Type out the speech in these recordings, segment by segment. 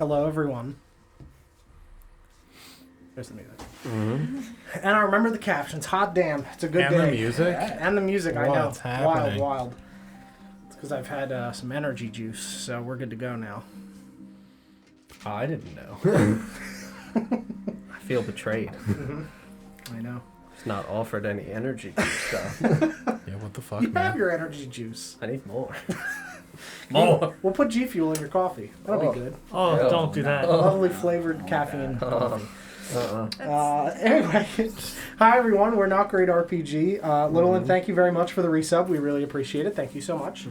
Hello, everyone. There's the music. Mm-hmm. And I remember the captions. Hot damn, it's a good day. And the music? And the music, I know. What's happening? Wild. It's because I've had some energy juice, so we're good to go now. I didn't know. I feel betrayed. Mm-hmm. I know. It's not offered any energy juice stuff. Yeah, what the fuck, You man? have your energy juice. I need more. More. We'll put G Fuel in your coffee. That'll be good. Oh, Yeah. don't do that. Lovely flavored caffeine coffee. Uh-uh. Anyway, hi everyone. We're Not Great RPG. Littleland, thank you very much for the resub. We really appreciate it. Thank you so much.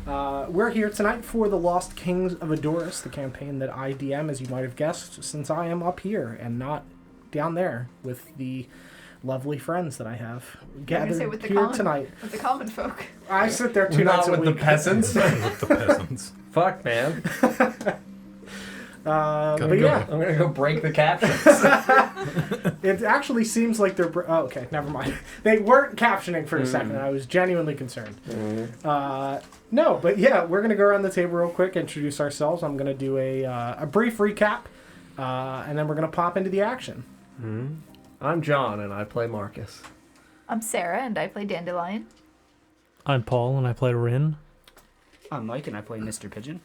We're here tonight for the Lost Kings of Adoris, the campaign that I DM, as you might have guessed, since I am up here and not down there with the lovely friends that I have gathered with the here tonight. With the common folk. I sit there two nights a Not week. with the peasants. With the peasants. Fuck, man. But yeah, I'm gonna go break the captions. it actually seems like they're... Oh, okay, never mind. They weren't captioning for a second. I was genuinely concerned. No, but yeah, we're going to go around the table real quick, introduce ourselves. I'm going to do a brief recap, and then we're going to pop into the action. I'm John, and I play Marcus. I'm Sarah, and I play Dandelion. I'm Paul, and I play Rin. I'm Mike, and I play Mr. Pigeon.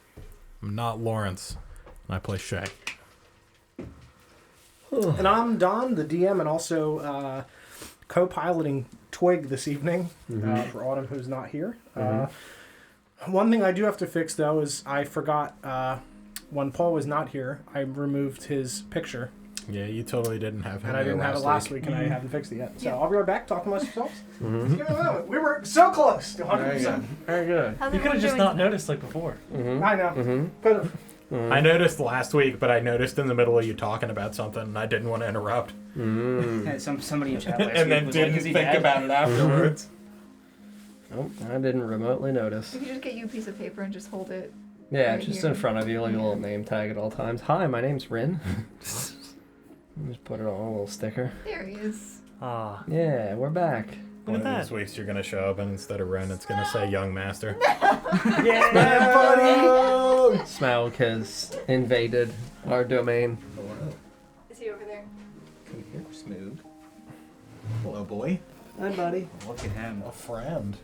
I'm not Lawrence, and I play Shay. And I'm Don, the DM, and also co-piloting Twig this evening for Autumn, who's not here. One thing I do have to fix, though, is I forgot when Paul was not here, I removed his picture. Yeah, you totally didn't have him. And I didn't have it last week, and I haven't fixed it yet. So I'll be right back. Talk amongst yourselves. Just give me a moment. We were so close to 100%. Very good. How's You could have everyone just doing? not noticed like before. I know. Could have. I noticed last week, but I noticed in the middle of you talking about something, and I didn't want to interrupt. Yeah, somebody in chat last And week then was didn't like, is he think dead? about it afterwards. Nope, I didn't remotely notice. We could just get you a piece of paper and just hold it. Yeah, Right just here. in front of you, like a little name tag at all times. Hi, my name's Rin. Just put it on a little sticker. There he is. Ah, Yeah, we're back. look One at of that. these weeks you're going to show up, and instead of Ren, it's going to say Young Master. Yeah, buddy! Smaug has invaded our domain. Is he over there? Come here, Smooth. Hello, boy. Hi, buddy. Look at him. A friend.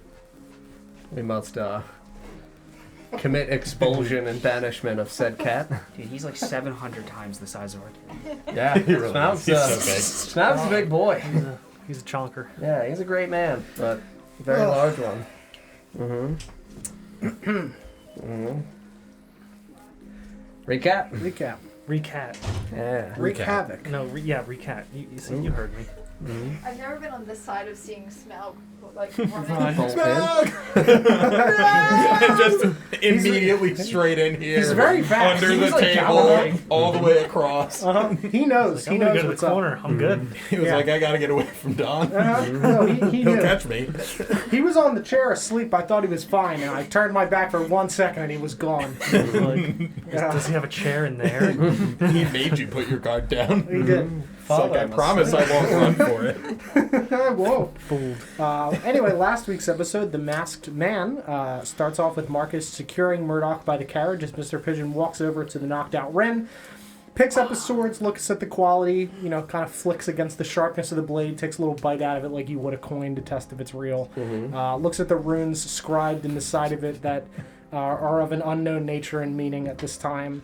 We must commit expulsion and banishment of said cat. Dude, he's like 700 times the size of our kid. Yeah, really Smaug's, is. He's so Smaug's a big boy. he's a chonker. Yeah, he's a great man, but a very large one. Recap? Recap. Recat. Yeah. Wreak Recap. havoc. No, recat. You see, you heard me. I've never been on this side of seeing Smaug like running. Bolt in. Just immediately straight in here. He's very fast. Under He the was like table, cavalry. all the way across. He knows. Like, He I'm gonna knows go to what's the up. corner. I'm good. He was Yeah. like, I got to get away from Don. No, he He'll knew. catch me. He was on the chair asleep. I thought he was fine, and I turned my back for 1 second, and he was gone. Like, does he have a chair in there? He made you put your guard down. He did. It's like, I promise I won't run for it. I won't. Fooled. Anyway, last week's episode, The Masked Man, starts off with Marcus securing Murdoch by the carriage as Mr. Pigeon walks over to the knocked out Ren, picks up his swords, looks at the quality, kind of flicks against the sharpness of the blade, takes a little bite out of it like you would a coin to test if it's real, looks at the runes scribed in the side of it that are of an unknown nature and meaning at this time.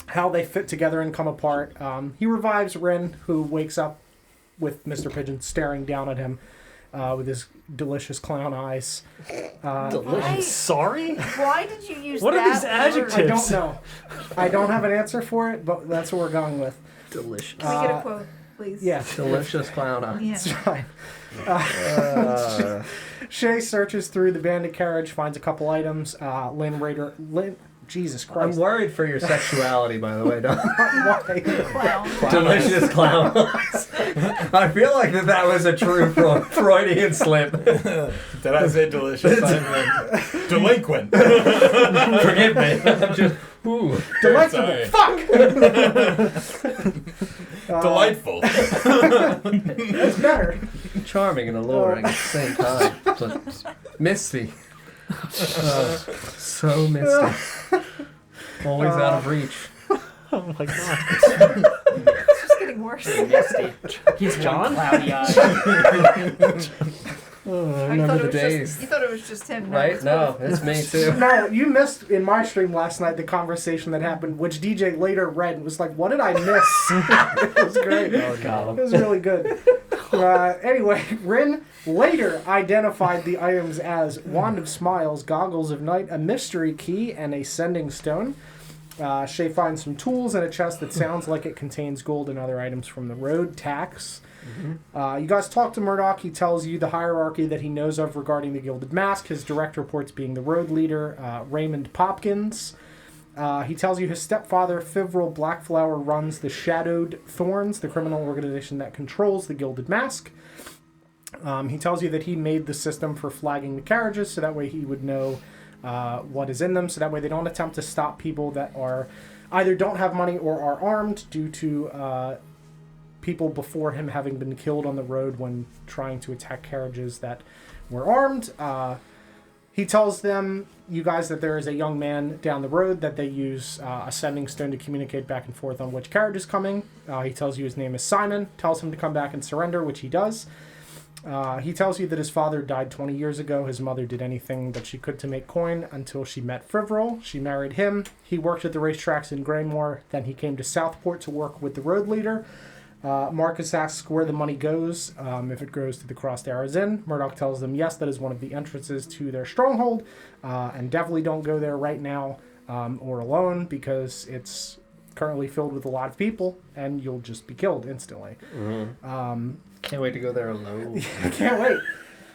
How they fit together and come apart. He revives Ren, who wakes up with Mr. Pigeon staring down at him with his delicious clown eyes. Why, Sorry? why did you use What are that these word? adjectives? I don't know. I don't have an answer for it, but that's what we're going with. Delicious. Can we get a quote, please? Yeah, Delicious clown eye. Yeah. it's fine. Shay searches through the bandit carriage, finds a couple items. Jesus I'm Christ. worried for your sexuality, by the way, Don. Why? Clown. Delicious clown eyes. I feel like that was a true Freudian slip. Did I say delicious? Delinquent. Forgive me. I'm just, ooh. Delectable. Sorry. Fuck! Delightful. That's better. Charming and alluring at the same time. But misty. So misty. Always out of reach. Oh my god. It's just getting worse. Misty. He's John? Cloudy eyes. Oh, I I remember thought the it was days. Just, you thought it was just him. Right? it's No, both. it's me too. No, you missed in my stream last night the conversation that happened, which DJ later read and was like, "What did I miss?" It was great. Oh, God. It was really good. Anyway, Rin later identified the items as Wand of Smiles, Goggles of Night, a mystery key, and a sending stone. Shay finds some tools and a chest that sounds like it contains gold and other items from the road tax. You guys talk to Murdoch. He tells you the hierarchy that he knows of regarding the Gilded Mask, his direct reports being the road leader, Raymond Popkins. He tells you his stepfather, Fivril Blackflower, runs the Shadowed Thorns, the criminal organization that controls the Gilded Mask. He tells you that he made the system for flagging the carriages, so that way he would know what is in them, so that way they don't attempt to stop people that are either don't have money or are armed due to people before him having been killed on the road when trying to attack carriages that were armed. He tells them, you guys, that there is a young man down the road that they use a sending stone to communicate back and forth on which carriage is coming. He tells you his name is Simon, tells him to come back and surrender, which he does. He tells you that his father died 20 years ago. His mother did anything that she could to make coin until she met Fivril. She married him. He worked at the racetracks in Greymore. Then he came to Southport to work with the road leader. Marcus asks where the money goes, if it goes to the Crossed Arrows Inn. Murdoch tells them yes, that is one of the entrances to their stronghold, and definitely don't go there right now or alone, because it's currently filled with a lot of people, and you'll just be killed instantly. Can't wait to go there alone. I can't wait.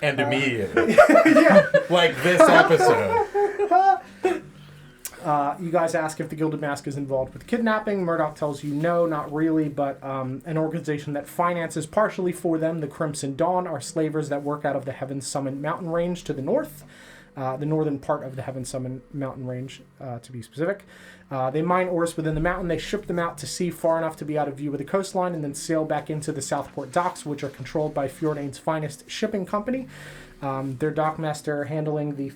And immediately. Yeah. Like this episode. You guys ask if the Gilded Mask is involved with kidnapping. Murdoch tells you no, not really, but an organization that finances partially for them, the Crimson Dawn, are slavers that work out of the Heaven Summit mountain range to the north. The northern part of the Heaven Summit mountain range, to be specific. They mine ores within the mountain. They ship them out to sea far enough to be out of view of the coastline and then sail back into the Southport docks, which are controlled by Fjordane's finest shipping company. Their dockmaster handling the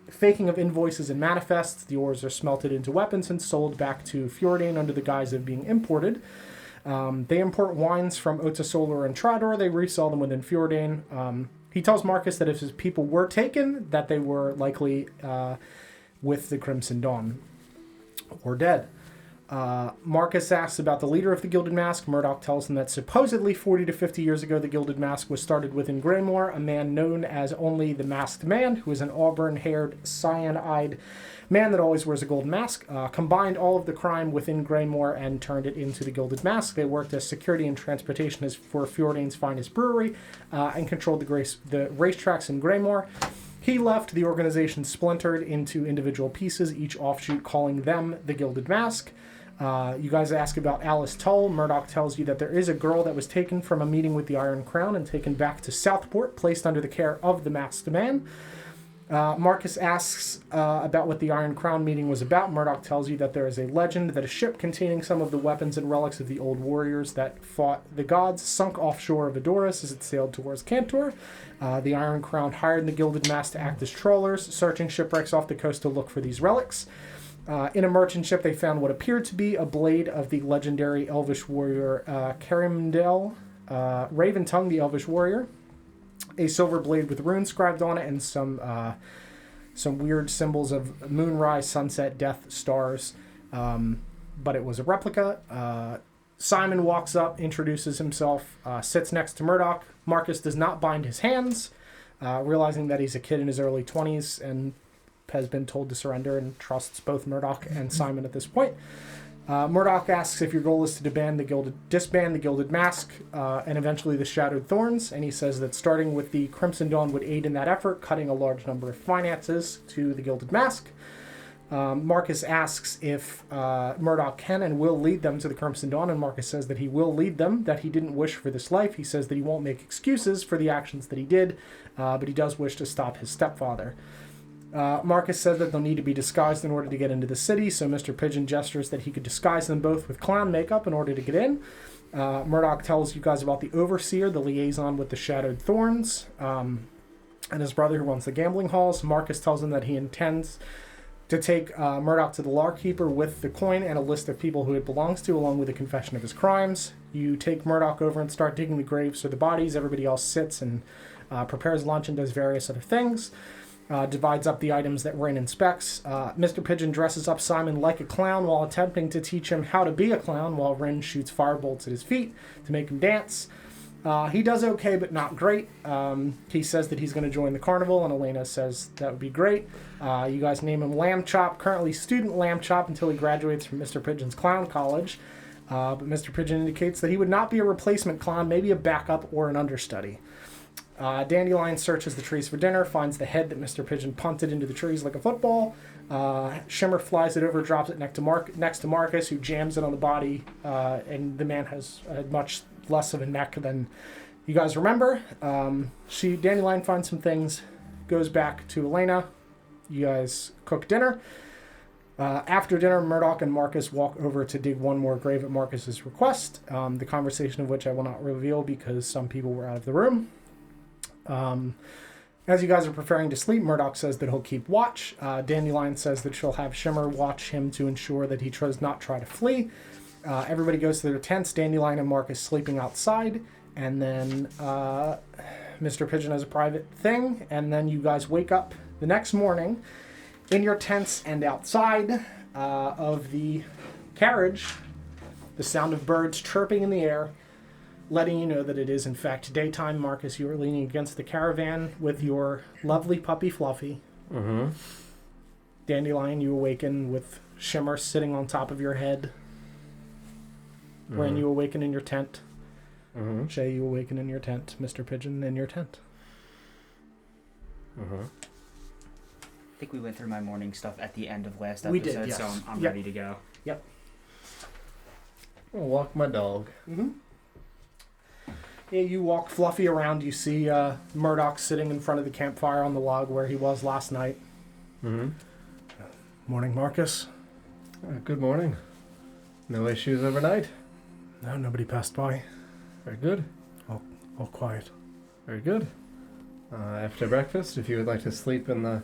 faking of invoices and manifests. The ores are smelted into weapons and sold back to Fjordane under the guise of being imported. They import wines from Otasolar and Trador. They resell them within Fjordane. He tells Marcus that if his people were taken, that they were likely with the Crimson Dawn or dead. Marcus asks about the leader of the Gilded Mask. Murdoch tells him that supposedly 40 to 50 years ago, the Gilded Mask was started within Greymore, a man known as only the Masked Man, who is an auburn-haired, cyan-eyed man that always wears a gold mask, combined all of the crime within Greymore and turned it into the Gilded Mask. They worked as security and transportation for Fjordane's finest brewery and controlled the racetracks in Greymore. He left, the organization splintered into individual pieces, each offshoot calling them the Gilded Mask. You guys ask about Alice Tull. Murdoch tells you that there is a girl that was taken from a meeting with the Iron Crown and taken back to Southport, placed under the care of the Masked Man. Marcus asks about what the Iron Crown meeting was about. Murdoch tells you that there is a legend that a ship containing some of the weapons and relics of the old warriors that fought the gods sunk offshore of Adoris as it sailed towards Cantor. The Iron Crown hired the Gilded Mask to act as trawlers, searching shipwrecks off the coast to look for these relics. In a merchant ship, they found what appeared to be a blade of the legendary elvish warrior Karimdel, Raventongue, the elvish warrior. A silver blade with runes scribed on it and some weird symbols of moonrise, sunset, death, stars. But it was a replica. Simon walks up, introduces himself, sits next to Murdoch. Marcus does not bind his hands, realizing that he's a kid in his early 20s and has been told to surrender and trusts both Murdoch and Simon at this point. Murdoch asks if your goal is to disband the Gilded Mask and eventually the Shadowed Thorns, and he says that starting with the Crimson Dawn would aid in that effort, cutting a large number of finances to the Gilded Mask. Marcus asks if Murdoch can and will lead them to the Crimson Dawn, and Marcus says that he will lead them, that he didn't wish for this life. He says that he won't make excuses for the actions that he did, but he does wish to stop his stepfather. Marcus said that they'll need to be disguised in order to get into the city, so Mr. Pigeon gestures that he could disguise them both with clown makeup in order to get in. Murdoch tells you guys about the Overseer, the liaison with the Shadowed Thorns, and his brother who runs the gambling halls. Marcus tells him that he intends to take Murdoch to the Larkeeper with the coin and a list of people who it belongs to, along with a confession of his crimes. You take Murdoch over and start digging the graves for the bodies. Everybody else sits and prepares lunch and does various other things. Divides up the items that Rin inspects. Mr. Pigeon dresses up Simon like a clown while attempting to teach him how to be a clown, while Rin shoots firebolts at his feet to make him dance. He does okay, but not great. He says that he's going to join the carnival, and Elena says that would be great. You guys name him Lamb Chop, currently student Lamb Chop until he graduates from Mr. Pigeon's clown college. But Mr. Pigeon indicates that he would not be a replacement clown, maybe a backup or an understudy. Dandelion searches the trees for dinner, finds the head that Mr. Pigeon punted into the trees like a football. Shimmer flies it over, drops it next to Marcus, who jams it on the body, and the man has much less of a neck than you guys remember. Dandelion finds some things, goes back to Elena. You guys cook dinner. After dinner, Murdoch and Marcus walk over to dig one more grave at Marcus's request, the conversation of which I will not reveal because some people were out of the room. As you guys are preparing to sleep, Murdoch says that he'll keep watch. Dandelion says that she'll have Shimmer watch him to ensure that he does not try to flee. Everybody goes to their tents, Dandelion and Marcus sleeping outside, and then Mr. Pigeon has a private thing, and then you guys wake up the next morning in your tents and outside of the carriage, the sound of birds chirping in the air, letting you know that it is in fact daytime. Marcus, you are leaning against the caravan with your lovely puppy Fluffy. Mm-hmm. Dandelion, you awaken with Shimmer sitting on top of your head. Ren, you awaken in your tent. Mm-hmm. Shay, you awaken in your tent. Mr. Pigeon, in your tent. Mm-hmm. I think we went through my morning stuff at the end of last episode, We did, yes. so I'm Yep. ready to go. Yep. I'll walk my dog. Mm-hmm. Yeah, you walk Fluffy around. You see Murdoch sitting in front of the campfire on the log where he was last night. Mm-hmm. Morning, Marcus. Good morning. No issues overnight? No, nobody passed by. Very good. All quiet. Very good. After breakfast, if you would like to sleep in the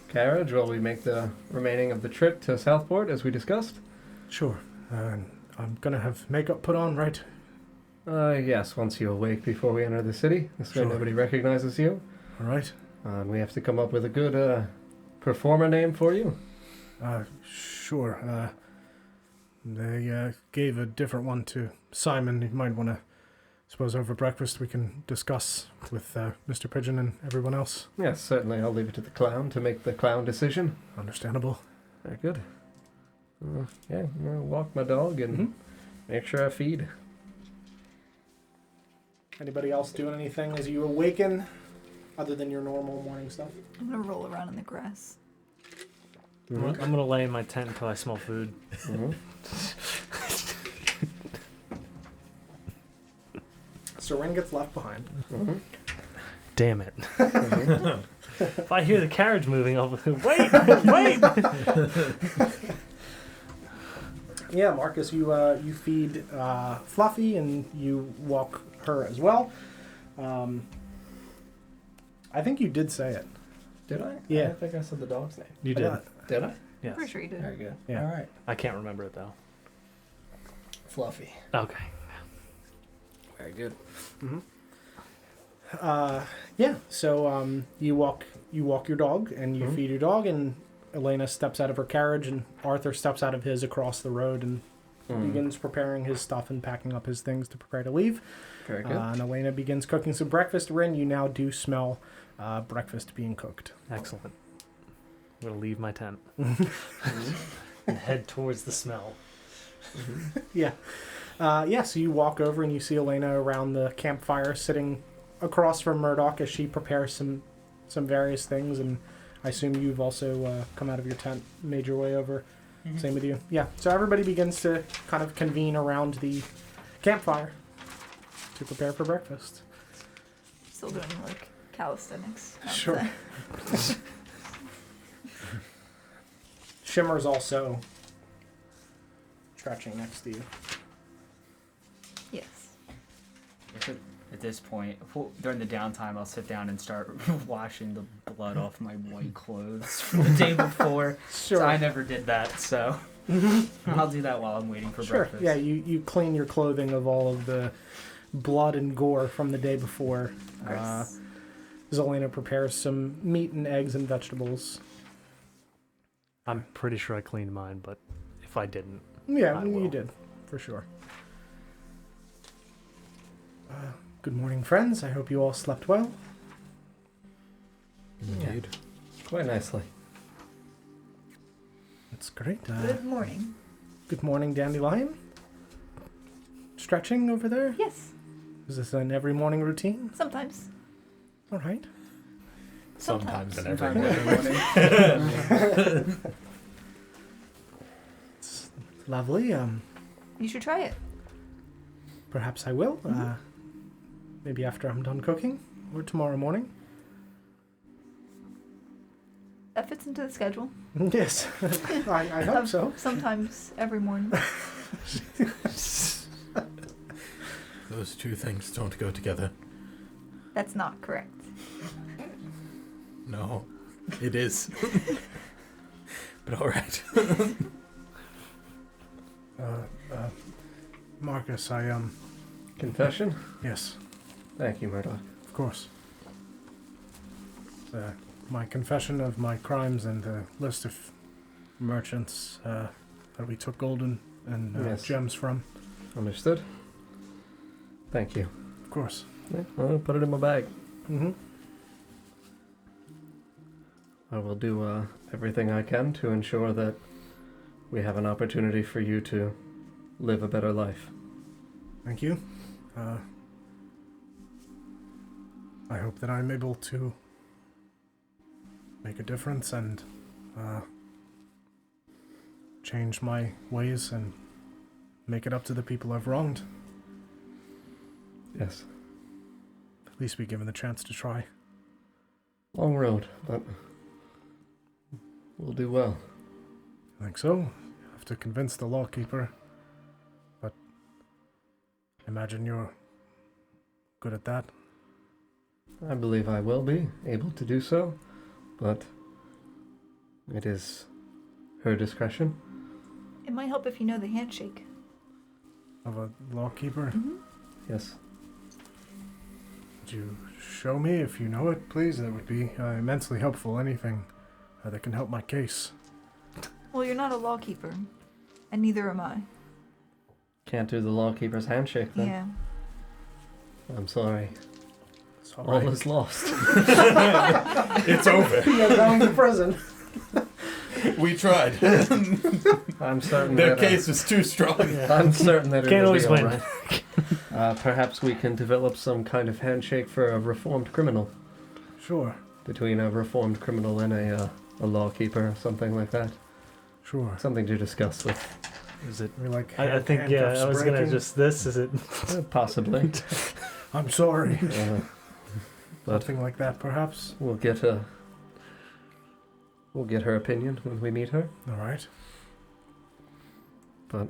carriage while we make the remaining of the trip to Southport, as we discussed. Sure. I'm gonna have makeup put on, right? Yes, once you awake before we enter the city. This way Sure. nobody recognizes you. All right. And we have to come up with a good performer name for you. Sure. They gave a different one to Simon. You might want to, suppose over breakfast we can discuss with Mr. Pigeon and everyone else. Yes, certainly. I'll leave it to the clown to make the clown decision. Understandable. Very good. Yeah, I'll walk my dog and make sure I feed. Anybody else doing anything as you awaken, other than your normal morning stuff? I'm gonna roll around in the grass. I'm gonna lay in my tent until I smell food. Mm-hmm. So Ren gets left behind. Mm-hmm. Damn it! Mm-hmm. If I hear the carriage moving, I'll wait. Yeah, Marcus, you feed Fluffy and you walk her as well. I think you did say it. Did I? Yeah. I don't think I said the dog's name. You did. Did I? Yes. Pretty sure you did. Very good. Yeah. All right. I can't remember it though. Fluffy. Okay. Very good. Yeah. So you walk your dog and you feed your dog, and Elena steps out of her carriage and Arthur steps out of his across the road and begins preparing his stuff and packing up his things to prepare to leave. Very good. And Elena begins cooking some breakfast. Rin, you now do smell breakfast being cooked. Excellent. I'm gonna leave my tent and head towards the smell. Yeah. So you walk over and you see Elena around the campfire sitting across from Murdoch as she prepares some various things, and I assume you've also come out of your tent, made your way over. Same with you. Yeah. So everybody begins to kind of convene around the campfire to prepare for breakfast. Still doing like calisthenics. I would Sure. say. Shimmer's also stretching next to you. Yes. Is at this point, during the downtime, I'll sit down and start washing the blood off my white clothes from the day before. Sure. So I never did that, so I'll do that while I'm waiting for Sure. breakfast. Yeah, you clean your clothing of all of the blood and gore from the day before. Gross. Zelena prepares some meat and eggs and vegetables. I'm pretty sure I cleaned mine, but if I didn't, Yeah, I you will. did, for sure. Good morning, friends. I hope you all slept well. Indeed. Quite nicely. That's great. Good morning. Good morning, Dandelion. Stretching over there? Yes, Is this an every morning routine? sometimes. All right. Sometimes and every Sometimes morning. every morning. It's lovely. You should try it. Perhaps I will. Maybe after I'm done cooking, or tomorrow morning. That fits into the schedule. Yes, I hope so. Sometimes every morning. Those two things don't go together. That's not correct. No, it is. But all right. Marcus, Confession? yes, Thank you, Murdoch. of course. My confession of my crimes and the list of merchants that we took gold and Yes. gems from. Understood? Thank you. Of course. Yeah, I'll put it in my bag. Mm-hmm. I will do everything I can to ensure that we have an opportunity for you to live a better life. Thank you. I hope that I'm able to make a difference and change my ways and make it up to the people I've wronged. Yes. At least be given the chance to try. Long road, but we'll do well. I think so. You have to convince the lawkeeper. But I imagine you're good at that. I believe I will be able to do so, but it is her discretion. It might help if you know the handshake. Of a lawkeeper. Yes. Would you show me if you know it, please? That would be immensely helpful. Anything that can help my case. Well, you're not a lawkeeper, and neither am I. Can't do the lawkeeper's handshake then. Yeah. I'm sorry. It's All is lost. It's over. You're going to prison. We tried. I'm certain Their that, case was too strong. I'm certain that it Can't will always be all win. right. Perhaps we can develop some kind of handshake for a reformed criminal. Sure, Between a reformed criminal and a lawkeeper, or something like that. sure. Something to discuss with. Is it? We like I think yeah. handcuffs I was gonna breaking. just this. Is it? Possibly. I'm sorry. But Something like that, perhaps. we'll get her opinion when we meet her. All right. But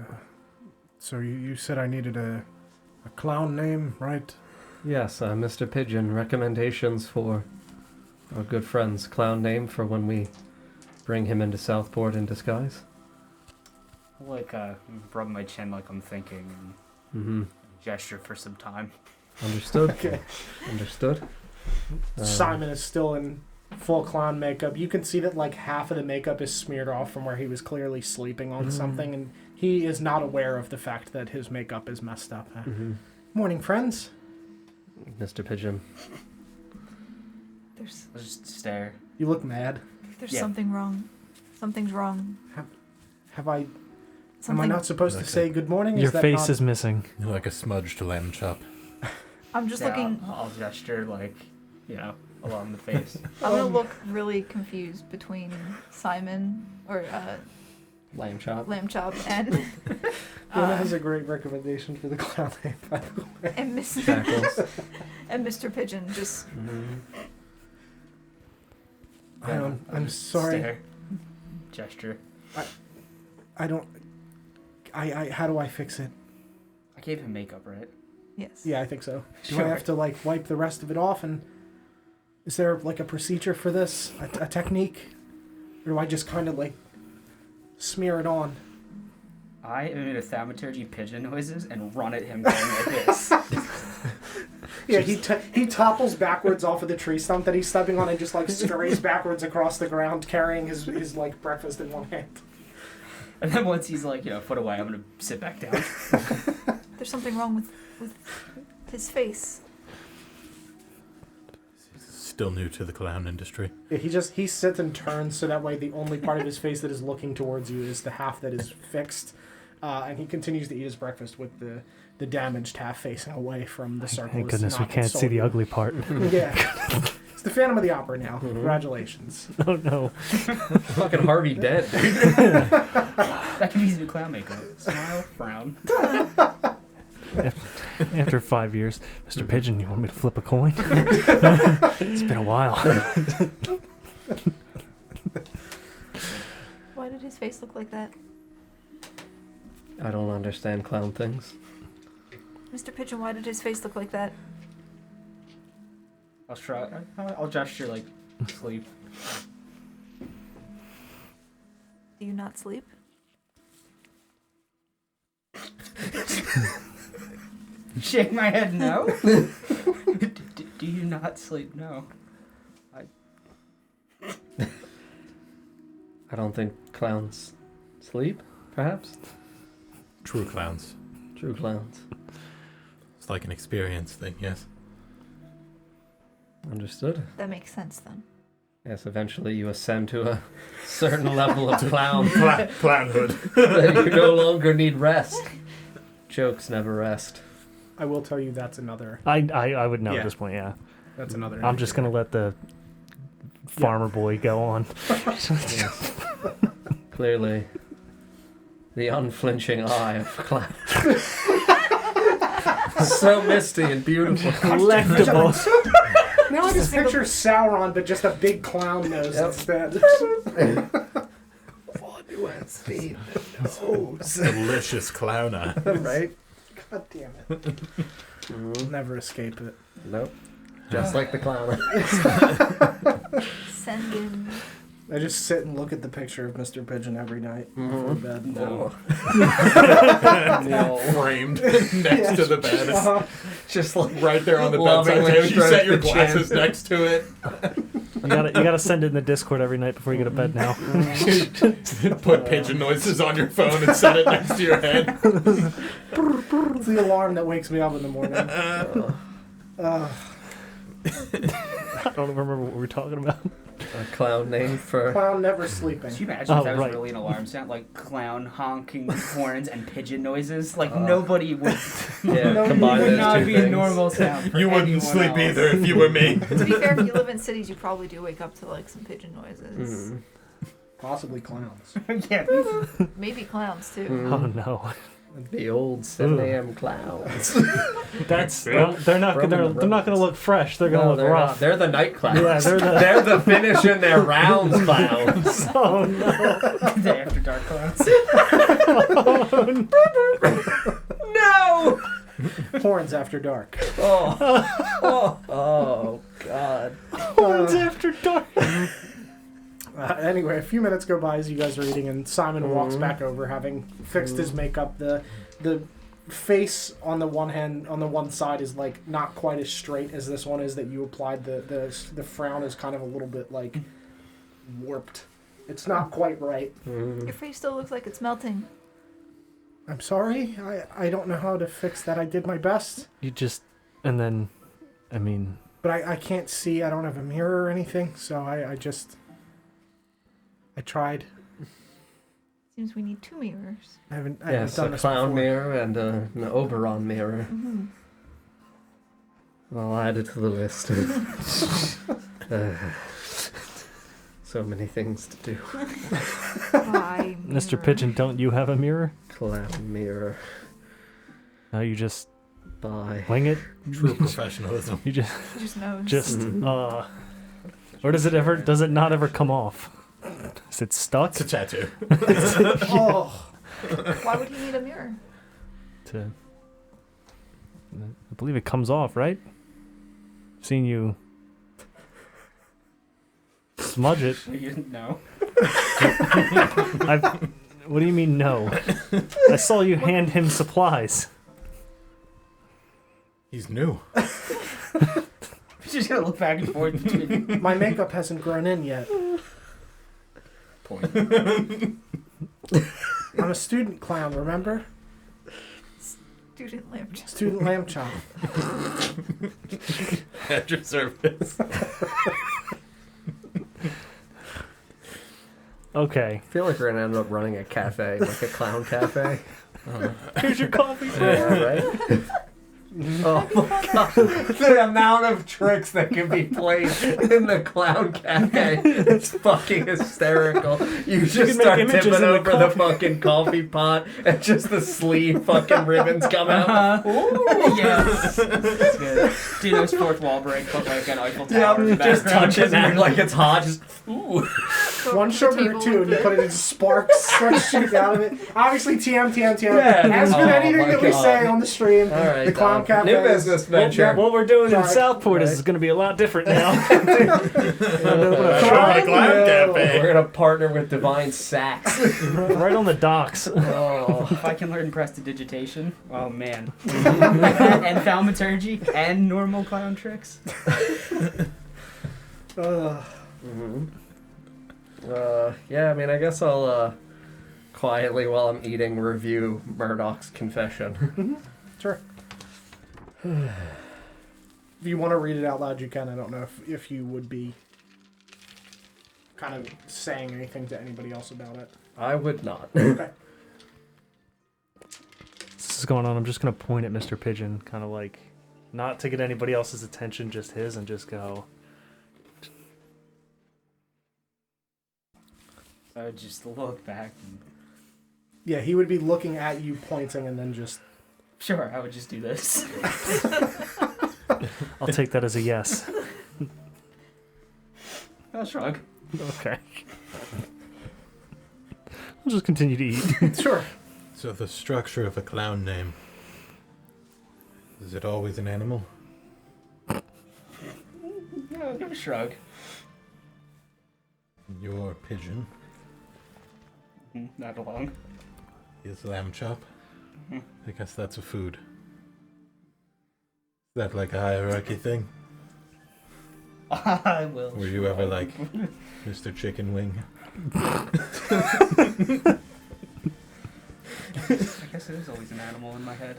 So you said I needed a clown name, right? yes, Mr. Pigeon, recommendations for our good friend's clown name for when we bring him into Southport in disguise. Like, rub my chin like I'm thinking and Mm-hmm. gesture for some time. Understood. Okay. Understood. Simon is still in full clown makeup. You can see that like half of the makeup is smeared off from where he was clearly sleeping on something, and he is not aware of the fact that his makeup is messed up. Mm-hmm. Morning, friends. Mr. Pigeon. There's I'll just stare. You look mad. Yeah. something wrong. Something's wrong. Have I? Am I Something. not supposed to Okay. say good morning? Your Is that face not... is missing. You're like a smudged lamb chop. I'm just Yeah, looking. I'll gesture like, along the face. I'm gonna look really confused between Simon or Lamb chop. Lamb Chop and Luna has a great recommendation for the clown name, by the way. and Mr. Shackles. and Mr. Pigeon. Just I'm sorry. Stare. Gesture. I don't. I. How do I fix it? I gave him makeup, right? Yes. Yeah, I think so. Do I Sure. have to like wipe the rest of it off? And is there like a procedure for this, a technique, or do I just kind of like smear it on? I emit a thaumaturgy pigeon noises and run at him going like this. Yeah, he topples backwards off of the tree stump that he's stepping on and just like scurries backwards across the ground, carrying his like breakfast in one hand. And then once he's like, a foot away, I'm gonna sit back down. There's something wrong with his face. Still new to the clown industry. Yeah, he sits and turns so that way the only part of his face that is looking towards you is the half that is fixed, and he continues to eat his breakfast with the damaged half facing away from the circle. Thank It's goodness we not can't see the insulting. ugly part. Yeah. It's the Phantom of the Opera now. Congratulations. Oh no. Fucking Harvey dead. That can be his new clown makeup. Smile, frown. After 5 years, Mr. Pigeon, you want me to flip a coin? It's been a while. Why did his face look like that? I don't understand clown things. Mr. Pigeon, why did his face look like that? I'll try. I'll gesture like sleep. Do you not sleep? Shake my head, no. Do you not sleep? No. I don't think clowns sleep, perhaps? True clowns. True clowns. It's like an experience thing, yes. Understood. That makes sense then. Yes, eventually you ascend to a certain level of clown Clownhood. that you no longer need rest. Jokes never rest. I will tell you that's another. I would know Yeah. at this point, yeah. That's another. I'm just going to let the farmer boy go on. Clearly, the unflinching eye of clown. So misty and beautiful. Collectible. Now I just picture Sauron, but just a big clown nose Yep. instead. Delicious clown eye. Right? God damn it. I'll never escape it. Nope. Just like the clown. Send in. I just sit and look at the picture of Mr. Pigeon every night before bed. No. Framed next to the bed. Just like Right there on the Lovingly bedside table. You set your strokes the glasses chin. next to it. You gotta send it in the Discord every night before you go to bed now. Put pigeon noises on your phone and set it next to your head. It's the alarm that wakes me up in the morning. I don't remember what we were talking about. a clown name for. Clown never sleeping. Can you imagine if Oh, that was right. really an alarm sound? Like clown honking horns and pigeon noises? Like nobody would, Yeah, No, combine would those not two be things. a normal sound. For You wouldn't anyone sleep else. either if you were me. To be fair, if you live in cities, you probably do wake up to like some pigeon noises. Mm. Possibly clowns. Yeah. Maybe clowns too. Oh no. The old 7 a.m. clowns. That's they're not From gonna the they're not gonna look fresh. They're gonna No, look they're rough. not. They're the night clowns. Yeah, they're the- they're the finish in their rounds clowns. Oh no. The after dark clowns. No! Horns after dark. Oh, God. Horns after dark. Anyway, a few minutes go by as you guys are eating, and Simon walks back over, having fixed his makeup. The face on the one hand, on the one side, is like not quite as straight as this one is that you applied. The frown is kind of a little bit like warped. It's not quite right. Your face still looks like it's melting. I'm sorry. I don't know how to fix that. I did my best, You just and then, I mean, but I can't see. I don't have a mirror or anything, so I tried. Seems we need 2 mirrors. I haven't Yes, done a this clown before. mirror and an Oberon mirror. Mm-hmm. I'll add it to the list. So many things to do. Bye, Mr. mirror. Pigeon, don't you have a mirror? Clown mirror. No, you just Bye. wing it. True professionalism. You just He just knows. or does it not ever come off? Is it stuck? It's a tattoo. Oh, Why would he need a mirror? To believe it comes off, right? Seen you smudge it. You didn't know. What do you mean no? I saw you hand him supplies. He's new. She's gonna look back and forth between. My makeup hasn't grown in yet. Point. I'm a student clown, remember? Student lamp. Student lamb chop. At your service. Okay. I feel like we're gonna end up running a cafe, like a clown cafe. Here's your coffee. Yeah, right? Oh my god. The amount of tricks that can be played in the clown cafe. It's fucking hysterical. You just can make start images tipping in the over the coffee. fucking coffee pot and just the sleeve fucking ribbons come out. Ooh, yes. That's good. Do those fourth wall break, put like an Eiffel Tower in the Just background. touch it and like it's hot. Just ooh. One sugar or two, and you put it in sparks, start shooting out of it. Obviously, TM. Yeah. As with Oh anything my that we God. say on the stream, All right, the clown Dom. cafe. New business venture. What we're doing in Sorry. Southport is going to be a lot different now. Clown Cafe. We're gonna partner with Divine Sax. Right on the docks. Oh. If I can learn prestidigitation, oh man. And thaumaturgy and normal clown tricks. Yeah, I mean, I guess I'll quietly while I'm eating review Murdoch's confession. Sure. If you want to read it out loud, you can. I don't know if you would be kind of saying anything to anybody else about it. I would not. Okay. This is going on. I'm just going to point at Mr. Pigeon, kind of like, not to get anybody else's attention, just his, and just go. So I would just look back and Yeah, he would be looking at you, pointing, and then just. sure, I would just do this. I'll take that as a yes. I'll shrug. Okay. I'll just continue to eat. Sure. So the structure of a clown name. Is it always an animal? No, give a shrug. Your pigeon Not along. is lamb chop. Mhm. I guess that's a food. Is that like a hierarchy thing? I will. Were you ever like Mr. Chicken Wing? I guess it is always an animal in my head.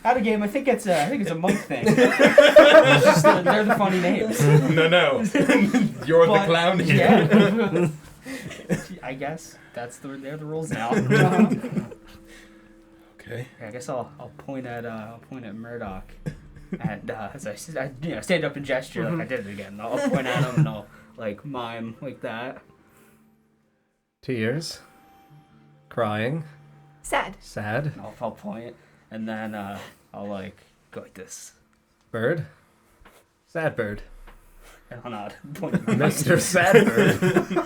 Out of game, I think it's a monk thing. They're the funny names. No. You're But, the clown here. Yeah. I guess they're the rules now. Okay. I guess I'll point at Murdoch, and as I stand up and gesture like I did it again. I'll point at him and I'll like mime like that. Tears. Crying. Sad. Sad. And I'll point, and then I'll like go like this, Bird. Sad bird. and I'll nod. Point at my Mr. Sad bird.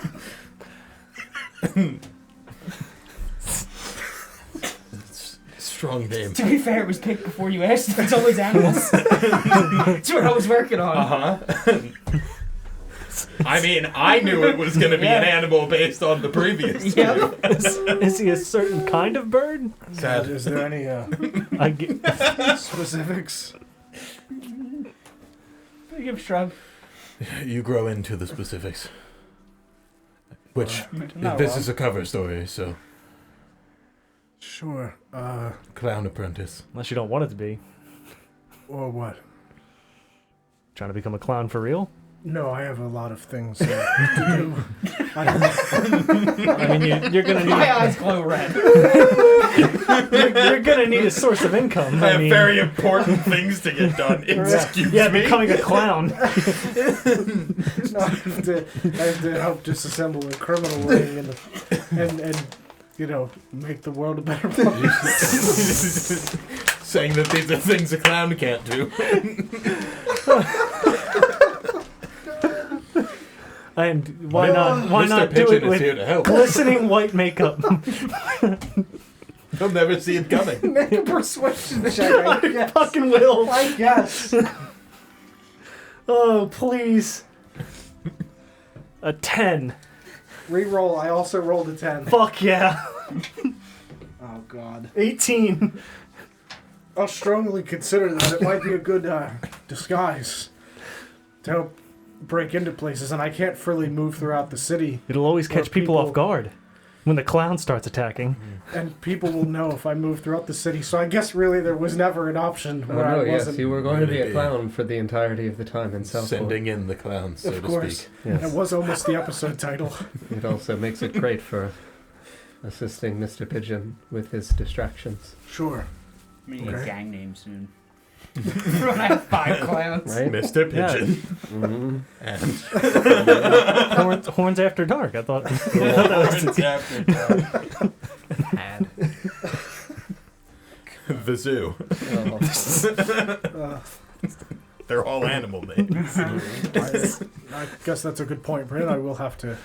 Strong name. To be fair, it was picked before you asked if it's always animals. That's what I was working on. Uh-huh. I mean, I knew it was going to be an Yeah. animal based on the previous Yep. Is he a certain kind of bird? Sad. Is there any I get, specifics? I give a shrug. You grow into the specifics. Which, Not this wrong. is a cover story, so... Sure. Clown apprentice. unless you don't want it to be. Or what? Trying to become a clown for real? No, I have a lot of things to do. I don't I mean, you're gonna My need eyes glow red. you're gonna need a source of income. I have mean, very important things to get done. Excuse yeah, me. becoming a clown. No, I have to help disassemble a criminal ring and you know, make the world a better place. Saying that these are things a clown can't do. And why not? Why Mr. not do Pigeon it is here with to help. glistening white makeup? You'll never see it coming. Make a persuasion check. I guess. Fucking will. I guess. Oh, please. A 10. Reroll. I also rolled a 10. Fuck yeah. Oh God. 18. I'll strongly consider that it might be a good disguise to help break into places, and I can't freely move throughout the city, It'll always catch people off guard when the clown starts attacking. and people will know if I move throughout the city. So I guess really there was never an option Oh where no, I yes, wasn't. you were going to be a Maybe. clown for the entirety of the time in Southport. Sending in the clowns, so Of to course. speak. It Yes. was almost the episode title. It also makes it great for assisting Mr. Pigeon with his distractions. Sure. I'm gonna need Okay. a gang name soon. When I have 5 clowns. Right? Mr. Yeah. Pigeon. Mhm. And Horns after dark. I thought that was the Ad. the zoo. Oh. They're all animal names. I guess that's a good point, Bryn. I will have to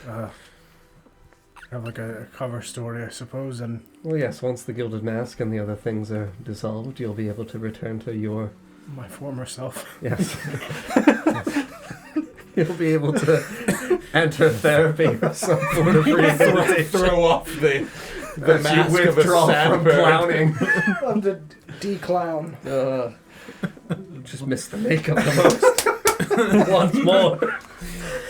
have like a cover story, I suppose, and Well, yes, once the Gilded Mask and the other things are dissolved, you'll be able to return to your... my former self. Yes. You'll be able to enter therapy or some sort of rehabilitation. Throw off the As mask you of a withdraw from sandbird. clowning. I'm the D-clown. Just missed the makeup the most. Once more.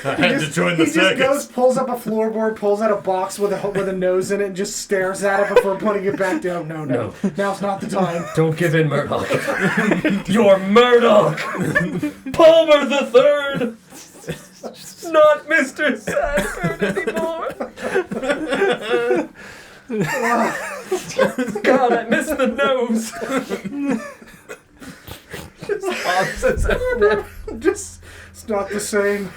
I had to join the He just goes, circus. pulls up a floorboard, pulls out a box with a nose in it, and just stares at it before putting it back down. No. Now's not the time. Don't give in, Murdoch. You're Murdoch! Palmer the Third! Not Mr. Sanford anymore! God, I missed the nose! Just pauses after. Just, it's not the same.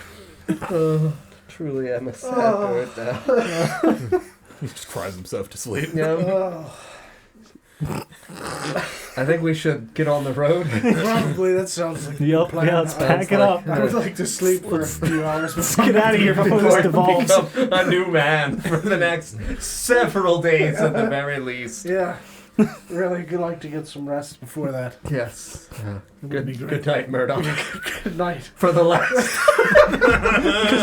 Truly, I'm a sad bird now. He just cries himself to sleep. Yeah. Oh, I think we should get on the road. probably that sounds like a Yup, good plan. yeah, let's pack it up. I would like to sleep for a few hours. Let's get out of here before this devolves. Become a new man for the next several days at the very least. Yeah. Really good like to get some rest before that. Yes. It would be great. Good night, Murdoch. Good night. For the last.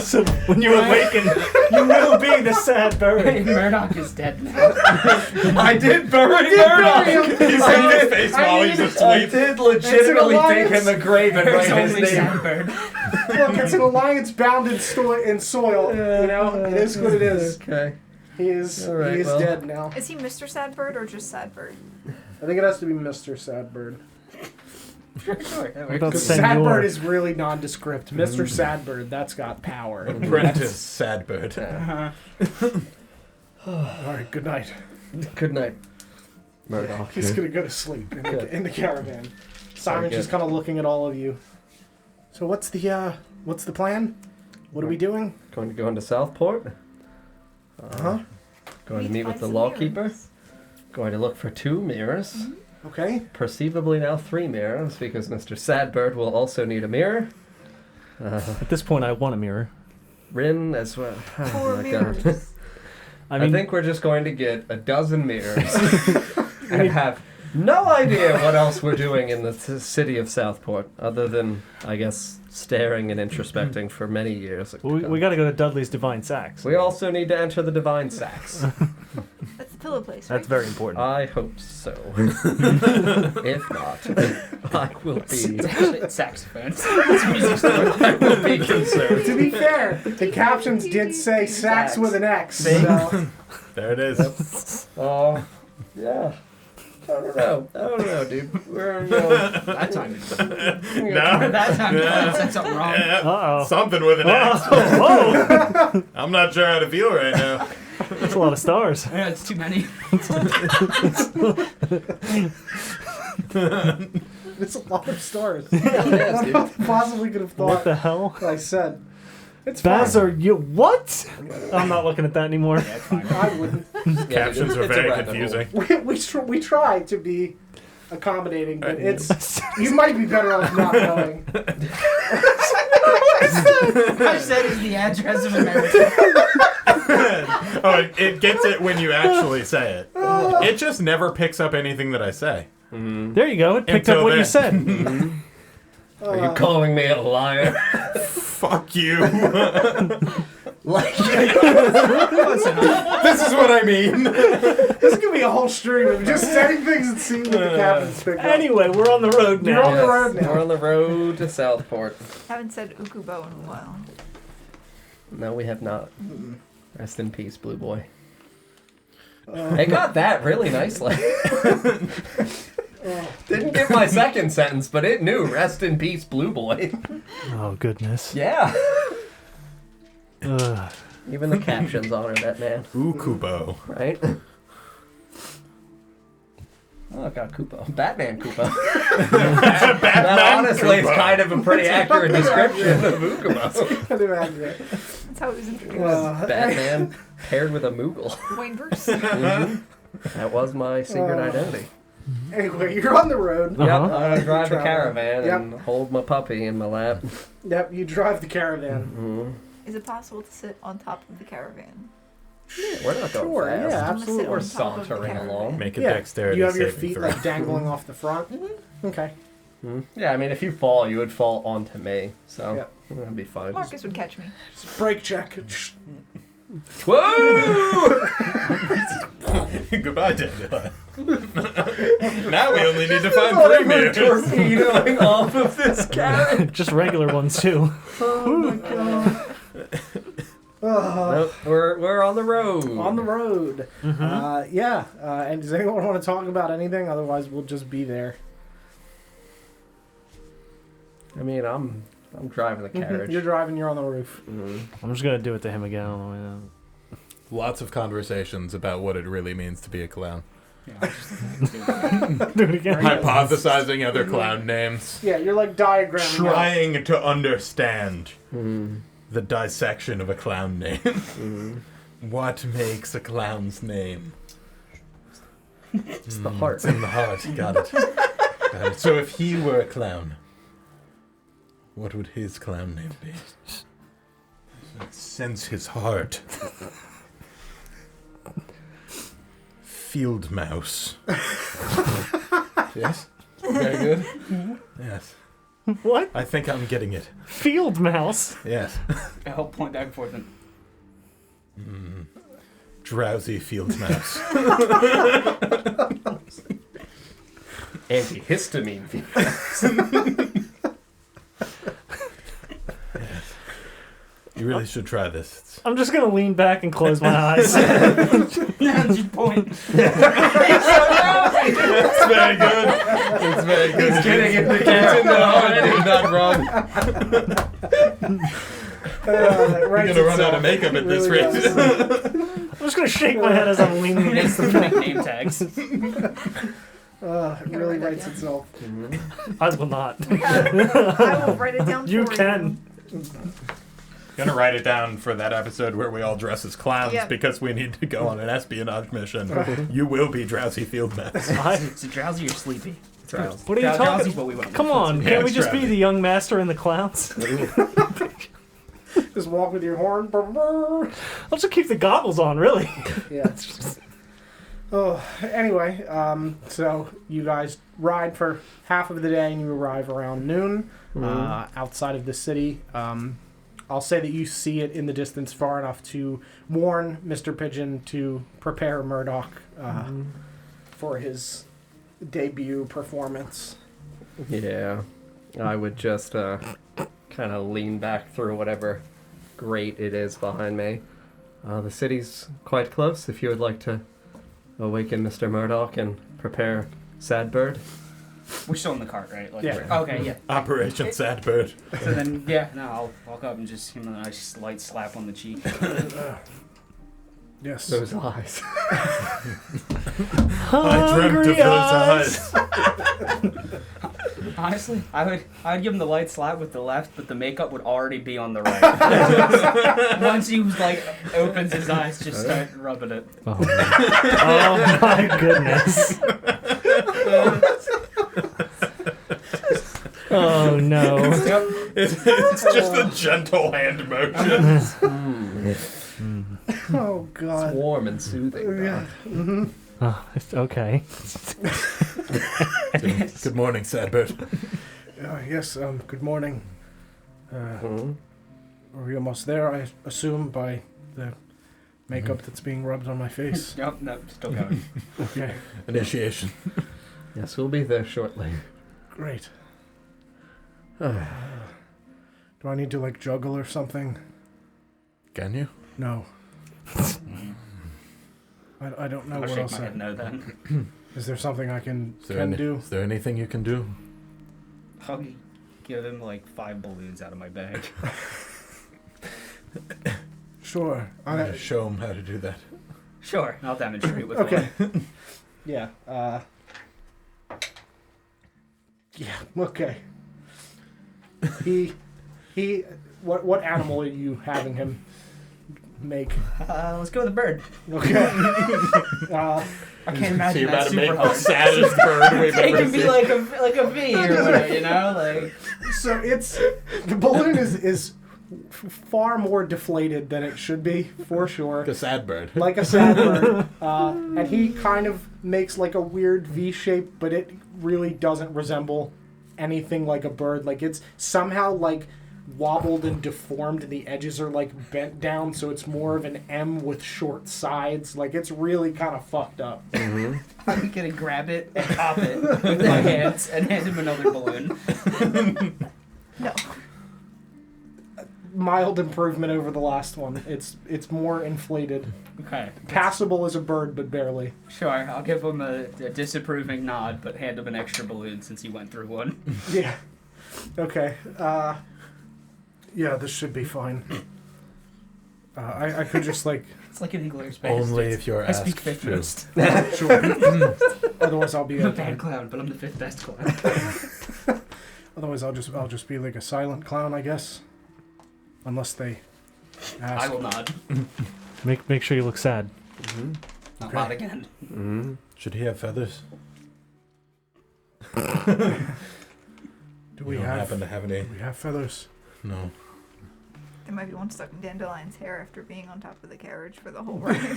So when you awaken, you will be the sad bird. Murdoch is dead now. I did bury Murdoch. He's on his face while he's I asleep. did legitimately It's an dig in the grave and There's write his only name. Sandbird. Look, it's an alliance bound in soil. You know, it is what it is. Okay. He is. All right, he is well. dead now. Is he Mr. Sadbird or just Sadbird? I think it has to be Mr. Sadbird. Sure, that What works. about Because Senor? Sadbird is really nondescript. Mr. Sadbird, that's got power. Apprentice sad bird. All right, good night. Good night, Murdoch. He's gonna go to sleep Good. in the caravan. Simon's good. just kind of looking at all of you. So what's the plan? What are we doing? Going to go into Southport. Huh? Going to We meet with find the some lawkeeper. mirrors. Going to look for 2 mirrors. Okay. Perceivably now 3 mirrors, because Mr. Sadbird will also need a mirror. At this point, I want a mirror. Rin as well. Oh 4 my God. mirrors. I think we're just going to get a dozen mirrors and have no idea what else we're doing in the city of Southport, other than, I guess, staring and introspecting for many years. we got to go to Dudley's Divine Sacks. We also need to enter the Divine Sacks. That's the pillow place, right? That's very important. I hope so. If not, I will be. It's saxophone. It's a music store. I will be concerned. To be fair, the captions did say sax with an X. So There it is. Oh, yeah. I don't know, dude. We're That time. No. That time. I said something wrong. Uh-oh. Something with an X. Whoa! I'm not sure how to feel right now. That's a lot of stars. Yeah, it's too many. it's a lot of stars. yes, What dude. I possibly could have What thought the hell? what I said. It's Bazar, you what? I'm not looking at that anymore. Yeah, it's fine. fine. I wouldn't. Captions are it's a very rabbit confusing. We try to be accommodating, but it's you might be better off not knowing. I said is the address of America. Oh, it gets it when you actually say it. It just never picks up anything that I say. There you go. It picked Until up what you then. said. Are you calling me a liar? Fuck you. Like, This is what I mean. This could be a whole stream of just saying things that seem like the captain's picked up. Anyway, we're on the road You're now. on the road now. We're on the road to Southport. Haven't said Ukubo in a while. No, we have not. Rest in peace, Blue Boy. They got that really nicely. Didn't get my second sentence, but it knew rest in peace, Blue Boy. Oh, goodness. Yeah. Ugh. Even the captions honor that man, Ukubo. right? Oh, I got Koopa. Batman Koopa. That honestly is kind of a pretty accurate description of Ukubo. I'd imagine it. That's how it was introduced. Batman paired with a Moogle. Wayne verse. That was my secret identity. Anyway, you're on the road. Yep, Uh-huh. I'm gonna drive the Traveling. caravan Yep. and hold my puppy in my lap. Yep, you drive the caravan. Mhm. Is it possible to sit on top of the caravan? We're not going Sure, fast. yeah, I'm gonna sit absolutely. We're on top of the sauntering caravan. along. Make a Yeah, dexterity you have your saving feet throw. like dangling off the front. Okay. Yeah, I mean, if you fall, you would fall onto me, so Yep. that'd be fine. Marcus would catch me. Just brake check. Whoa! Goodbye, Dandelion. Now we only need to find 3 meters. Torpedoing off of this carrot. Just regular ones, too. Nope, we're on the road. On the road. Mhm. Yeah. And does anyone want to talk about anything? Otherwise, we'll just be there. I mean, I'm driving the carriage. You're driving. You're on the roof. I'm just going to do it to him again on the way out. Lots of conversations about what it really means to be a clown. Yeah, Do it again. Hypothesizing other clown names. Yeah, you're like diagramming. out. Trying to understand Mm. the dissection of a clown name. Mm. What makes a clown's name? It's the heart. It's in the heart. Got it. Got it. So if he were a clown, what would his clown name be? Sense his heart. Field mouse. Yes? Very good. Yes. What? I think I'm getting it. Field mouse? Yes. I'll point back and forth and Drowsy field mouse. Antihistamine. You really should try this. It's I'm just going to lean back and close my eyes. you point. It's very good. It's very good. He's getting it It's in the heart. You're not wrong. That We're writes gonna run out itself. of makeup at this Really rate. does. I'm just going to shake my head as I'm leaning against the Make name tags. It really write that writes down. itself. I will not. I will write it down You for can. Gonna write it down for that episode where we all dress as clowns Yeah. because we need to go on an espionage mission. You will be drowsy field mouse. Is it drowsy or sleepy? Drowsy. What are you Drowsy's talking what we went with. Come on, Yeah, can't we it's just be drowsy. the young master and the clowns? Just walk with your horn. Brr, brr. I'll just keep the goggles on, really. Yeah. Oh, anyway, so you guys ride for half of the day and you arrive around noon outside of the city. I'll say that you see it in the distance far enough to warn Mr. Pigeon to prepare Murdoch for his debut performance. Yeah, I would just kind of lean back through whatever grate it is behind me. The city's quite close. If you would like to awaken Mr. Murdoch and prepare Sadbird. We're still in the cart, right? Like, Yeah. Okay, yeah. Operation Sad Bird. So then, yeah, no, I'll walk up and just give him a nice light slap on the cheek. Yes. Those eyes. I dreamt of those eyes. Honestly, I'd give him the light slap with the left, but the makeup would already be on the right. Once he opens his eyes, just start rubbing it. Oh my goodness. Oh no. It's just a gentle hand motion. God. warm and soothing. Yeah. Oh, okay. Good morning, Sadbert. Yes, good morning. Mhm. Are we almost there, I assume, by the makeup that's being rubbed on my face? Nope, still going. Okay, Initiation. Yes, we'll be there shortly. great. Do I need to, like, juggle or something? Can you? No. I don't know I'll what shake else. my head no then. Is there something I can Is there, do? is there anything you can do? I'll give him like 5 balloons out of my bag. Sure. I'm gonna show him how to do that. Sure, I'll demonstrate with Okay. one. Yeah. Yeah. Okay. What animal are you having him make? Let's go with a bird. Okay. I can't imagine you're that about to make super the hard. saddest bird we've It ever can be seen. like a V or whatever, you know? Like, So the balloon is far more deflated than it should be, for sure. Like a sad bird. Like a sad bird. And he kind of makes like a weird V shape, but it really doesn't resemble anything like a bird. Like it's somehow like wobbled and deformed, and the edges are like bent down, so it's more of an M with short sides. Like it's really kind of fucked up. Mm-hmm. I'm gonna grab it and pop it with my hands and hand him another balloon. No. Mild improvement over the last one. It's more inflated. Okay. Passable as a bird, but barely. Sure, I'll give him a disapproving nod, but hand him an extra balloon since he went through one. Yeah. Okay. Yeah, this should be fine. I could just like It's like an English space. Only if you're I asked speak fifth to. most. sure. Otherwise, I'll be I'm a a bad clown, but I'm the 5th best clown. Otherwise, I'll just be like a silent clown, I guess. Unless they ask. I will nod. Make sure you look sad. Mm-hmm. Not Okay. nod again. Mm-hmm. Should he have feathers? Do We we don't have? happen to have any. Do we have feathers? No. There might be one stuck in Dandelion's hair after being on top of the carriage for the whole ride.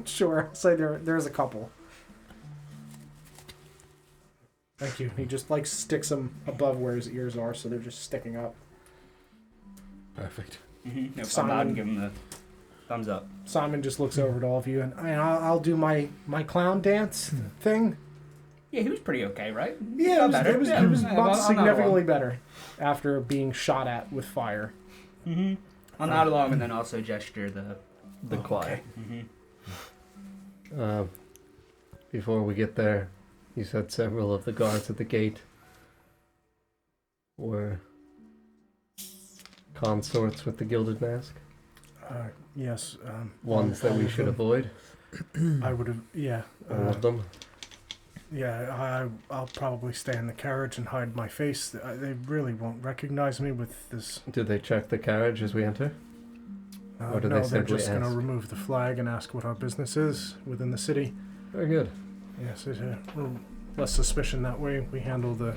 Sure. Say there's a couple. Thank you. He just like sticks them above where his ears are, so they're just sticking up. Perfect. Mm-hmm. Nope, I'll Simon- nod and give him the thumbs up. Simon just looks over at all of you, and I'll do my clown dance thing. Yeah, he was pretty okay, right? Yeah, Got better. it was Yeah, much I'll nod significantly better after being shot at with fire. Mm-hmm. I'll nod along and then also gesture the choir. Mm-hmm. Before we get there, you said several of the guards at the gate were consorts with the Gilded Mask. Yes. Ones that all we of should them. avoid. I would have. Yeah. All of them. Yeah. I'll probably stay in the carriage and hide my face. They really won't recognize me with this. Do they check the carriage as we enter? Or do no, they they're simply just going to ask? remove the flag and ask what our business is within the city. Very good. Yes, we're less suspicion that way. We handle the,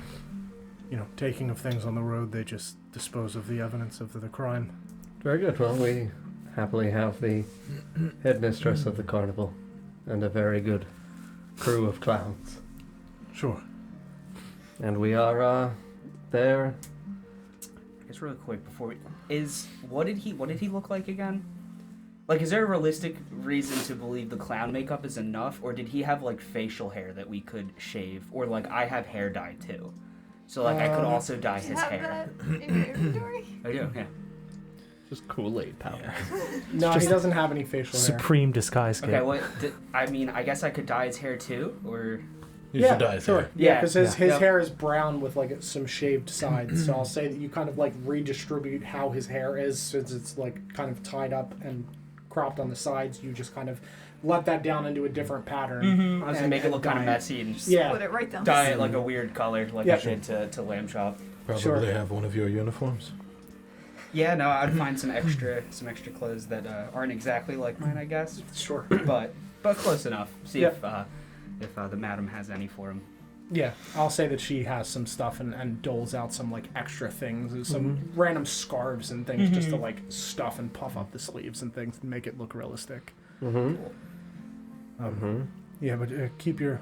taking of things on the road. They just dispose of the evidence of the crime. Very good. Well, we happily have the headmistress of the carnival and a very good crew of clowns. Sure. And we are there. I guess really quick before we what did he look like again? Like, is there a realistic reason to believe the clown makeup is enough, or did he have like facial hair that we could shave, or like I have hair dye too, so like I could also dye Do you his have hair. that in your inventory? I do, yeah. Just Kool-Aid powder. No, just he doesn't have any facial hair. Supreme disguise kit. Okay, what? I mean, I guess I could dye his hair too, or You should die. sure. Sir. Yeah, because his Yeah. hair is brown with like some shaved sides. So I'll say that you kind of like redistribute how his hair is, since it's like kind of tied up and cropped on the sides. You just kind of let that down into a different pattern. I was gonna make it look kind of dye messy and just Yeah. Put it right down. dye it like a weird color, like Yeah. I did to Lamb Chop. Probably Sure. have one of your uniforms. Yeah, no, I'd find some extra clothes that aren't exactly like mine, I guess, Sure. but close enough. See Yep. if the madam has any for him. Yeah, I'll say that she has some stuff and doles out some like extra things, some random scarves and things just to like stuff and puff up the sleeves and things and make it look realistic. Yeah, but keep your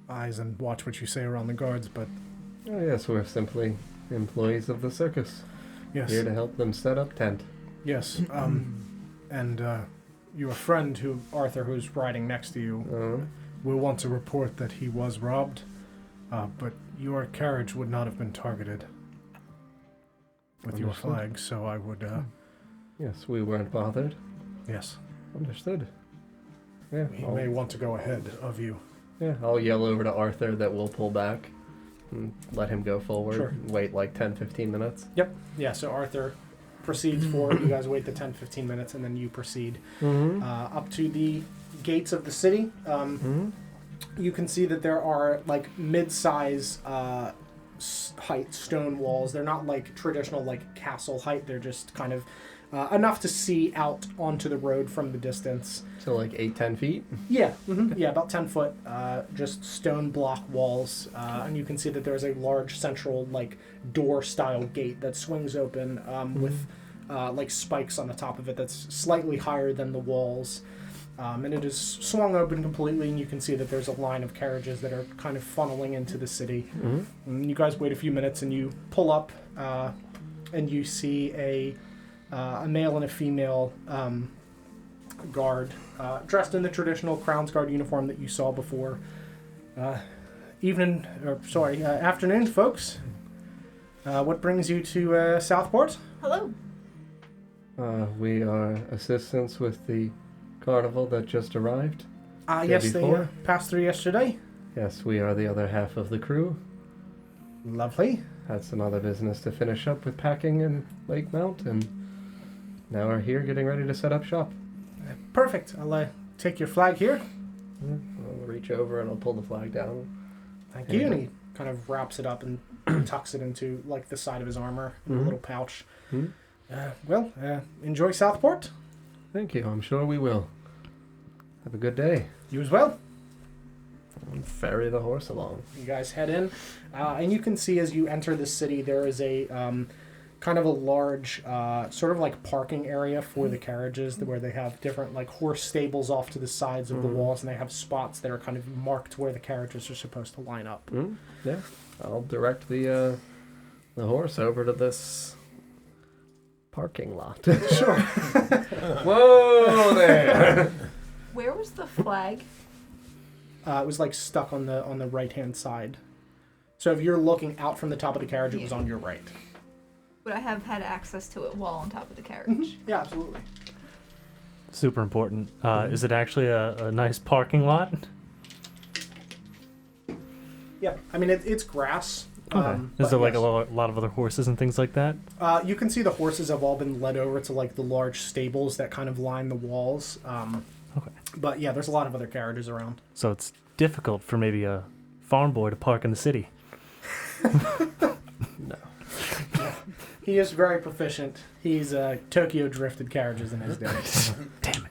eyes and watch what you say around the guards, but Oh, yes, we're simply employees of the circus. yes. Here to help them set up tent. Yes. And your friend, Arthur, who's riding next to you, will want to report that he was robbed, but your carriage would not have been targeted with your Understood. flag, so I would, Yes, we weren't bothered. yes. Understood. Yeah, He may want to go ahead of you. I'll yell over to Arthur that we'll pull back and let him go forward. Sure. And wait like 10-15 minutes. Yeah, so Arthur proceeds forward. You guys wait the 10-15 minutes, and then you proceed up to the gates of the city. You can see that there are like mid-size height stone walls. They're not like traditional like castle height. They're just kind of enough to see out onto the road from the distance. So like 8-10 feet. Yeah, yeah, about 10 foot, just stone block walls, and you can see that there's a large central like door-style gate that swings open with like spikes on the top of it that's slightly higher than the walls, and it is swung open completely, and you can see that there's a line of carriages that are kind of funneling into the city. And you guys wait a few minutes, and you pull up, and you see a male and a female guard, dressed in the traditional Crown's Guard uniform that you saw before. Afternoon, folks. What brings you to Southport? Hello. We are assistants with the carnival that just arrived. Yes, they before? passed through yesterday. Yes, we are the other half of the crew. Lovely. Had some other business to finish up with packing in Lake Mount, and now are here getting ready to set up shop. Perfect. I'll take your flag here. I'll reach over and I'll pull the flag down. Thank you. And he kind of wraps it up and tucks it into like the side of his armor in a little pouch. Enjoy Southport. Thank you. I'm sure we will. Have a good day. You as well. And ferry the horse along. You guys head in, and you can see as you enter the city there is a kind of a large sort of like parking area for the carriages where they have different like horse stables off to the sides of the walls, and they have spots that are kind of marked where the carriages are supposed to line up. Yeah, I'll direct the horse over to this parking lot. Sure. Whoa there! Where was the flag? It was like stuck on the right hand side. So if you're looking out from the top of the carriage, it was on your right. Would I have had access to it while on top of the carriage? Yeah, absolutely. Super important. Is it actually a nice parking lot? Yeah, I mean it's grass. Okay. Is there like a lot of other horses and things like that? You can see the horses have all been led over to like the large stables that kind of line the walls. Okay. But yeah, there's a lot of other carriages around. So it's difficult for maybe a farm boy to park in the city. No. He is very proficient. He's Tokyo drifted carriages in his day. Damn it.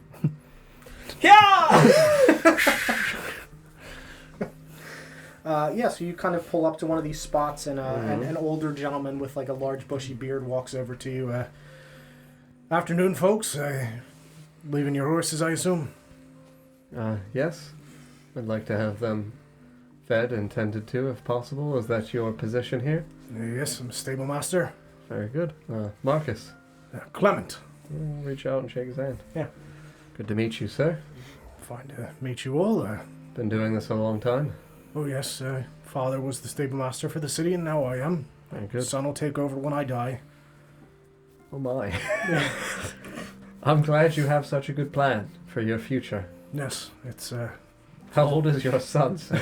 So you kind of pull up to one of these spots, and an older gentleman with like a large bushy beard walks over to you. Afternoon, folks. Leaving your horses, I assume? Yes. I'd like to have them fed and tended to if possible. Is that your position here? Yes, I'm stable master. Very good. Marcus. Clement. I'll reach out and shake his hand. Yeah. Good to meet you, sir. Fine to meet you all. Been doing this a long time. Oh yes, father was the stable master for the city, and now I am. Very good. Son will take over when I die. Oh my. I'm glad you have such a good plan for your future. Yes, it's How old is your son, sir?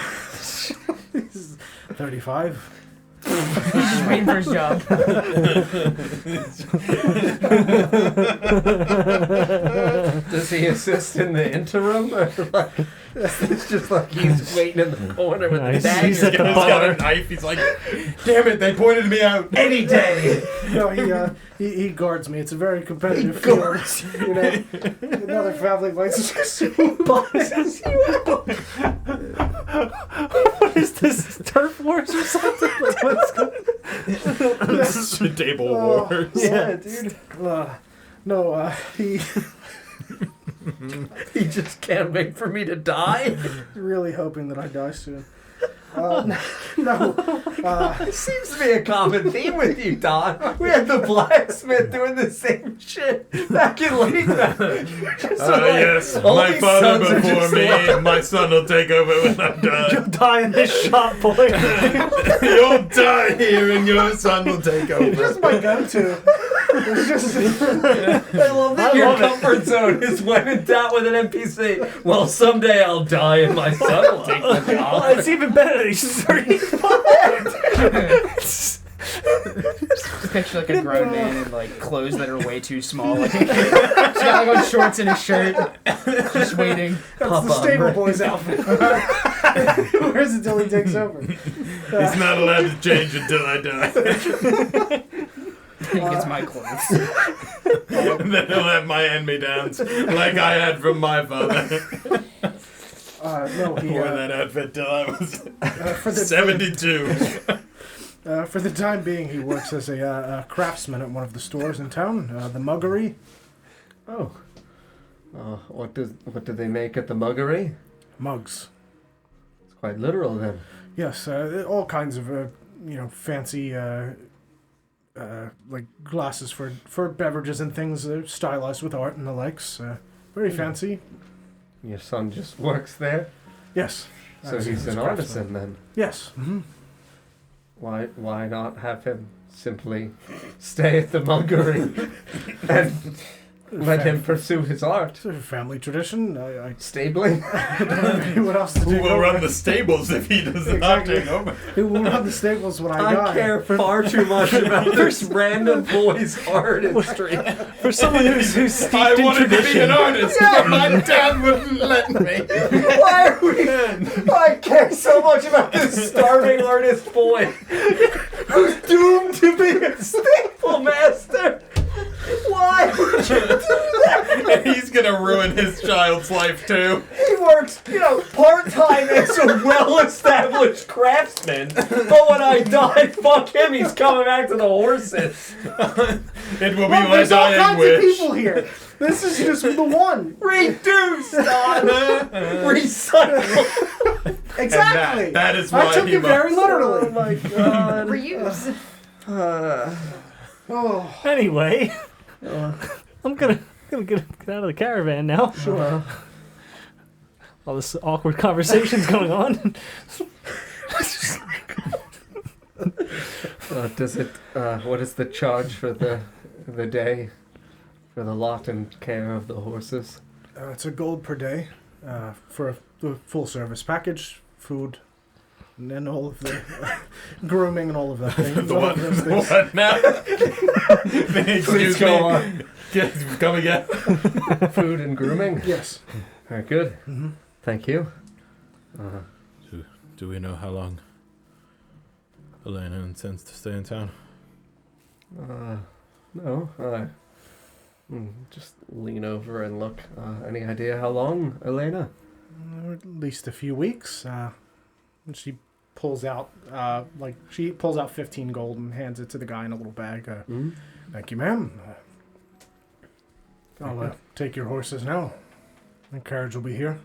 35. He's just waiting for his job. Does he assist in the interim? Or like, it's just like he's waiting in the corner with the Nice. dagger. He's at the He's got a bar. knife. He's like, damn it, they pointed me out. Any day. No, he guards me. It's a very competitive field. You know, another family might What is this? Turf wars or something? Like, what's going This is the table wars. Yeah, dude. He He just can't wait for me to die. Really hoping that I die soon. No. It seems to be a common theme with you, Don. We had the blacksmith doing the same shit back in Lathrop. Yes, my father before me, my son will take over when I'm done. You'll die in this shop, boy. You'll die here and your son will take It's just over. my go-to. It's just... I love that your comfort zone is when in doubt with an NPC. Well, someday I'll die and my son will take the Oh, job. it's even better that he's 35. Just picture like a grown man in like clothes that are way too small. Like he's got like on shorts and a shirt, just waiting. That's the stable boy's outfit. Where's it till he takes over? He's not allowed to change until I die. He gets my clothes. And then he'll have my hand-me-downs like I had from my father. No, he... Wore that outfit till I was for the 72. For the time being, he works as a craftsman at one of the stores in town, the Muggery. Oh. What do they make at the Muggery? Mugs. It's quite literal then. Yes, all kinds of, fancy, like glasses for beverages and things stylized with art and the likes. Very fancy. Your son just works there? Yes. So he's an artisan then? Yes. Mm-hmm. Why not have him simply stay at the Muggery and let him pursue his art? It's a family tradition. I Stabling? don't have anyone else to Who take will over. run the stables if he does not Exactly. take over? Who will run the stables when I die? I care far too much about this random boy's artistry. For someone who's steeped I in wanted to be an tradition. artist, but my dad wouldn't let me. Why are we... I care so much about this starving artist boy who's doomed to be a staple master. Why would you do that? And he's gonna ruin his child's life too. He works, part-time as a well-established craftsman. But when I die, fuck him, he's coming back to the horses. It will be my There's all dying kinds wish. of people here. This is just the one. Reduce, Don. Recycle. Exactly. And that is why I took he it very must. literally. Oh my god. Reuse. Oh, Anyway, I'm gonna get out of the caravan now. sure. All this awkward conversation's going on. What is the charge for the day? For the lot and care of the horses? It's a gold per day for the full service package, food, and then all of the grooming and all of that thing. The All what? of those things. What now? Excuse me. on. Come again. Food and grooming? Yes. Very good. Mm-hmm. Thank you. Do we know how long Elena intends to stay in town? No. Just lean over and look. Any idea how long, Elena? At least a few weeks. And she pulls out, she pulls out 15 gold and hands it to the guy in a little bag. Thank you, ma'am. I'll take your horses now. The carriage will be here.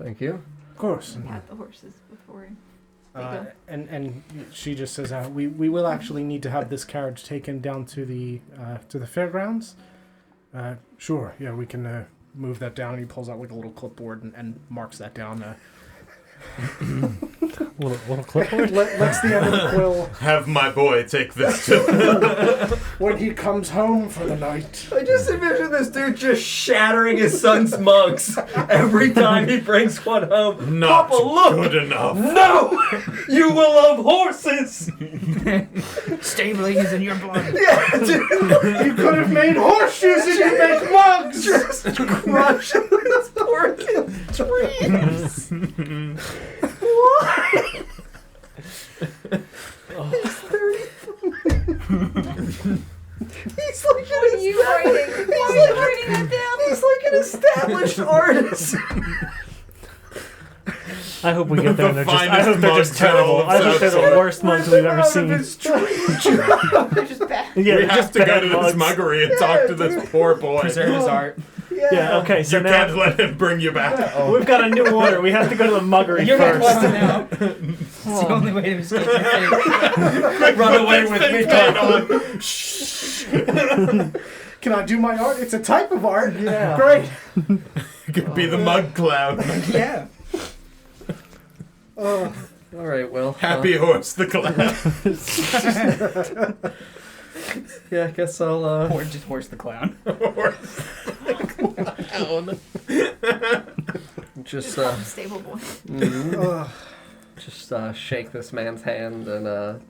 Thank you. Of course. We had the horses before. They go. And she just says, we will actually need to have this carriage taken down to the fairgrounds. Sure, yeah, we can move that down. And he pulls out like a little clipboard and marks that down. Little clipboard. Let's the end of the quill Have my boy take this to when he comes home for the night. I just envision this dude just shattering his son's mugs every time he brings one home. Not Papa, look! good enough. No! You will love horses! Stabling is in your blood. Yeah, dude! You could have made horseshoes and you make mugs! Just crush this poor kid's dreams! Why? He's 30. He's like What are you writing? Why are you writing that down? He's like an established artist. I hope we get there and they're just. I finest hope they're just mugs in all terrible. of I hope they're the Southport. worst mugs we've ever Out of seen. his dream. They're just bad. Yeah, We they're have just to go bad to mugs. this muggery and talk to this poor boy. Preserve his art. Yeah, Yeah, okay, so You now can't let him bring you back. we've got a new order. We have to go to the muggery You're first. close now. It's the only way to escape your fate. Run away with me, Can I do my art? It's a type of art. Yeah. Great. You could be the mud clown. Yeah. All right, well. Happy Horse the clown. Yeah, I guess I'll. Or just Horse the Clown. Just Stable boy. just shake this man's hand and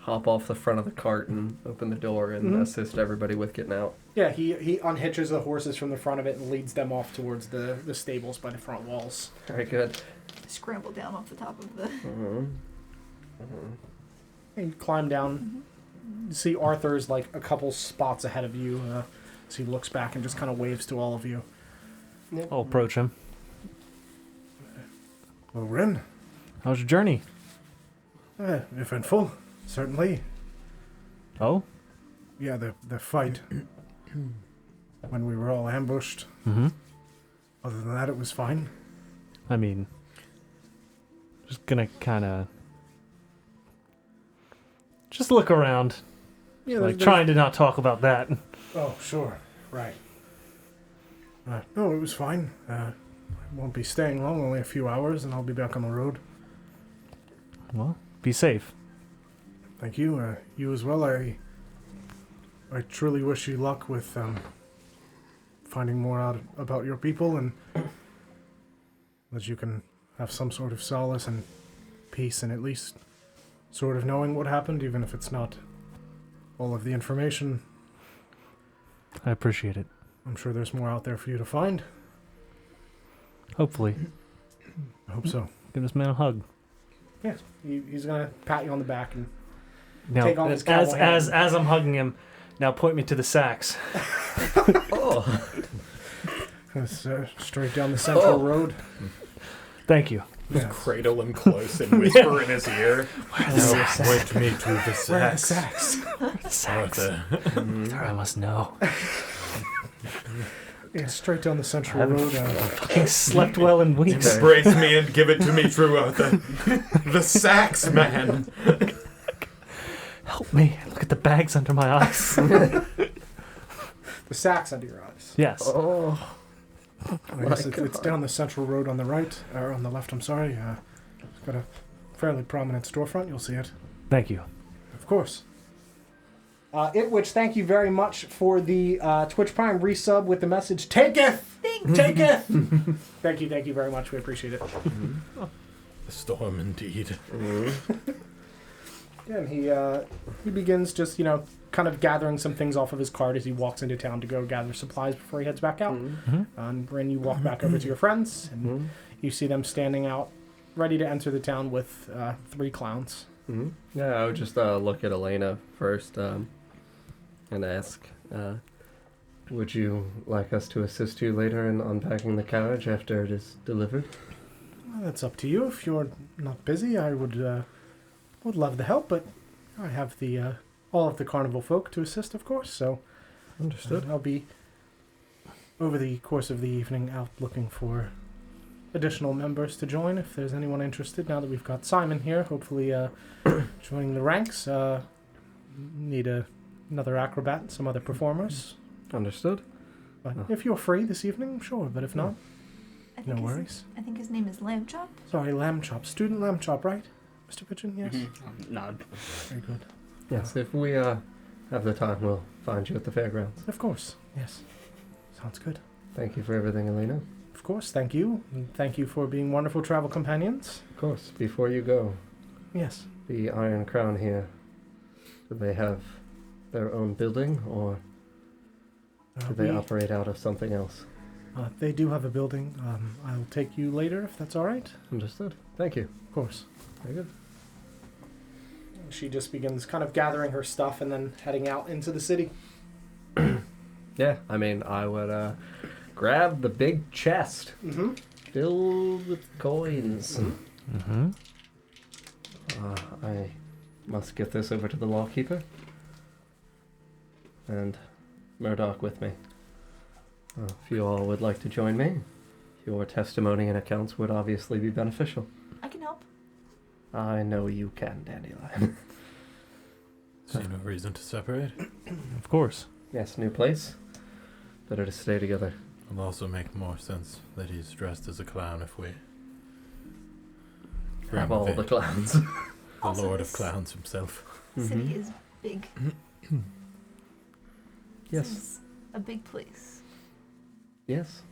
hop off the front of the cart and open the door and assist everybody with getting out. Yeah, he unhitches the horses from the front of it and leads them off towards the stables by the front walls. Very good. Scramble down off the top of the. And you climb down. You see Arthur's like a couple spots ahead of you. So he looks back and just kind of waves to all of you. I'll approach him. Well, Ren, How's your journey? eventful, certainly. Oh? Yeah, the fight when we were all ambushed. Mm-hmm. Other than that, it was fine. I mean, just gonna kind of just look around, Yeah, like trying to not talk about that. Oh, sure, right. No, it was fine. I won't be staying long, only a few hours, and I'll be back on the road. Well, be safe. Thank you. You as well. I truly wish you luck with finding more out about your people, and that you can have some sort of solace and peace, and at least sort of knowing what happened, even if it's not all of the information. I appreciate it. I'm sure there's more out there for you to find. Hopefully. I hope so. Give this man a hug. Yeah, he's gonna pat you on the back and Now, Take off his as cowboy hat. as I'm hugging him, now point me to the sacks. It's straight down the central road. Thank you. Yes. Cradle him close and whisper in his ear. Now Point me to the Where are the sacks. sacks? Sacks. I must know. Yeah, straight down the central haven't road. Fucking slept well in weeks. Embrace me and give it to me, true Arthur. The sacks, man. Help me. Look at the bags under my eyes. The sacks under your eyes. Yes. Oh. I guess it's down the central road on the right, or on the left, I'm sorry. It's got a fairly prominent storefront, you'll see it. Thank you. Of course. Itwitch, thank you very much for the Twitch Prime resub with the message, Taketh! Taketh! Thank you very much. We appreciate it. The storm, indeed. Yeah, and he begins just, kind of gathering some things off of his cart as he walks into town to go gather supplies before he heads back out. And Bryn, you walk back over to your friends, and you see them standing out, ready to enter the town with 3 clowns. Yeah, I would just look at Elena first and ask, would you like us to assist you later in unpacking the carriage after it is delivered? Well, that's up to you. If you're not busy, I would love the help, but I have the all of the carnival folk to assist, of course, so Understood. I'll be, over the course of the evening, out looking for additional members to join if there's anyone interested. Now that we've got Simon here, hopefully joining the ranks. Need another acrobat and some other performers. Understood. But if you're free this evening, sure, but if not, I think no his- worries. I think his name is Lamb Chop. Sorry, Lamb Chop. Student Lamb Chop, right? Mr. Pigeon, yes? Nod. Very good. Yes, if we have the time, we'll find you at the fairgrounds. Of course, yes. Sounds good. Thank you for everything, Elena. Of course, thank you. And thank you for being wonderful travel companions. Of course, before you go, Yes. the Iron Crown here, do they have their own building, or do they operate out of something else? They do have a building. I'll take you later if that's all right. Understood. Thank you. Of course. Very good. She just begins kind of gathering her stuff and then heading out into the city. Yeah, I mean, I would grab the big chest filled with coins. I must get this over to the lawkeeper. And Murdoch with me. Well, if you all would like to join me, your testimony and accounts would obviously be beneficial. I can help. I know you can, Dandelion. See no reason to separate. Of course. Yes, new place. Better to stay together. It'll also make more sense that he's dressed as a clown if we Have all the clowns. the Also, Lord of this Clowns himself. City is big. Yes. This is a big place. Yes.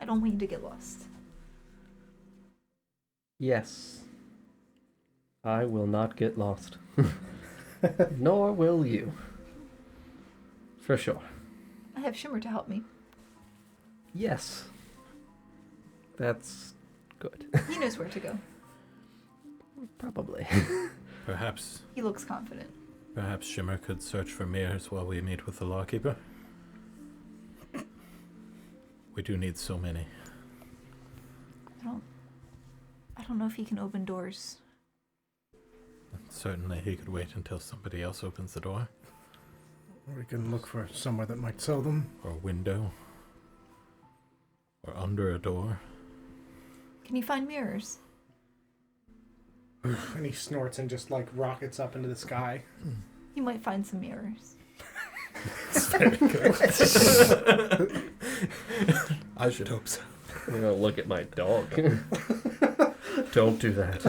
I don't want you to get lost. Yes. I will not get lost. Nor will you. For sure. I have Shimmer to help me. Yes. That's good. He knows where to go. Probably. Perhaps He looks confident. Shimmer could search for mirrors while we meet with the lawkeeper. We do need so many. I don't know if he can open doors. Certainly he could wait until somebody else opens the door. We can look for somewhere that might sell them. Or a window. Or under a door. Can you find mirrors? And he snorts and just like rockets up into the sky. You might find some mirrors. I should hope so. I'm gonna look at my dog. Don't do that.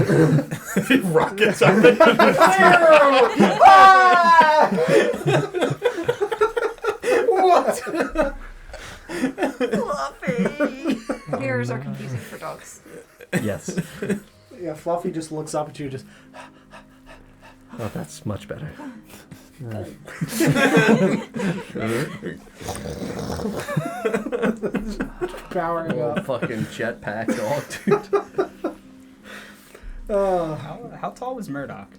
Rockets up. Fluffy! Mirrors are confusing for dogs. Yes. Yeah, Fluffy just looks up at you, just Oh, that's much better. powering Oh, up. fucking jetpack dog, dude. How tall was Murdoch?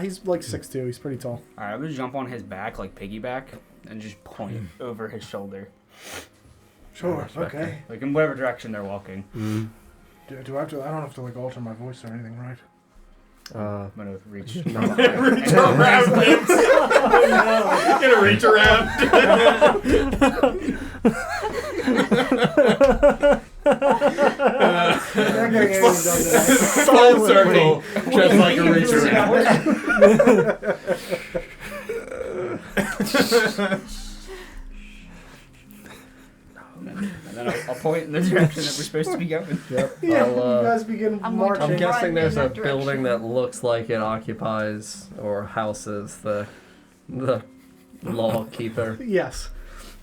He's like 6'2". He's pretty tall. Alright, I'm gonna jump on his back like piggyback and just point over his shoulder. Sure. Okay. Like in whatever direction they're walking. Do I have to? I don't have to like alter my voice or anything, right? I'm gonna reach. No. Reach around him. Gonna reach around. Not getting anything done today. Full circle. Just like a reach around. And then I'll point in the direction that we're supposed to be going. Yep. Yeah, I'll, you guys begin I'm going to I'm marching. run guessing in there's a that direction. building that looks like it occupies or houses the lawkeeper. Yes.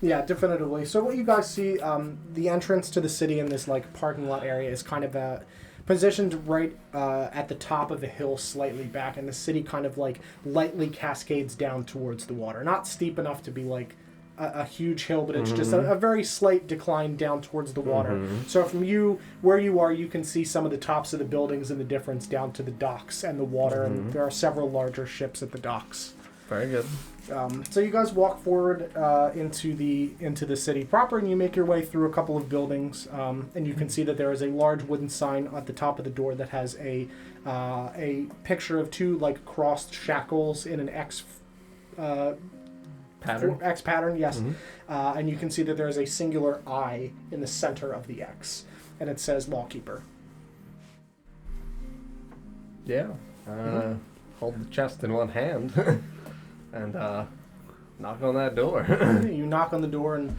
Yeah, definitively. So what you guys see, the entrance to the city in this like parking lot area is kind of positioned right at the top of the hill, slightly back, and the city kind of like lightly cascades down towards the water. Not steep enough to be like a huge hill, but it's just a very slight decline down towards the water. So from where you are, you can see some of the tops of the buildings and the difference down to the docks and the water, and there are several larger ships at the docks. Very good. So you guys walk forward into the city proper, and you make your way through a couple of buildings, and you can see that there is a large wooden sign at the top of the door that has a picture of two like crossed shackles in an X Pattern. X pattern, yes. And you can see that there is a singular I in the center of the X, and it says Lawkeeper. Yeah. Hold the chest in one hand and knock on that door. You knock on the door, and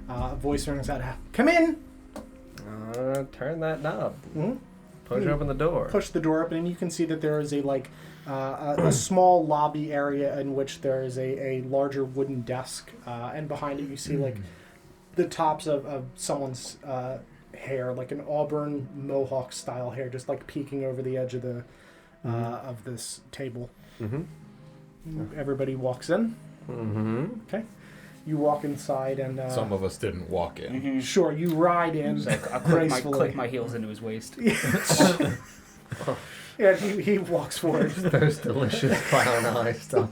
a voice rings out, "Come in!" Turn that knob. Mhm. Push open the door. Push the door open, and you can see that there is a small lobby area in which there is a larger wooden desk, and behind it you see like the tops of someone's hair, like an auburn mohawk style hair, just like peeking over the edge of the of this table. Everybody walks in. Okay, you walk inside, and Some of us didn't walk in. sure, you ride in So I gracefully. click my heels into his waist. Yeah, he walks forward. Those delicious clown eye stuff.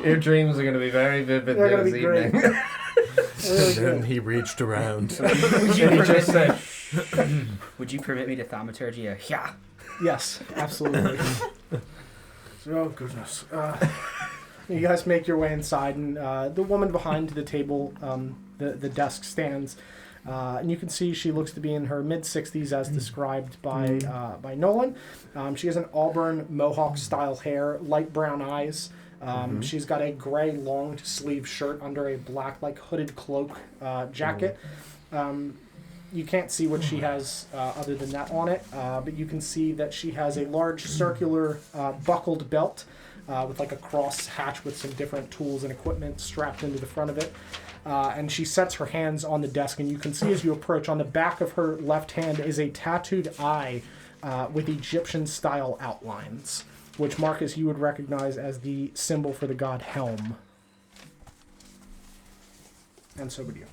Your dreams are going to be very vivid They're gonna this be great. evening. Really Then good. he reached around. Would you He just permit said, Would you permit me to thaumaturgy a yeah? Yes, absolutely. Oh goodness. You guys make your way inside, and the woman behind the table, the desk stands, and you can see she looks to be in her mid-60s, as described by Nolan. She has an auburn mohawk-style hair, light brown eyes. She's got a gray long-sleeve shirt under a black, hooded cloak jacket. You can't see what she has other than that on it, but you can see that she has a large circular buckled belt with a cross hatch with some different tools and equipment strapped into the front of it. And she sets her hands on the desk, and you can see as you approach, on the back of her left hand is a tattooed eye with Egyptian-style outlines, which, Marcus, you would recognize as the symbol for the god Helm. And so would you.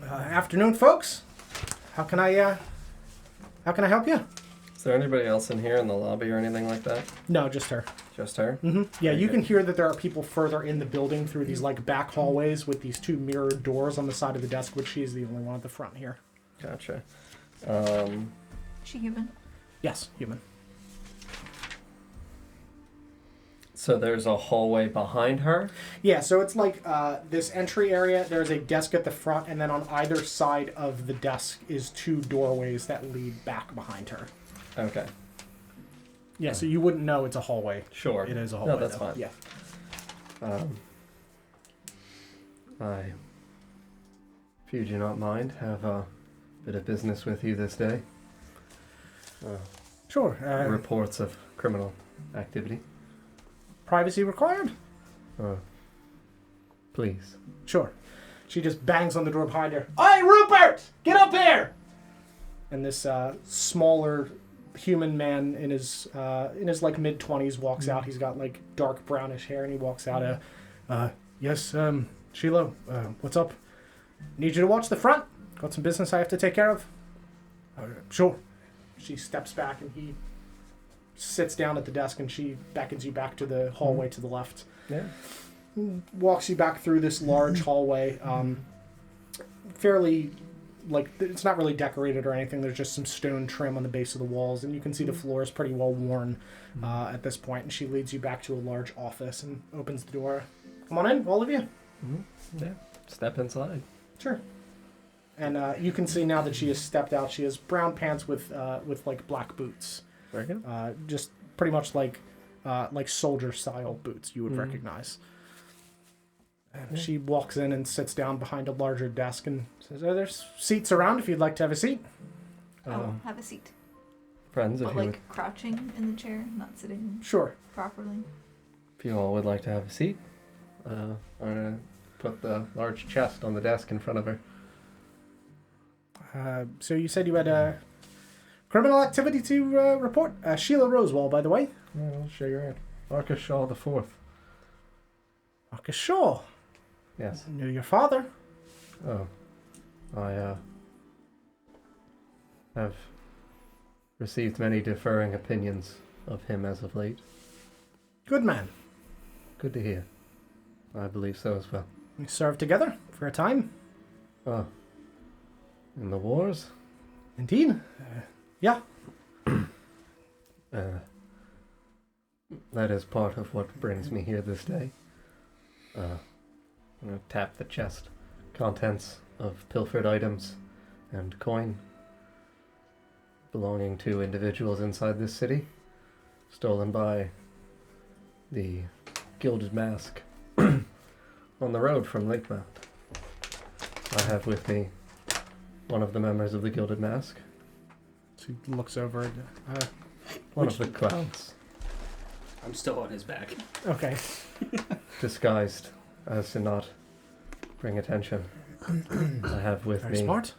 Afternoon, folks. How can I help you? Is there anybody else in here in the lobby or anything like that? No, just her. Just her? Mm-hmm. Yeah, Very you good. can hear that there are people further in the building through these back hallways with these two mirrored doors on the side of the desk, which she's the only one at the front here. Gotcha. She human? Yes, human. So there's a hallway behind her? Yeah, so it's this entry area. There's a desk at the front, and then on either side of the desk is two doorways that lead back behind her. Okay. Yeah, so you wouldn't know it's a hallway. Sure. It is a hallway. No, that's though. fine. Yeah. If you do not mind, have a bit of business with you this day. Sure. Reports of criminal activity. Privacy required? Please. Sure. She just bangs on the door behind her. Hey, Rupert! Get up here! And this smaller human man in his mid-20s walks out. He's got dark brownish hair, and he walks out. Yes, Sheila, what's up? Need you to watch the front. Got some business I have to take care of. Sure. She steps back, and he sits down at the desk, and she beckons you back to the hallway to the left. Yeah. Walks you back through this large hallway. Fairly, it's not really decorated or anything. There's just some stone trim on the base of the walls, and you can see the floor is pretty well worn at this point. And she leads you back to a large office and opens the door. Come on in, all of you. Mm-hmm. Yeah. Step inside. Sure. And you can see now that she has stepped out. She has brown pants with black boots. Very good. Just pretty much like soldier style boots you would recognize. She walks in and sits down behind a larger desk and says, "Are there seats around if you'd like to have a seat?" I'll have a seat. Friends, if But you would, crouching in the chair, not sitting Sure. properly. if you all would like to have a seat, I'm gonna put the large chest on the desk in front of her. So you said you had a criminal activity to report? Sheila Rosewall, by the way. Yeah, I'll show you around. Marcus Shaw the Fourth. Marcus Shaw. Yes. Knew your father. Oh, I have received many differing opinions of him as of late. Good man. Good to hear. I believe so as well. We served together for a time. Oh, in the wars? Indeed. Yeah. That is part of what brings me here this day. I'm gonna tap the chest. Contents of pilfered items and coin belonging to individuals inside this city, stolen by the Gilded Mask on the road from Lakemount. I have with me one of the members of the Gilded Mask, She looks over. one of the clowns, I'm still on his back. Okay. disguised as to not bring attention. I have with Very me smart.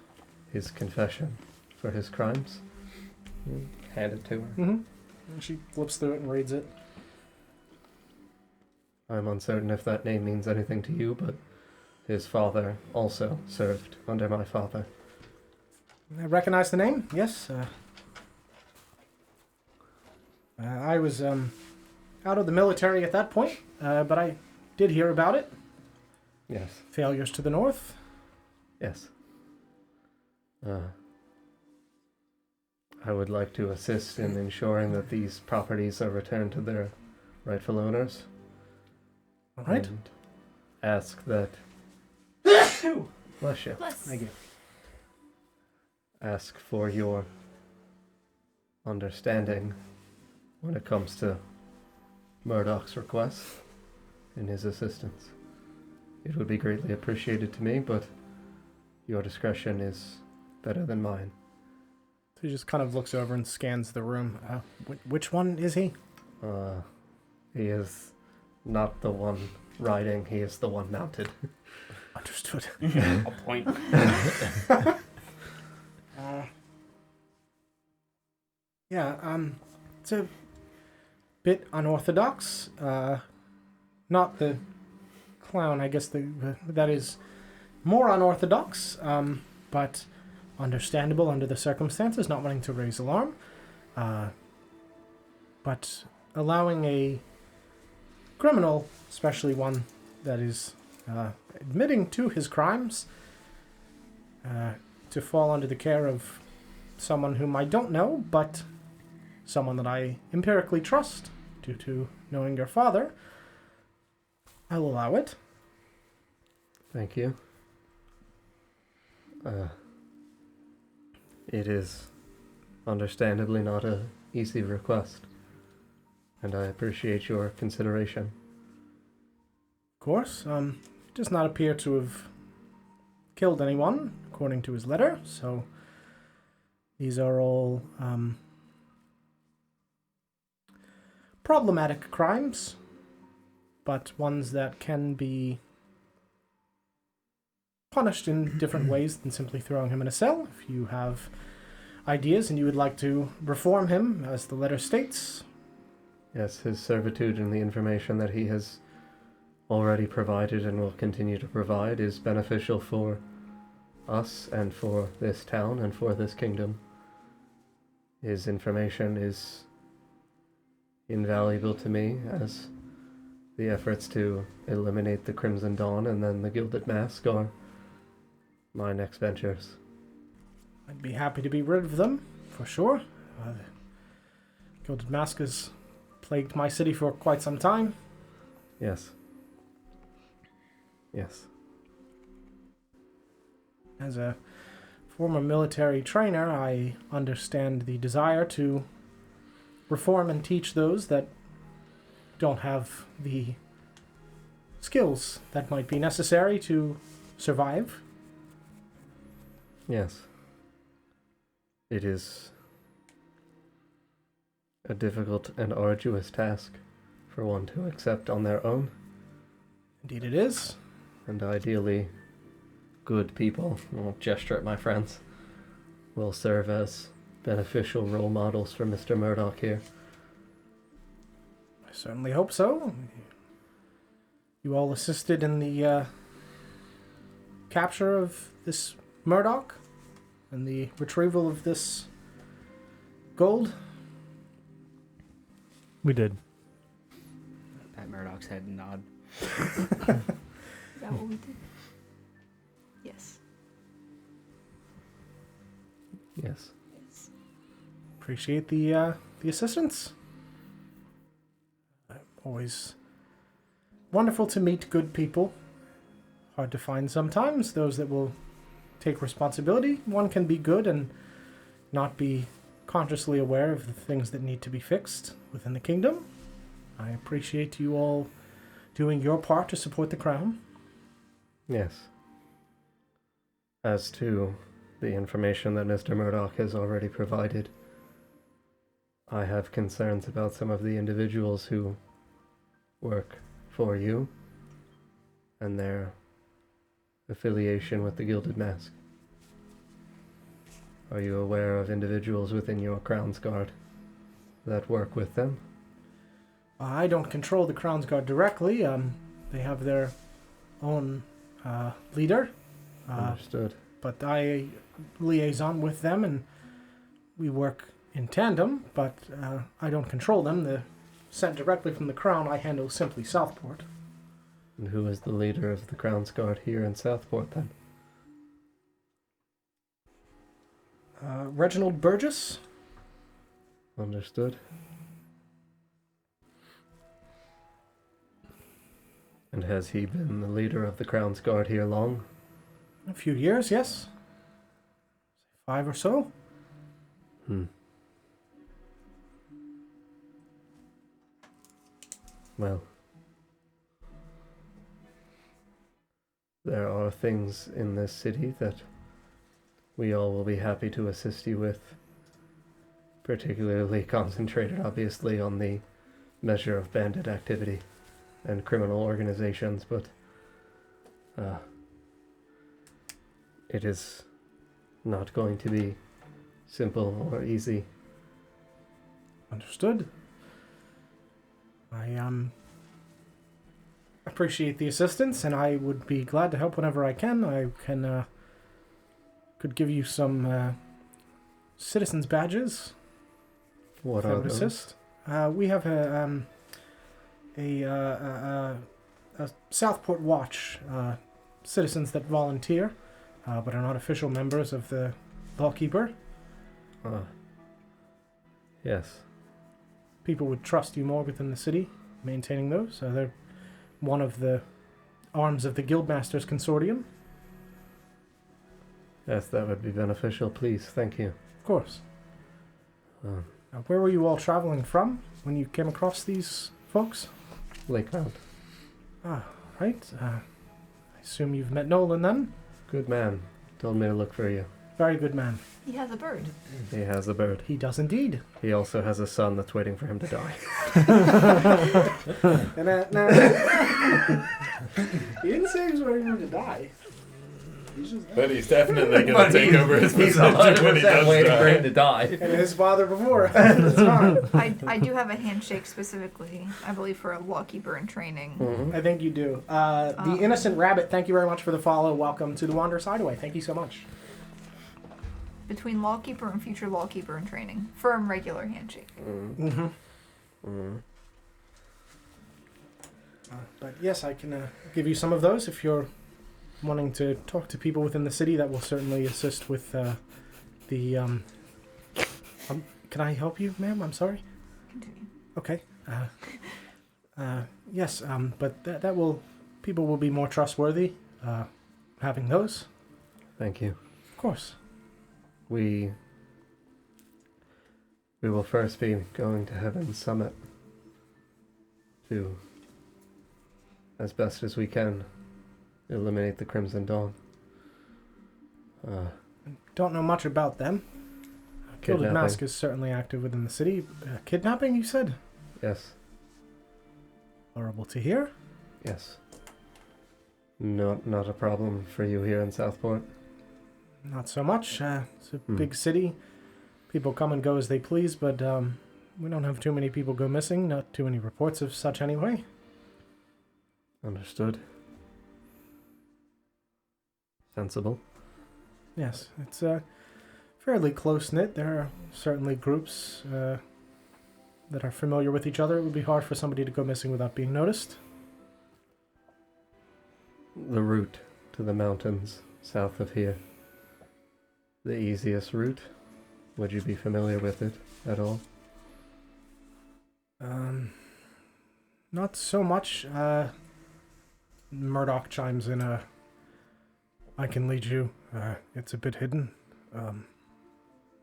his confession for his crimes. Hand it to her. Mm-hmm. And she flips through it and reads it. I'm uncertain if that name means anything to you, but his father also served under my father. I recognize the name. Yes. I was out of the military at that point, but I did hear about it. Yes. Failures to the north. Yes. I would like to assist in ensuring that these properties are returned to their rightful owners. All right. And ask that. Bless you. Bless. Thank you. Ask for your understanding when it comes to Murdoch's request and his assistance. It would be greatly appreciated to me, but your discretion is better than mine. So he just kind of looks over and scans the room. Which one is he? He is not the one riding, he is the one mounted. Understood. A point. It's a bit unorthodox. Not the clown, I guess that is more unorthodox, but understandable under the circumstances, not wanting to raise alarm. But allowing a criminal, especially one that is admitting to his crimes, to fall under the care of someone whom I don't know, but someone that I empirically trust due to knowing your father, I'll allow it. Thank you. It is understandably not an easy request, and I appreciate your consideration. Of course, does not appear to have killed anyone, according to his letter, so these are all problematic crimes, but ones that can be punished in different ways than simply throwing him in a cell. If you have ideas and you would like to reform him, as the letter states. Yes, his servitude and the information that he has already provided and will continue to provide is beneficial for us and for this town and for this kingdom. His information is invaluable to me as the efforts to eliminate the Crimson Dawn and then the Gilded Mask are my next ventures. I'd be happy to be rid of them, for sure. The Gilded Mask has plagued my city for quite some time. Yes. Yes. As a former military trainer, I understand the desire to reform and teach those that don't have the skills that might be necessary to survive. Yes. It is a difficult and arduous task for one to accept on their own. Indeed it is. And ideally, good people, I'll gesture at my friends, will serve as beneficial role models for Mr. Murdoch here. I certainly hope so. You all assisted in the capture of this Murdoch and the retrieval of this gold. We did. Pat Murdoch's head and nod. Is that what we did? Yes. Yes. Appreciate the assistance. Always wonderful to meet good people. Hard to find sometimes, those that will take responsibility. One can be good and not be consciously aware of the things that need to be fixed within the kingdom. I appreciate you all doing your part to support the crown. Yes. As to the information that Mr. Murdoch has already provided, I have concerns about some of the individuals who work for you and their affiliation with the Gilded Mask. Are you aware of individuals within your Crown's Guard that work with them? I don't control the Crown's Guard directly. They have their own leader. Understood. But I liaison with them and we work in tandem, but I don't control them. They're sent directly from the Crown. I handle simply Southport. And who is the leader of the Crown's Guard here in Southport then? Reginald Burgess. Understood. And has he been the leader of the Crown's Guard here long? A few years, yes. 5 or so. Well, there are things in this city that we all will be happy to assist you with, particularly concentrated, obviously, on the measure of bandit activity and criminal organizations, but it is not going to be simple or easy. Understood. I appreciate the assistance, and I would be glad to help whenever I can. I can could give you some citizens badges. What That are would those? assist. We have a Southport watch, citizens that volunteer, but are not official members of the lawkeeper. Yes. People would trust you more within the city, maintaining those. They're one of the arms of the Guildmasters Consortium. Yes, that would be beneficial, please. Thank you. Of course. Where were you all traveling from when you came across these folks? Lakemount. Right. I assume you've met Nolan then? Good man. Told me to look for you. Very good man. He has a bird. He has a bird. He does indeed. He also has a son that's waiting for him to die. He didn't say he was waiting for him to die. But he's definitely going to take over his He's position when he 100% does waiting for him die. to die. And his father before. It's fine. I do have a handshake specifically, I believe, for a lawkeeper in training. Mm-hmm. I think you do. The Innocent Rabbit, thank you very much for the follow. Welcome to the Wanderer's Hideaway. Thank you so much. Between lawkeeper and future lawkeeper in training. Firm, regular handshake. Mm-hmm. But yes, I can give you some of those if you're wanting to talk to people within the city. That will certainly assist with the. Can I help you, ma'am? I'm sorry. Continue. Okay. Yes. But that will people will be more trustworthy having those. Thank you. Of course. We will first be going to Heaven's Summit to, as best as we can, eliminate the Crimson Dawn. Don't know much about them. Gilded Kidnapping. Mask is certainly active within the city. Kidnapping, you said? Yes. Horrible to hear. Yes. Not a problem for you here in Southport. Not so much. It's a big city. People come and go as they please, but we don't have too many people go missing. Not too many reports of such anyway. Understood. Sensible. Yes, it's fairly close-knit. There are certainly groups that are familiar with each other. It would be hard for somebody to go missing without being noticed. The route to the mountains south of here. The easiest route. Would you be familiar with it at all? Not so much. Murdoch chimes in. I can lead you. It's a bit hidden.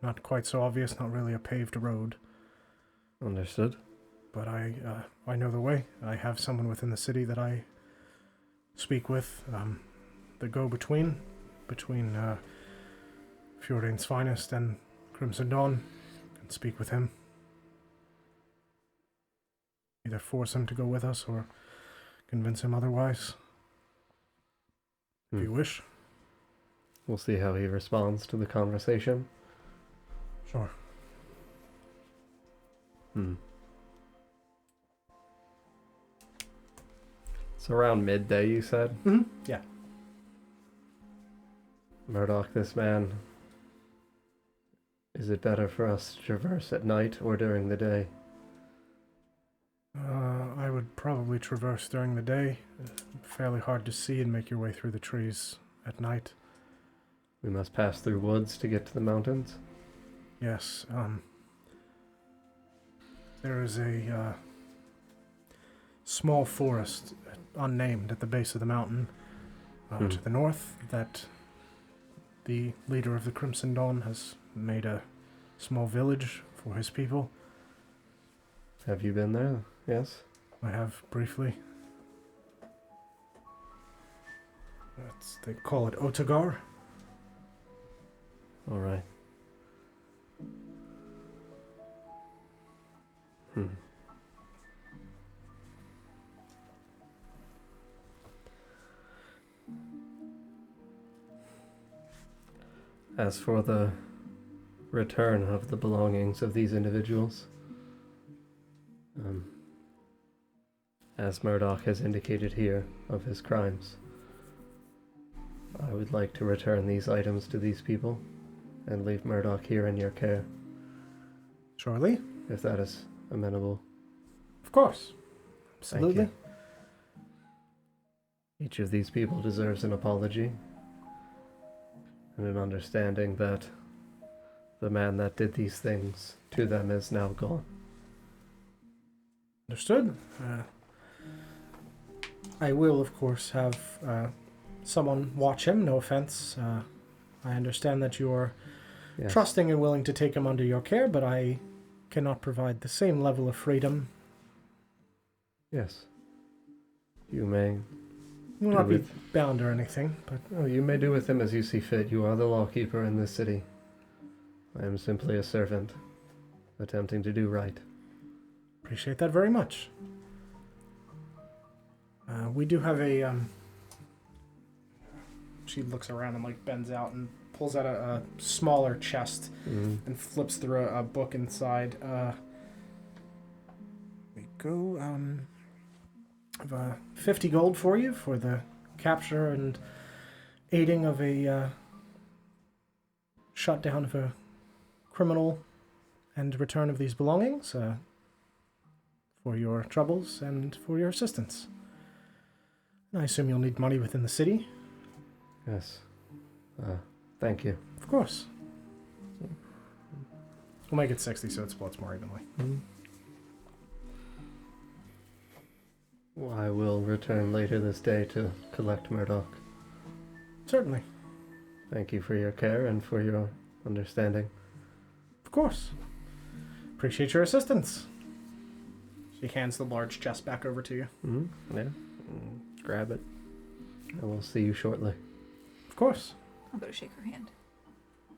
Not quite so obvious. Not really a paved road. Understood. But I know the way. I have someone within the city that I speak with. The go-between between Fjordane's Finest and Crimson Dawn. Can speak with him. Either force him to go with us or convince him otherwise. If you wish. We'll see how he responds to the conversation. Sure. It's around midday, you said? Mm-hmm. Yeah. Murdoch, this man. Is it better for us to traverse at night or during the day? I would probably traverse during the day. Fairly hard to see and make your way through the trees at night. We must pass through woods to get to the mountains? Yes, There is a small forest, unnamed, at the base of the mountain to the north that the leader of the Crimson Dawn has made a small village for his people. Have you been there? Yes? I have briefly. They call it Otagar. All right. As for the return of the belongings of these individuals, as Murdoch has indicated here of his crimes, I would like to return these items to these people and leave Murdoch here in your care, Surely? if that is amenable. Of course. Thank Absolutely. you. Each of these people deserves an apology and an understanding that the man that did these things to them is now gone. Understood. I will, of course, have someone watch him. No offense. I understand that you are Yes. trusting and willing to take him under your care, but I cannot provide the same level of freedom. Yes. You may. You will not be with- bound or anything, but Oh, you may do with him as you see fit. You are the lawkeeper in this city. I am simply a servant, attempting to do right. appreciate that very much. We do have a. She looks around and bends out and pulls out a smaller chest and flips through a book inside. We go. Have 50 gold for you for the capture and aiding of a shutdown of a criminal and return of these belongings for your troubles and for your assistance. I assume you'll need money within the city. Yes. Thank you. Of course. We'll make it 60 so it splits more evenly. Well, I will return later this day to collect Murdoch. Certainly. Thank you for your care and for your understanding. Of course. Appreciate your assistance. She hands the large chest back over to you. Yeah. Grab it. I will see you shortly. Of course. I'll go to shake her hand.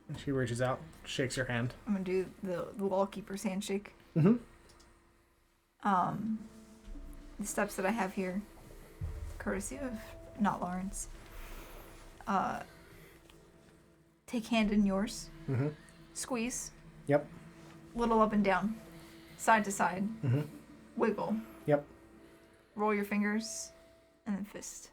And she reaches out, shakes your hand. I'm gonna do the lawkeeper's handshake. Mm-hmm. The steps that I have here, courtesy of not Lawrence. Take hand in yours. Mm-hmm. Squeeze. Yep. Little up and down. Side to side. Mm-hmm. Wiggle. Yep. Roll your fingers. And then fist.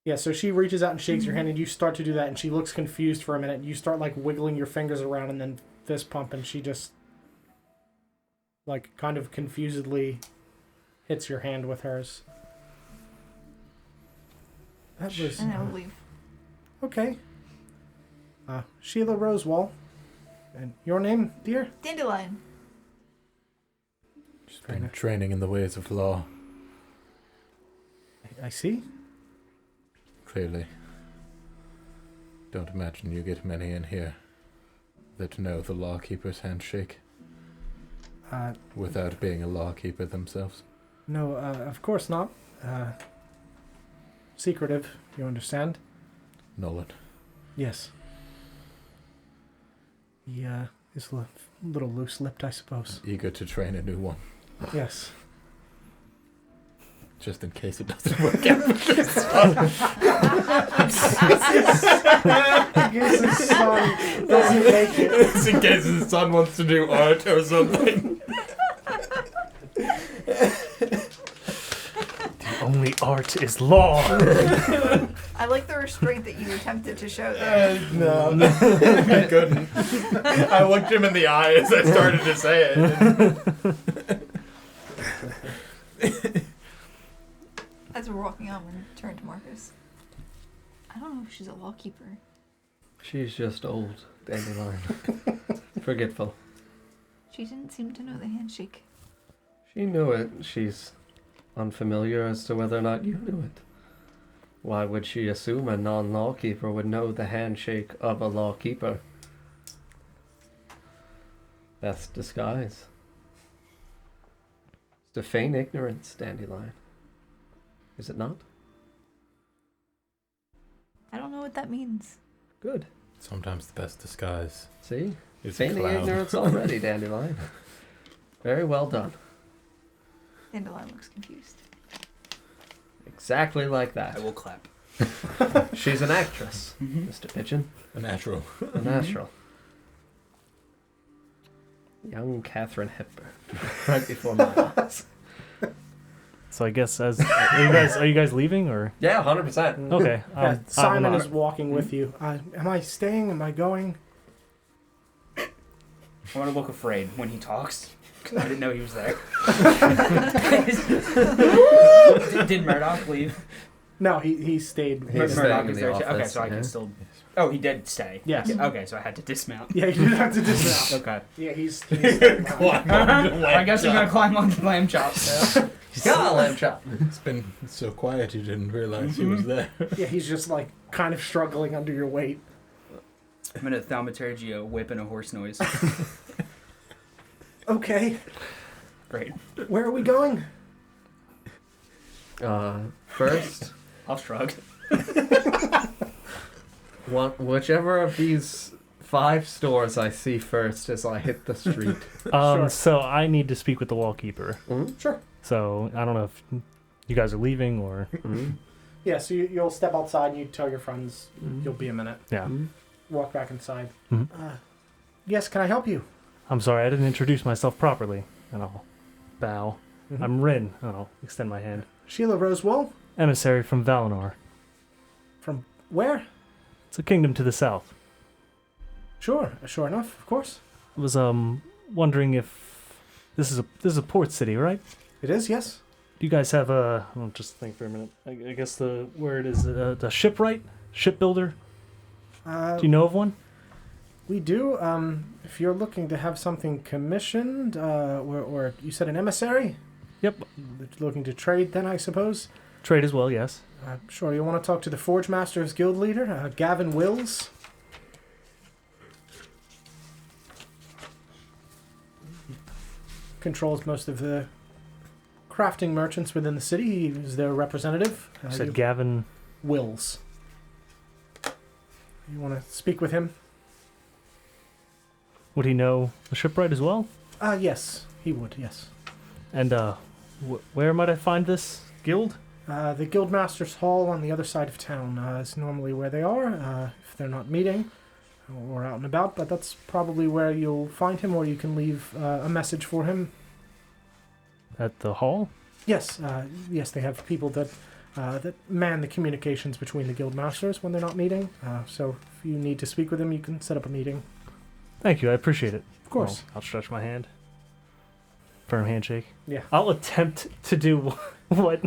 Yeah, so she reaches out and shakes your hand, and you start to do that, and she looks confused for a minute. You start, wiggling your fingers around and then fist pump, and she just, kind of confusedly hits your hand with hers. That was... And I will leave. Okay. Sheila Rosewall. And your name, dear? Dandelion. She's been training in the ways of law. I see. Clearly. Don't imagine you get many in here that know the lawkeeper's handshake without being a lawkeeper themselves. No, of course not. Secretive, you understand? Nolan. Yes. He is a little loose-lipped, I suppose. Eager to train a new one. Yes. Just in case it doesn't work out with his son. In case his son doesn't make it. Just in case his son wants to do art or something. The only art is law. I like the restraint that you attempted to show there. No, I couldn't. I looked him in the eye as I started to say it. As we're walking on, I'm going to turn to Marcus. I don't know if she's a lawkeeper. She's just old, Dandelion. Forgetful. She didn't seem to know the handshake. She knew it. She's unfamiliar as to whether or not you knew it. Why would she assume a non-lawkeeper would know the handshake of a lawkeeper? Best disguise. It's to feign ignorance, Dandelion. Is it not? I don't know what that means. Good. Sometimes the best disguise See? is a Feigning clown. ignorance already, Dandelion. Very well done. Dandelion looks confused. Exactly like I that. will clap. She's an actress, Mhm. Mr. Pigeon. A natural. A natural. Young Catherine Hepburn. Right before my eyes. So I guess are you guys leaving or? Yeah, 100%. Okay. Yeah, Simon I'm not. is walking with you. Am I staying? Am I going? I want to look afraid when he talks. 'Cause I didn't know he was there. Did Murdoch leave? No, he stayed. He's with staying Murdoch in is the there too. Okay, office, so I yeah. can still. Oh, he did stay. Yes. Okay, so I had to dismount. Yeah, you didn't have to dismount. Okay. Yeah, he's staying behind. I guess I'm gonna climb on the lamb chops. He's got a lamb chop. It's been so quiet you didn't realize he was there. Yeah, he's just like kind of struggling under your weight. I'm gonna thaumaturgy a whip and a horse noise. Okay, Great. where are we going? First, I'll shrug. whichever of these 5 stores I see first as I hit the street. Sure. So I need to speak with the wallkeeper. Sure. So I don't know if you guys are leaving or. Yeah, so you'll step outside and you tell your friends Mm-hmm. you'll be a minute. Yeah. Walk back inside. Mhm. Yes, can I help you? I'm sorry, I didn't introduce myself properly. And I'll bow. Mhm. I'm Rin. And I'll extend my hand. Sheila Rosewell? Emissary from Valinor. From where? It's a kingdom to the south. Sure enough, of course. I was wondering if this is a port city, right? It is, yes. Do you guys have a? I'll just think for a minute. I guess the word is the shipwright, shipbuilder. Do you know of one? We do. If you're looking to have something commissioned, or you said an emissary? Yep. Looking to trade, then I suppose. Trade as well, yes. Sure. You want to talk to the Forge Masters Guild leader, Gavin Wills? Controls most of the crafting merchants within the city. He is their representative. You said Gavin. Wills. You want to speak with him? Would he know the shipwright as well? Yes, he would. Yes. And where might I find this guild? The Guildmaster's Hall on the other side of town is normally where they are, if they're not meeting or out and about, but that's probably where you'll find him, or you can leave a message for him. At the hall? Yes, yes, they have people that man the communications between the Guildmasters when they're not meeting, so if you need to speak with him, you can set up a meeting. Thank you, I appreciate it. Of course. I'll stretch my hand. Firm handshake. Yeah. I'll attempt to do what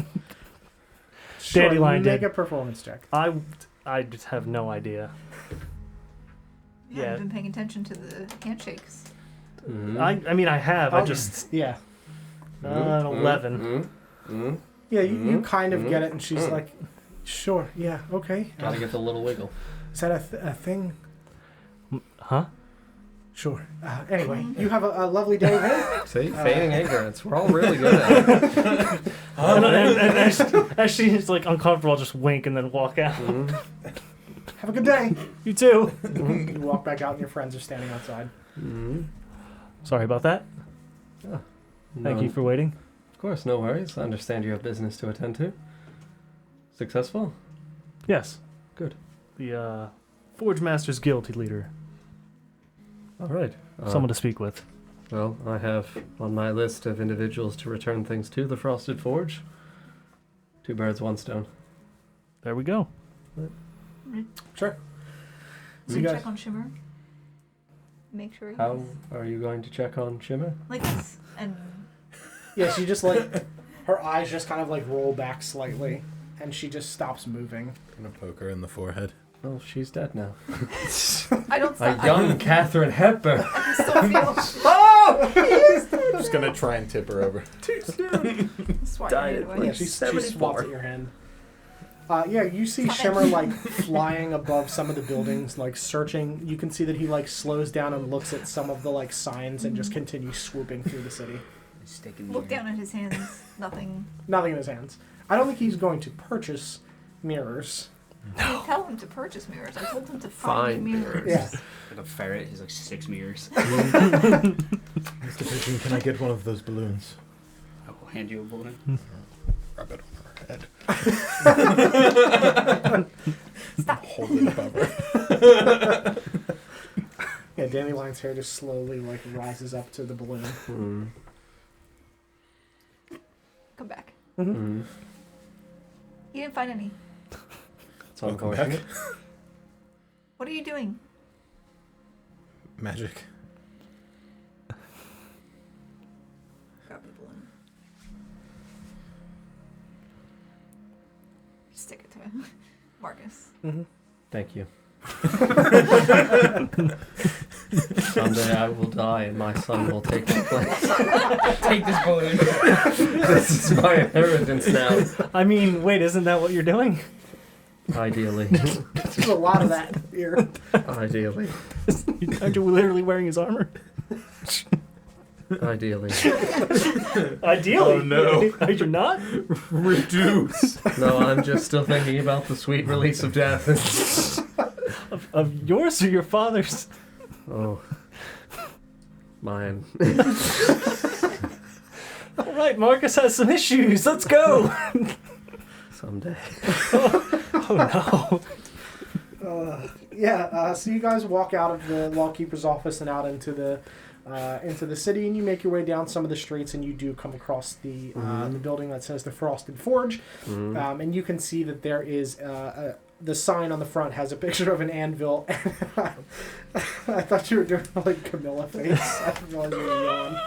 Sure, Dandelion make did. a performance check. I just have no idea. Yeah, Yeah. I've been paying attention to the handshakes. I mean I have. I Oh, just Yeah. 11. Yeah, you kind of Mhm. get it, and she's like, sure, yeah, okay. Gotta get the little wiggle. Is that a thing? Huh? Sure. Anyway, you have a lovely day there. See? Feigning ignorance. We're all really good at it. And as she's like uncomfortable, I'll just wink and then walk out. Have a good day. You too. You walk back out, and your friends are standing outside. Sorry about that. Thank you for waiting. Of course, no worries. I understand you have business to attend to. Successful? Yes. Good. The Forge Masters Guild leader. All right. Someone to speak with. Well, I have on my list of individuals to return things to the Frosted Forge. 2 birds, 1 stone. There we go. Sure. So You guys- check on Shimmer. Make sure. How are you going to check on Shimmer? Like this, and Yeah, she just like her eyes just kind of like roll back slightly, and she just stops moving. Gonna poke her in the forehead. Oh, she's dead now. I don't. A young Catherine Hepburn. I can still feel. Oh! I'm just gonna try and tip her over. Swat your hand away. Yeah, she swats at your hand. Yeah, you see Shimmer like flying above some of the buildings, like searching. You can see that he like slows down and looks at some of the like signs and just continues swooping through the city. Look down at his hands. Nothing. Nothing in his hands. I don't think he's going to purchase mirrors. I didn't tell him to purchase mirrors. I told him to find mirrors. Yeah. Like a ferret, he's like 6 mirrors. Mr. Pigeon, can I get one of those balloons? I will hand you a balloon. Rub it on her head. Stop. Hold it above her. Yeah, Dandelion's hair just slowly like rises up to the balloon. Come back. Mm-hmm. You didn't find any. It's unfortunate. What are you doing? Magic. Grab the balloon. Stick it to him. Marcus. Mm-hmm. Thank you. Someday I will die and my son will take my place. Take this balloon. This is my inheritance now. I mean, wait, isn't that what you're doing? Ideally. There's a lot of that here. Ideally. Aren't you literally wearing his armor? Ideally. Ideally. Oh, no. Are you not? Reduce. No, I'm just still thinking about the sweet release of death. Of yours or your father's? Oh. Mine. All right, Marcus has some issues. Let's go. Someday. Oh Yeah, so you guys walk out of the lawkeeper's office and out into the city, and you make your way down some of the streets, and you do come across the building that says the Frosted Forge, and you can see that there is the sign on the front has a picture of an anvil. I thought you were doing like Camilla face. I didn't realize you were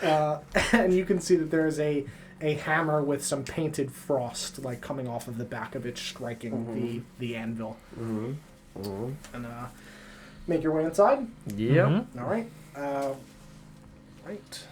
yelling. And you can see that there is a hammer with some painted frost like coming off of the back of it, striking the anvil. And make your way inside. Yep. Mm-hmm. All right. Right.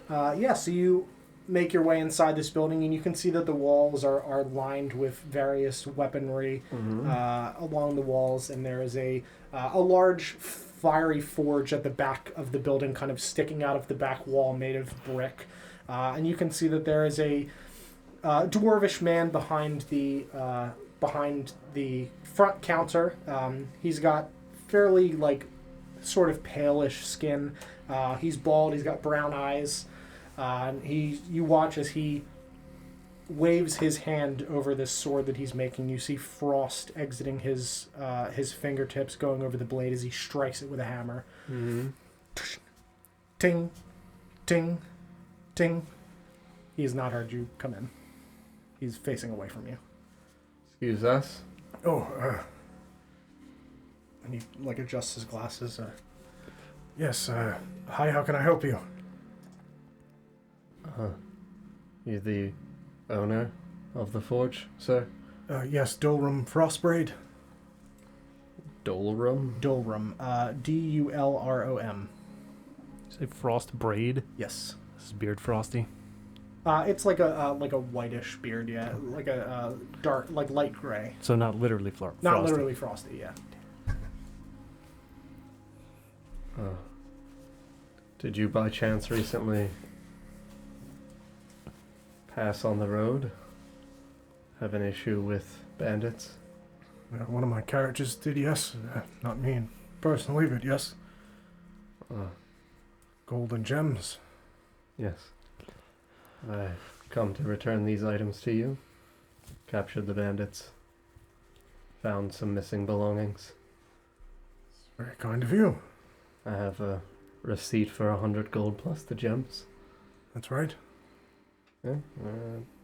Yeah, so you make your way inside this building, and you can see that the walls are lined with various weaponry along the walls, and there is a large fiery forge at the back of the building, kind of sticking out of the back wall, made of brick. And you can see that there is a dwarvish man behind the front counter. He's got fairly like sort of palish skin. He's bald. He's got brown eyes. You watch as he waves his hand over this sword that he's making. You see frost exiting his fingertips, going over the blade as he strikes it with a hammer. Ting, ting, ting. He has not heard you come in. He's facing away from you. Excuse us. Oh, And he like adjusts his glasses. yes, hi, how can I help you? You the owner of the forge, sir? Yes, Dolrum Frostbraid. Dolrum? Dulrum. Dulrom. Say frost braid. Yes. This is beard frosty. It's like a whitish beard, yeah, like a dark, like light gray. So not literally frosty. Not literally frosty, yeah. Did you by chance recently pass on the road? Have an issue with bandits? One of my carriages did, yes. Not me personally, but yes. Gold and gems. Yes. I've come to return these items to you. Captured the bandits. Found some missing belongings. Very kind of you. I have a receipt for 100 gold plus the gems. That's right. Yeah.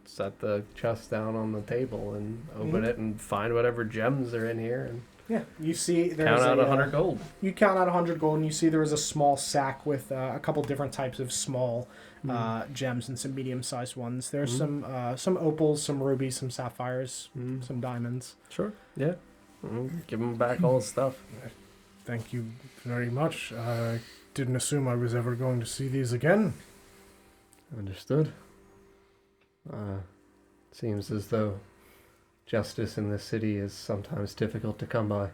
Set the chest down on the table and open it and find whatever gems are in here and Yeah, you see there's count out 100 gold. You count out 100 gold, and you see there is a small sack with a couple different types of small gems and some medium-sized ones. There's some opals, some rubies, some sapphires, some diamonds. Sure. Yeah. Give him back all his stuff. Thank you very much. I didn't assume I was ever going to see these again. Understood. Seems as though justice in this city is sometimes difficult to come by.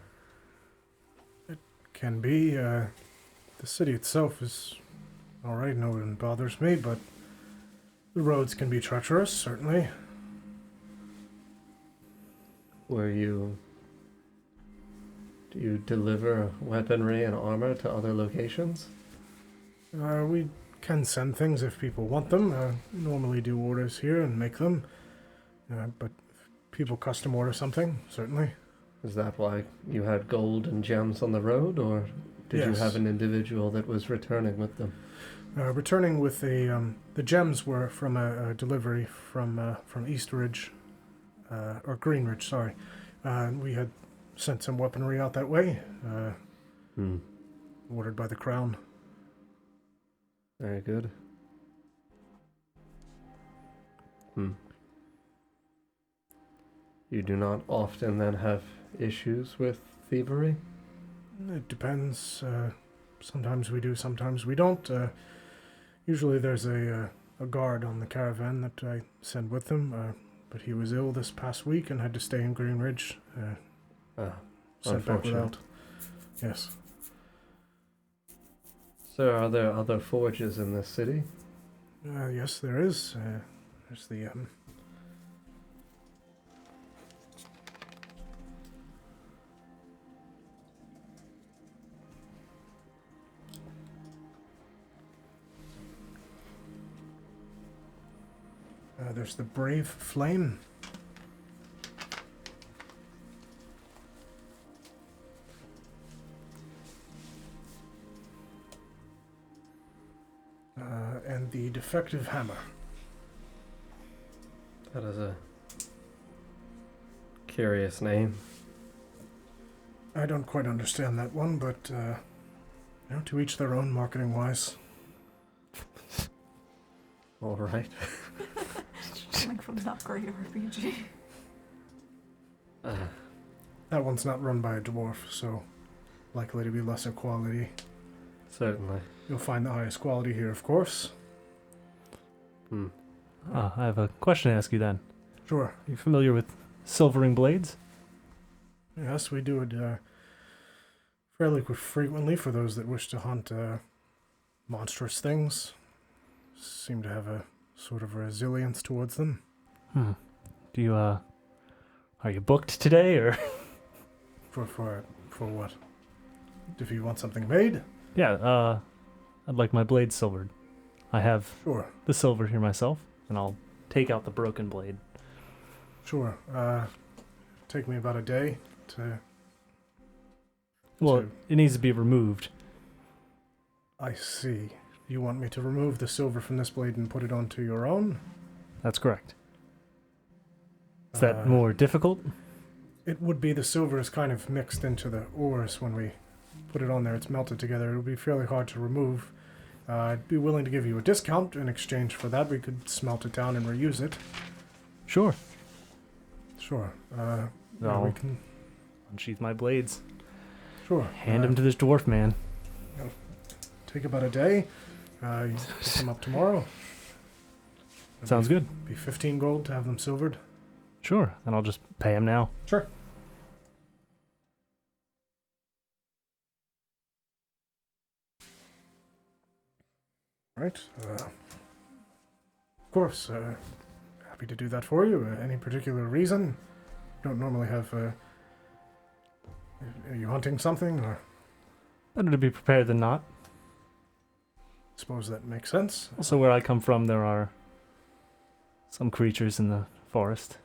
Can be. The city itself is alright, no one bothers me, but the roads can be treacherous, certainly. Do you deliver weaponry and armor to other locations? We can send things if people want them. Normally do orders here and make them. But if people custom order something, certainly. Is that why you had gold and gems on the road, or did you Yes. have an individual that was returning with them? Returning with the gems were from a delivery from East Ridge, or Green Ridge, sorry. We had sent some weaponry out that way, ordered by the Crown. Very good. You do not often then have issues with thievery? It depends. Sometimes we do, sometimes we don't. Usually there's a guard on the caravan that I send with them, but he was ill this past week and had to stay in Green Ridge. Sent back without. Yes. So are there other forges in this city? Yes, there is. There's the there's the Brave Flame. And the Defective Hammer. That is a curious name. I don't quite understand that one, but to each their own, marketing-wise. All right. Like from Not Great RPG. That one's not run by a dwarf, so likely to be lesser quality. Certainly. You'll find the highest quality here, of course. I have a question to ask you then. Sure. Are you familiar with silvering blades? Yes, we do it fairly frequently for those that wish to hunt monstrous things. Seem to have a sort of resilience towards them. Do you, are you booked today, or? For what? If you want something made? Yeah, I'd like my blade silvered. I have Sure. the silver here myself, and I'll take out the broken blade. Sure. Take me about a day to... Well, to- it needs to be removed. I see. You want me to remove the silver from this blade and put it onto your own? That's correct. Is that Uh, more difficult? It would be. The silver is kind of mixed into the ores when we put it on there. It's melted together. It would be fairly hard to remove. I'd be willing to give you a discount in exchange for that. We could smelt it down and reuse it. Sure. Sure. No. We can... Unsheath my blades. Sure. Hand him to this dwarf man. Take about a day. You pick them up tomorrow. Sounds good. Be 15 gold to have them silvered. Sure, and I'll just pay him now. Sure. Right. Of course. Happy to do that for you. Any particular reason? Don't normally have... Are you hunting something, or... Better to be prepared than not. Suppose that makes sense. Also, where I come from, there are some creatures in the forest.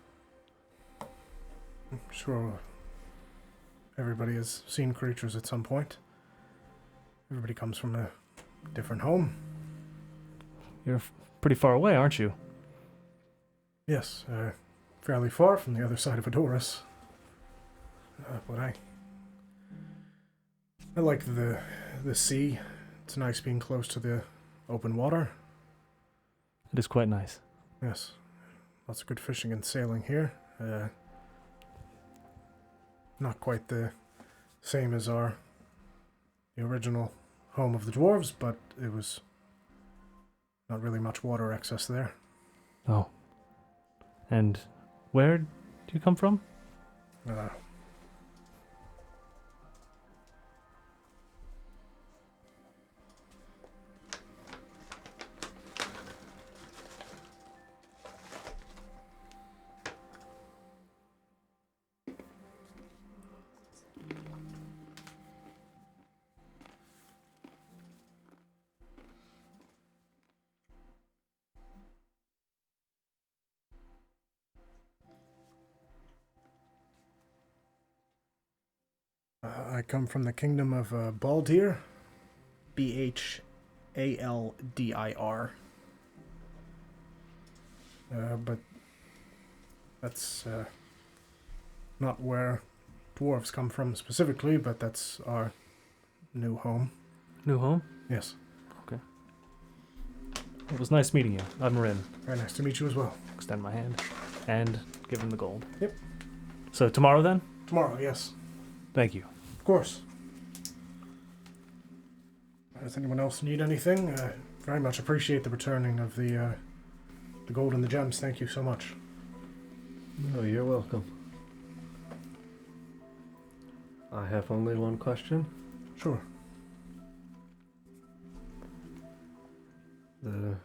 Sure. Everybody has seen creatures at some point. Everybody comes from a different home. You're pretty far away, aren't you? Yes, fairly far from the other side of Adoris. But I like the sea. It's nice being close to the open water. It is quite nice. Yes, lots of good fishing and sailing here. not quite the same as the original home of the dwarves, but it was not really much water excess there. Oh. And where do you come from? I come from the kingdom of Baldir. Bhaldir. But that's not where dwarves come from specifically, but that's our new home. New home? Yes. Okay. It was nice meeting you. I'm Rin. Very nice to meet you as well. Extend my hand and give him the gold. Yep. So tomorrow then? Tomorrow, yes. Thank you. Of course. Does anyone else need anything? Very much appreciate the returning of the gold and the gems. Thank you so much. No, you're welcome. I have only one question. Sure. The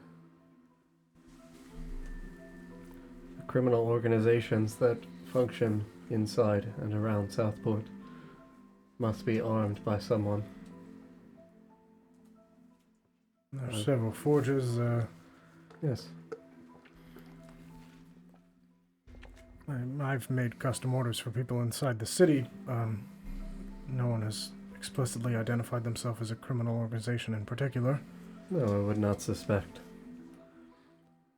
criminal organizations that function inside and around Southport must be armed by someone. There's several forges. Yes. I've made custom orders for people inside the city. No one has explicitly identified themselves as a criminal organization in particular. No, I would not suspect.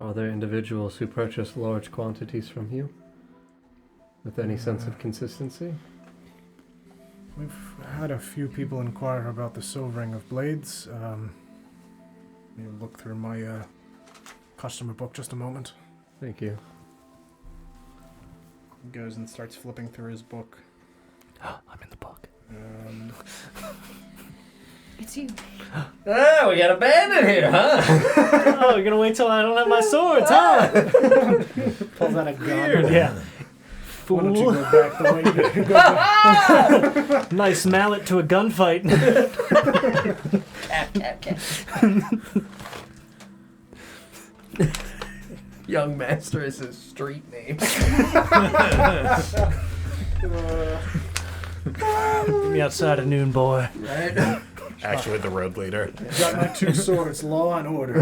Are there individuals who purchase large quantities from you? With any sense of consistency? We've had a few people inquire about the silvering of blades. Let me look through my customer book just a moment. Thank you. He goes and starts flipping through his book. I'm in the book. It's you. Ah, we got a bandit here, huh? Oh, you're gonna wait till I don't have my swords, huh? Pulls out a gun. Yeah. Why don't you Fool. go back the way you go back? Nice mallet to a gunfight. Young Master is his street name. Get me outside at noon, boy. Right? Actually, the road leader. Got my two swords, law and order.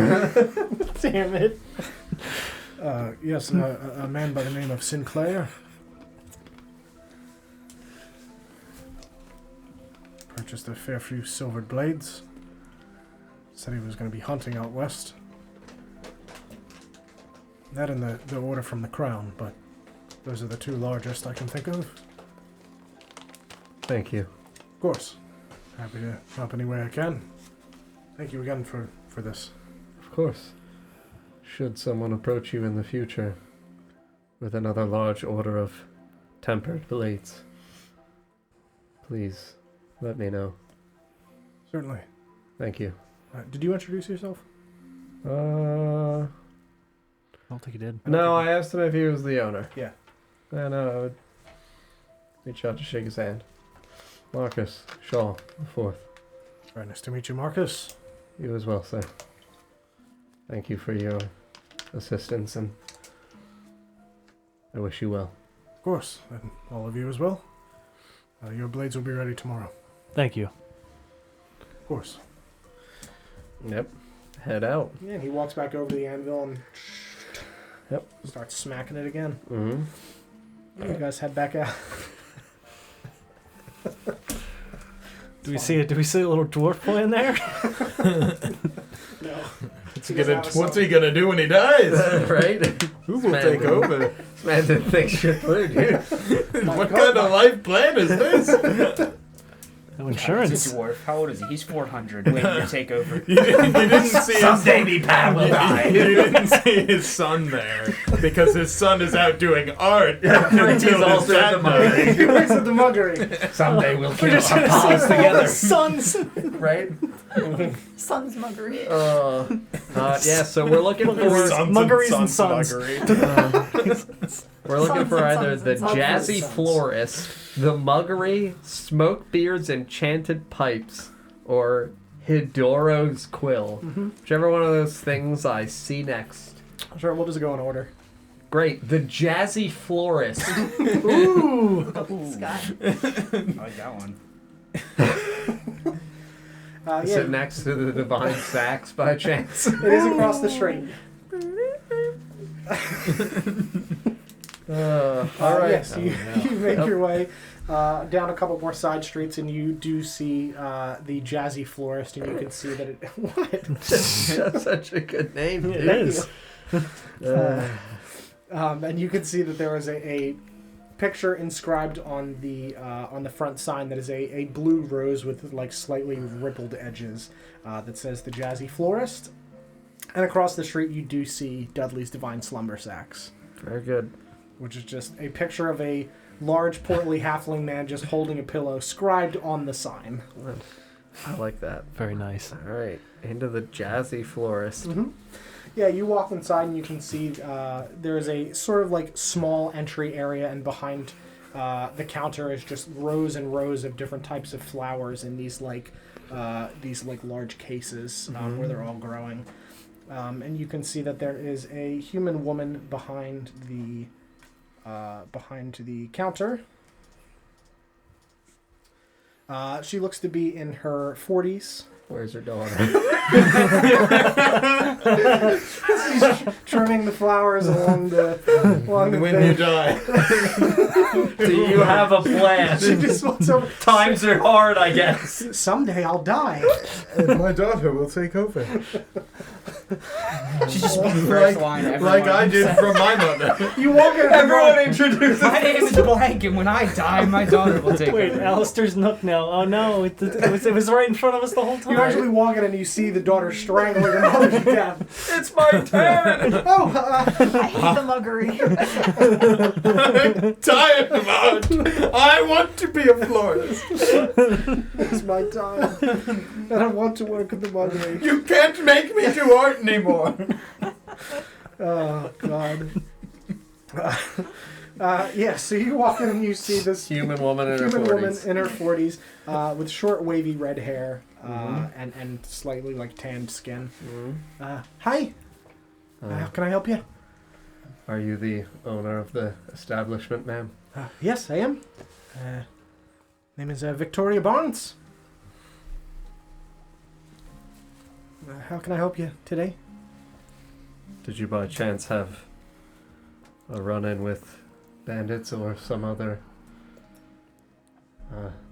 Damn it. Yes, a man by the name of Sinclair. Purchased a fair few silvered blades. Said he was going to be hunting out west. That and the order from the crown, but those are the two largest I can think of. Thank you. Of course. Happy to help any way I can. Thank you again for this. Of course. Should someone approach you in the future with another large order of tempered blades, please let me know. Certainly. Thank you. Did you introduce yourself? I don't think he did. No, I asked him if he was the owner. Yeah. And I would reach out to shake his hand. Marcus Shaw, the fourth. Very nice to meet you, Marcus. You as well, sir. Thank you for your assistance, and I wish you well. Of course, and all of you as well. Your blades will be ready tomorrow. Thank you. Of course. Yep. Head out. Yeah, and he walks back over to the anvil and Yep. starts smacking it again. Mm-hmm. You guys head back out. Do we see a little dwarf boy in there? No. What's he gonna do when he dies? Right? Who will take over? This man didn't think shit through, dude. What kind of life plan is this? No He's insurance. a dwarf. How old is he? He's 400. Waiting to take over. You didn't see Someday me pal will die. You didn't see his son there because his son is out doing art He's until his also at dad the died. He works at the muggery. Someday we'll We're kill just our gonna pals see together. sons. Right? Sun's muggery. Yeah, so we're looking for Muggeries and sons. we're looking Sons for and either sons the and sons. jazzy Sons. florist, the muggery, smoke beard's enchanted pipes, or Hidoro's quill. Whichever one of those things I see next. Sure, we'll just go in order. Great, the jazzy florist. Ooh! Scott. I like that one. Is Yeah, it next to the divine sax by chance? it is across the street. All right. Yes, you make your way down a couple more side streets, and you do see the jazzy florist, and you can see that it. What? That's such a good name. It Dude. is. And you can see that there is a picture inscribed on the front sign that is a blue rose with like slightly rippled edges that says the jazzy florist. And across the street, you do see Dudley's Divine Slumber Sax, Very good. which is just a picture of a large, portly halfling man just holding a pillow, scribed on the sign. I like that. Very nice. All right, into the jazzy florist. Yeah, you walk inside and you can see there is a sort of like small entry area, and behind the counter is just rows and rows of different types of flowers in these large cases where they're all growing. And you can see that there is a human woman behind the counter. She looks to be in her 40s. Where's her daughter? She's trimming the flowers along the When thing. you die. Do you have a plan? She just wants to. Times are hard, I guess. Someday I'll die. And my daughter will take over. She's just speaking first line. Like I did from my mother. You walk in. Everyone introduces. My name is Blank, and when I die, my daughter will take Wait, over. Alistair's nook now. Oh no, it was right in front of us the whole time. You actually walk in and you see the daughter strangling her mother to death. It's my turn. Oh, I hate the muggery. I'm tired of art. I want to be a florist. it's my time. I don't want to work at the muggery. You can't make me do art anymore. Oh, God. Yeah, so you walk in and you see this Human woman in her human 40s. woman in her 40s with short, wavy red hair and slightly like tanned skin. Hi, how can I help you? Are you the owner of the establishment, ma'am? Yes, I am. Name is Victoria Barnes. How can I help you today? Did you by chance have a run-in with bandits or some other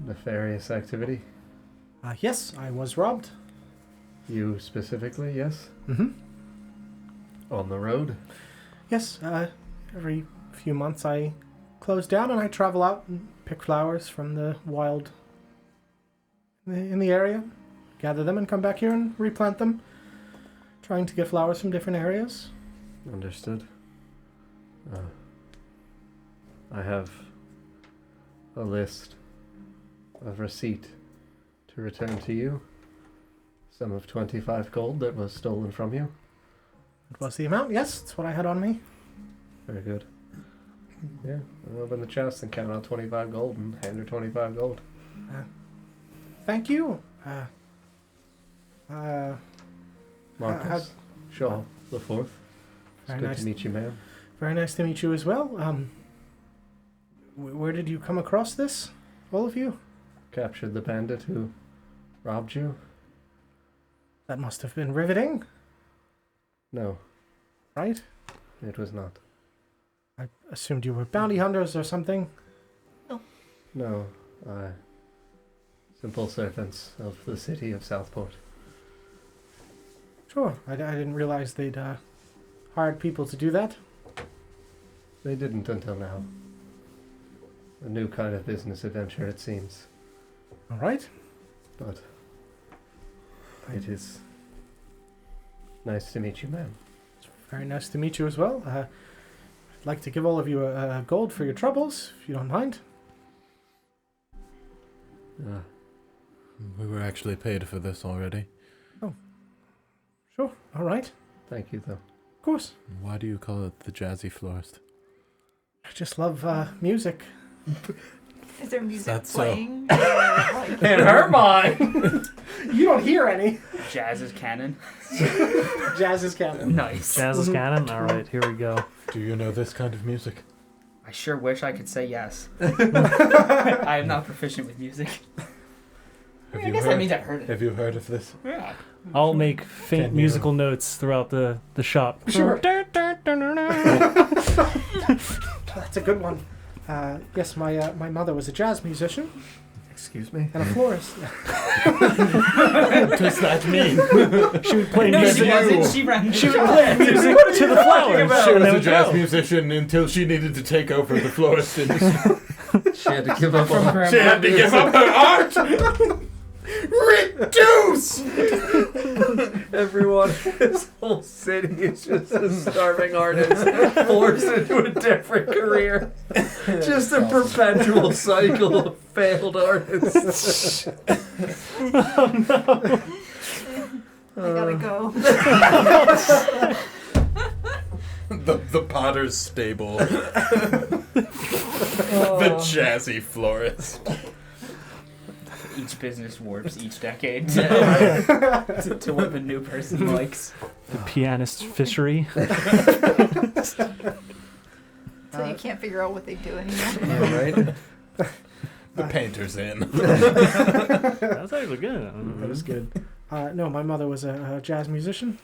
nefarious activity? Yes, I was robbed. You specifically, yes? Mm-hmm. On the road? Yes, every few months I close down and I travel out and pick flowers from the wild in the area, gather them and come back here and replant them, trying to get flowers from different areas. Understood. I have a list of receipt to return to you. Sum of 25 gold that was stolen from you. What was the amount? Yes, that's what I had on me. Very good. Yeah, I'll open the chest and count out 25 gold and hand her 25 gold. Thank you. Marcus Shaw the Fourth. It's Very good nice. to meet you, ma'am. Very nice to meet you as well. Where did you come across this? All of you? Captured the bandit who robbed you? That must have been riveting, No, right? it was not. I assumed you were bounty hunters or something. No, simple servants of the city of Southport. Sure, I didn't realize they'd hired people to do that. They didn't until now. A new kind of business adventure, it seems. All right. But it is nice to meet you, ma'am. Very nice to meet you as well. I'd like to give all of you a gold for your troubles, if you don't mind. We were actually paid for this already. Sure, all right. Thank you, though. Of course. Why do you call it the Jazzy Florist? I just love music. Is there music That's so. playing? Or, like, In her mind! You don't hear any. Jazz is canon. Jazz is canon. Nice. Jazz is canon? Alright, here we go. Do you know this kind of music? I sure wish I could say yes. I am not proficient with music. I guess that means I've heard it. Have you heard of this? Yeah. I'll make faint Can you- musical notes throughout the shop. Sure. That's a good one. Yes, my mother was a jazz musician Excuse me? and a florist. What does that mean? She would play No, music. she wasn't. She ran the She would shop. play music to the flowers. She and was they a would jazz go. musician until she needed to take over the florist industry. She had to give up on her. She had to give up her art! Reduce! Everyone, this whole city is just a starving artist forced into a different career. Just a perpetual cycle of failed artists. I gotta go. The potter's stable. The jazzy florist. Each business warps each decade to what the new person likes. The pianist fishery. So you can't figure out what they do anymore. Yeah, right? The painter's in. That's actually good. That is good. No, my mother was a jazz musician.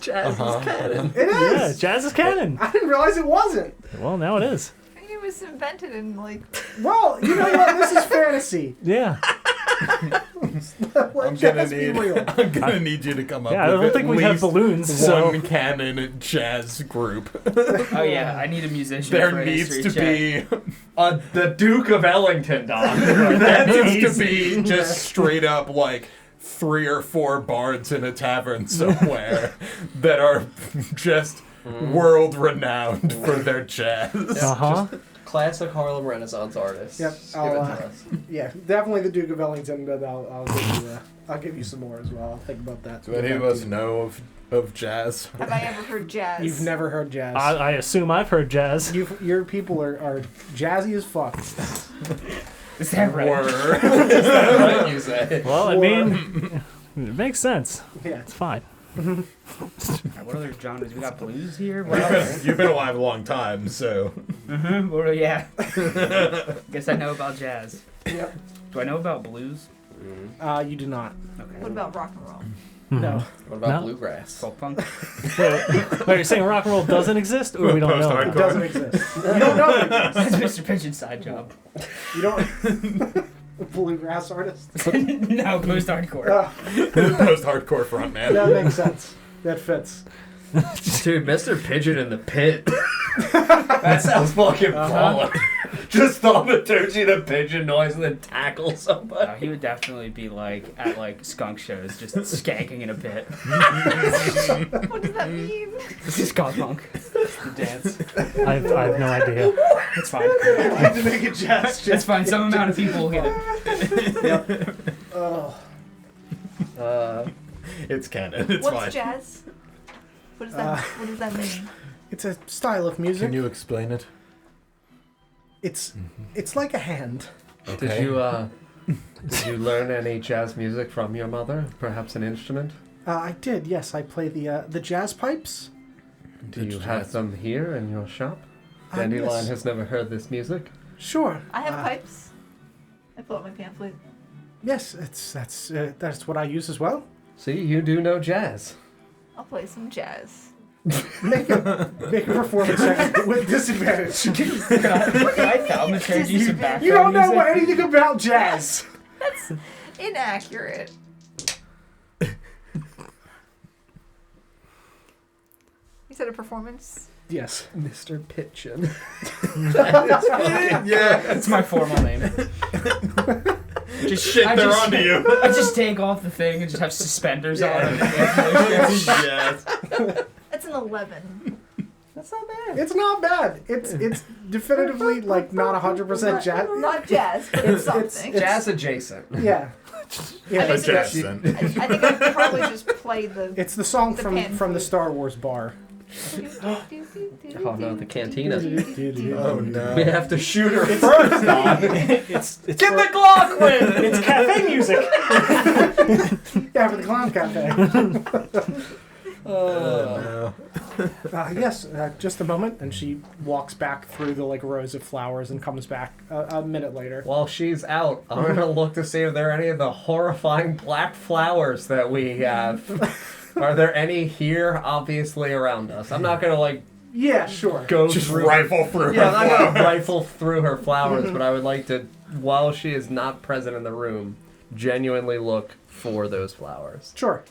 Jazz is canon. It Yeah, is! jazz is canon. I didn't realize it wasn't. Well, now it is. It was invented in like. Well, you know what? This is fantasy. Yeah. I'm gonna need you to come up Yeah, I with don't think we have least balloons, so. one canon jazz group. Oh yeah, I need a musician. There for a needs history to check. be The Duke of Ellington, Doc. that needs to be just straight up like 3 or 4 bards in a tavern somewhere that are just world renowned for their jazz. Uh-huh. Classic Harlem Renaissance artists. Yep, Give I'll, it to us. Yeah, definitely the Duke of Ellington, but I'll give you some more as well. I'll think about that. Do any of us know of jazz? Have I ever heard jazz? You've never heard jazz. I assume I've heard jazz. Your people are jazzy as fuck. Is that right? Were. Is that right, you say? Well, I mean, it makes sense. Yeah. It's fine. Alright, what other genres? We got blues here. What else? You've been alive a long time, so. Well, yeah. Guess I know about jazz. Yep. Do I know about blues? You do not. Okay. What about rock and roll? No. What about No. bluegrass? Folk punk? Are you saying rock and roll doesn't exist, or we don't know? It doesn't exist. You don't know it exists. That's Mr. Pigeon's side job. You don't. Bluegrass artist. No, post-hardcore. Post-hardcore frontman. That makes sense. That fits. Dude, Mr. Pigeon in the pit. That sounds fucking baller. Just thaumaturgy the pigeon noise and then tackle somebody. He would definitely be like at like skunk shows, just skanking in a pit. What does that mean? This is ska punk. The dance. I have no idea. It's fine. I need to make a jazz. It's fine. Some amount of people will get it. Yep. Oh. It's canon. It's What's fine. jazz? What does that mean? It's a style of music. Can you explain it? It's like a hand. Did you learn any jazz music from your mother? Perhaps an instrument? I did. Yes, I play the jazz pipes. Do you have them here in your shop? Yes. Dandelion has never heard this music. Sure. I have pipes. I pull out my pamphlet. Yes, that's what I use as well. See, you do know jazz. I'll play some jazz. Make a performance check with disadvantage. I thaumaturgy you some background You don't know music. anything about jazz. That's inaccurate. You said a performance? Yes. Mr. Pitchin. Yeah. That's my formal name. Just shit I they're just- onto you. I just take off the thing and just have suspenders on. Yes. That's an 11. That's not bad. It's not bad. It's definitively like not 100% jazz. Not jazz, but it's something. Jazz adjacent. Yeah. Yeah. I mean, Adjacent. I think I'd probably just play the. It's the song The from pan the flute. Star Wars bar. Oh no, the cantina. Oh no. We have to shoot her first, Don. It's Get the Glock win! it's cafe music. Yeah, for the Clown Cafe. No. Yes, just a moment. And she walks back through the like rows of flowers and comes back a minute later. While she's out, I'm gonna look to see if there are any of the horrifying black flowers that we have. Are there any here, obviously, around us? I'm not gonna like Yeah, sure. go Just through. rifle through Yeah, her I'm not gonna flower. rifle through her flowers, but I would like to, while she is not present in the room, genuinely look for those flowers. Sure.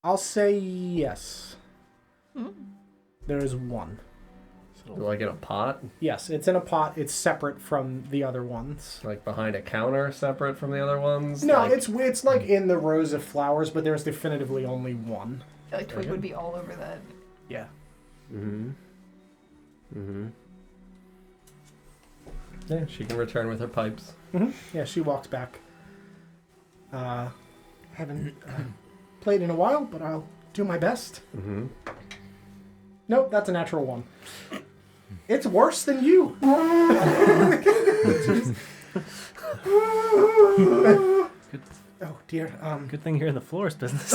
I'll say yes. There is one. Like in a pot, Yes, it's in a pot. It's separate from the other ones. like behind a counter, separate from the other ones. No, like, it's like in the rows of flowers, but there's definitively only one. I feel like Twig would be all over that. Yeah. Yeah, she can return with her pipes. Yeah, she walks back. Haven't played in a while, but I'll do my best. Nope, that's a natural one. It's worse than you. Oh dear. Good thing you're in the florist business.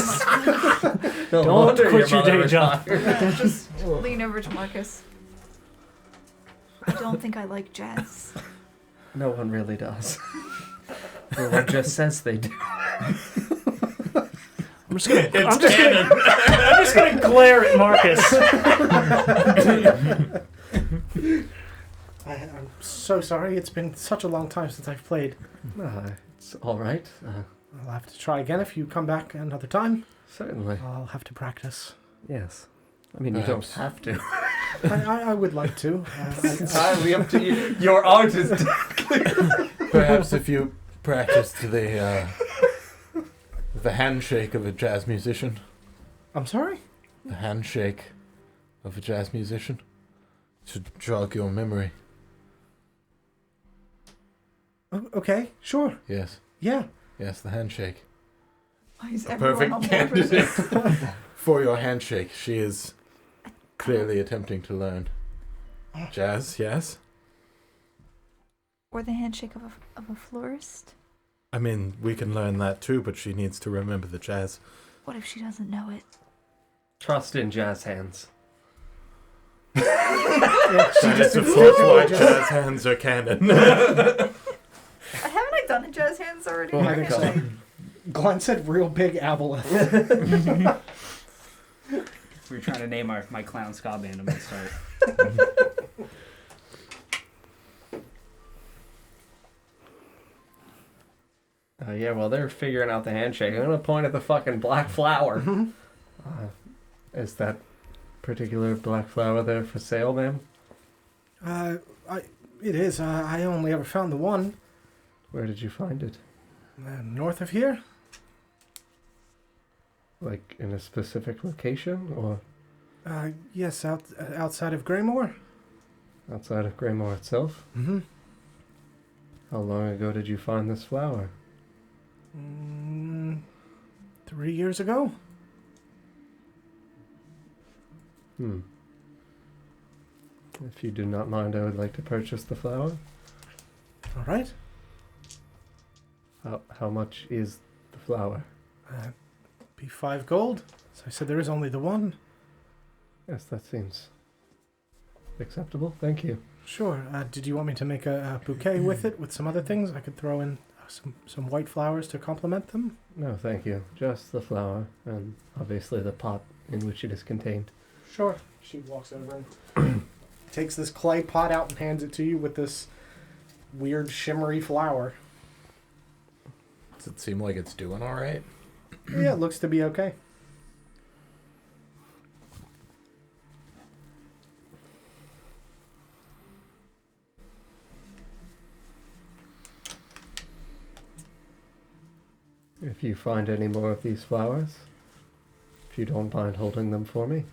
No Don't wonder quit your mother day job. retired. Just lean over to Marcus. I don't think I like jazz. No one really does. Everyone just says they do. I'm just gonna glare at Marcus. I'm so sorry. It's been such a long time since I've played. It's all right. I'll have to try again if you come back another time. Certainly. I'll have to practice. Yes. I mean, you don't Perhaps. have to. I would like to. It's entirely up to you. Your art is Perhaps if you practiced the handshake of a jazz musician. I'm sorry? The handshake of a jazz musician should jog your memory. Okay, sure. Yes. Yeah. Yes, the handshake. Why is A everyone on perfect board with candidate this? for your handshake. She is clearly attempting to learn jazz, yes? Or the handshake of a florist? I mean, we can learn that too, but she needs to remember the jazz. What if she doesn't know it? Trust in jazz hands. That is, of course, why jazz hands are canon. Haven't I done a jazz hands already? I think so. Glenn said real big aboleth. We were trying to name my clown ska band. I'm gonna start. Yeah, well, they're figuring out the handshake. I'm going to point at the fucking black flower. Is that particular black flower there for sale, ma'am? It is. I only ever found the one Where did you find it? north of here. Like in a specific location or Yes, outside of Greymore. outside of Greymore itself? Mm-hmm. How long ago did you find this flower? 3 years ago. If you do not mind, I would like to purchase the flower. All right. How much is the flower? Be 5 gold. So I said there is only the one. Yes, that seems acceptable. Thank you. Sure. Did you want me to make a bouquet with it, with some other things? I could throw in some white flowers to complement them. No, thank you. Just the flower, and obviously the pot in which it is contained. Sure. She walks over and takes this clay pot out and hands it to you with this weird shimmery flower. Does it seem like it's doing all right? Yeah, it looks to be okay. If you find any more of these flowers, if you don't mind holding them for me.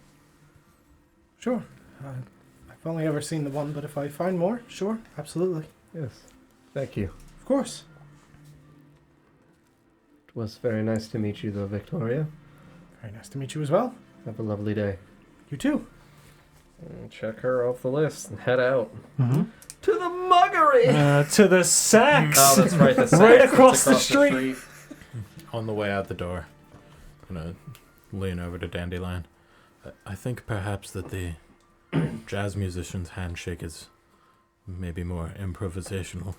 Sure. I've only ever seen the one, but if I find more, sure, absolutely. Yes. Thank you. Of course. It was very nice to meet you, though, Victoria. Very nice to meet you as well. Have a lovely day. You too. Check her off the list and head out. Mm-hmm. To the muggery! To the sacks. Oh, that's right. The sacks. Right It's across the street. On the way out the door, I'm gonna lean over to Dandelion. I think perhaps that the jazz musician's handshake is maybe more improvisational.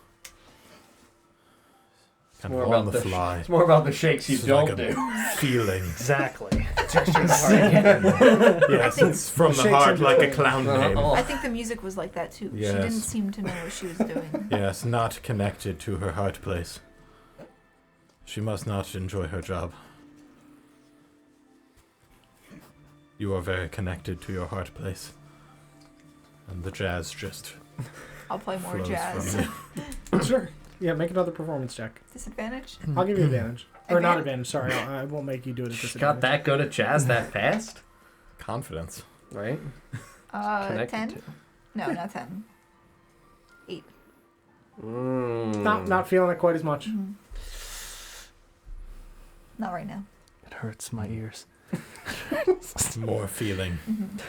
Kind More of on about the the fly. It's more about the shakes you It's don't like a do. feeling. Exactly. Yes, think it's from the shakes heart in like a between. clown name. I think the music was like that too. She Yes. didn't seem to know what she was doing. Yes, not connected to her heart place. She must not enjoy her job. You are very connected to your heart place. And the jazz just I'll play more flows jazz. from you. Sure. Yeah, make another performance check. Disadvantage? I'll give you advantage. Or not Advantage? advantage, sorry. I won't make you do it at She's disadvantage. got that good at jazz that fast? Confidence. Right? 10? to. No, not 10. 8. Not feeling it quite as much. Mhm. Not right now. It hurts my ears. More feeling. Mhm.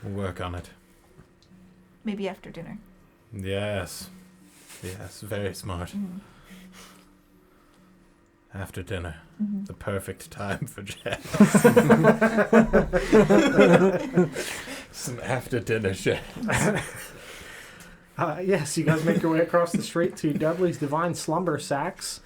We'll work on it. Maybe after dinner. Yes. Yes, very smart. Mhm. After dinner. Mhm. The perfect time for jazz. Some after dinner shit. Yes, you guys make your way across the street to Dudley's Divine Slumber Sacks.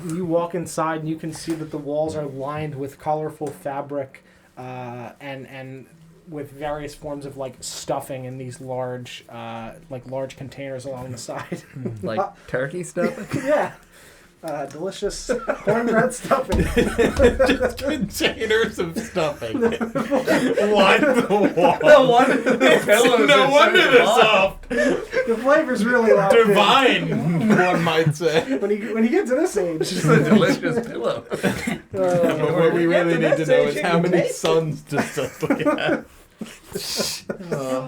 You walk inside and you can see that the walls are lined with colorful fabric and with various forms of like stuffing in these large large containers along the side. Like turkey stuffing? Yeah. Delicious cornbread stuffing. Just containers of stuffing. Line the wall. No wonder the pillows No are wonder so they're soft. The flavor's really loud. Divine, one might say. When you get to this age. It's a delicious pillow. But what we really need to know is how many Taste. sons does Dudley have?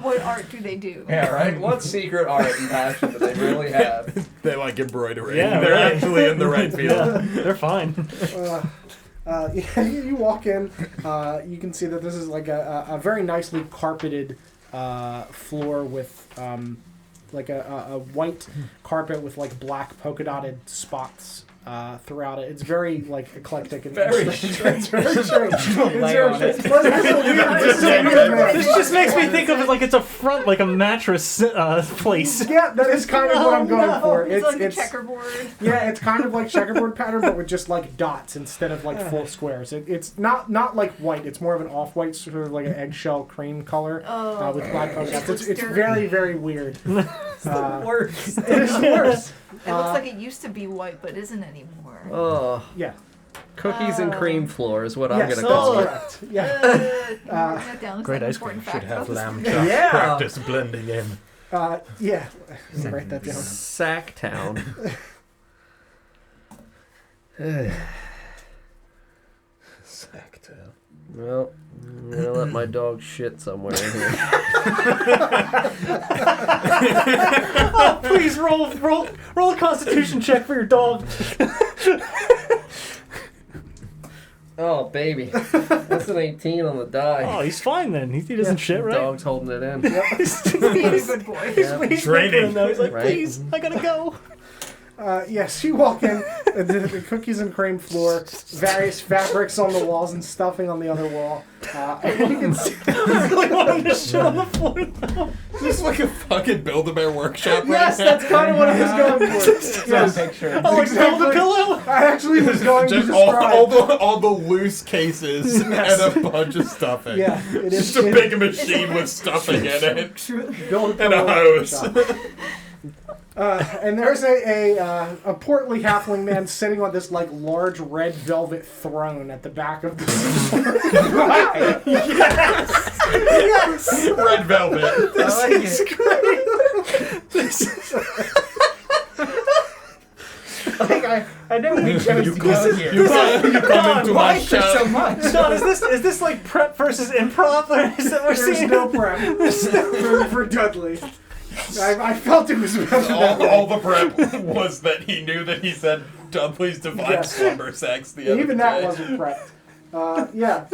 What art do they do? Yeah, right? What secret art and passion do they really have? They like embroidery. Yeah, They're right. actually in the right field. Yeah, they're fine. Yeah, you walk in. You can see that this is like a very nicely carpeted floor with like a white carpet with like black polka dotted spots throughout it. It's very like eclectic and Very strange. It's very strange. It's Lay very on strange. it. But it's a weird- it's a weird mix. This just makes me think of it like it's a front, like a mattress place. Yeah, that is kind of what I'm going for. It's like a checkerboard. Yeah, it's kind of like checkerboard pattern, but with just like dots instead of like full squares. It's not like white. It's more of an off-white, sort of like an eggshell cream color Oh. with black polka dots. It's dirty. very, very weird. Worse. It is worse. It looks like it used to be white, but isn't anymore. Oh, Yeah. cookies and cream floor is what I'm Yes, going to that's call it. correct. Yeah. You're writing that down. It's Great an ice cream. important Should fact have about this lamb movie. chop Yeah. practice blending in. Yeah. Write that down. Sacktown. Sacktail. Well, I'm going to let my dog shit somewhere in here. Oh, please roll a Constitution check for your dog. Oh, baby. That's an 18 on the die. Oh, he's fine then. He doesn't shit, right? Dog's holding it in. He's being a good boy. He's Training. now. He's like, Right. please, I gotta go. Yes, you walk in, the cookies and cream floor, various fabrics on the walls and stuffing on the other wall. And you can see I really want him to shit on the floor. Is this like a fucking Build-A-Bear workshop right Yes, now? that's kind of what I was going for. Yes. Picture. Oh, like Exactly. build a pillow? I actually was going to Just describe. all the loose cases and a bunch of stuffing. Yeah, it is. Just a big machine with stuffing in it. Build And a hose. And there's a portly halfling man sitting on this like large red velvet throne at the back of the Yes! Red velvet. I like it. I know we chose to go here. You come into Why my is there shop. so much? John, is this like prep versus improv? Or is that we're There's seeing? no prep for Dudley. I felt it was better that way. All the prep was that he knew that he said Dudley's divine Yes. slumber sex the other Even day. that wasn't prepped. Yeah.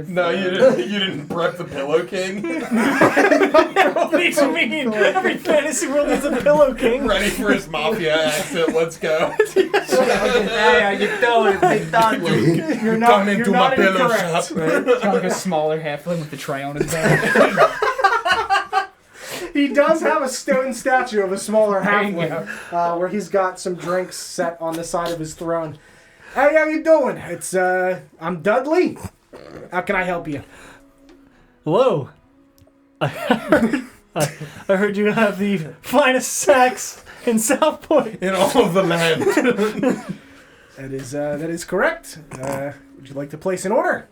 No, you didn't prep the Pillow King. What do you mean? Every fantasy world needs a pillow king. Ready for his mafia accent, let's go. Hey, how you doing, big Dudley? You're not, Come you're into not my pillow incorrect. shop. Kind of like a smaller halfling with the tray on his back. He does have a stone statue of a smaller There you halfling, where he's got some drinks set on the side of his throne. Hey, how you doing? It's I'm Dudley. How can I help you? Hello. I heard you have the finest sax in Southport. In all of the land. That is correct. Would you like to place an order?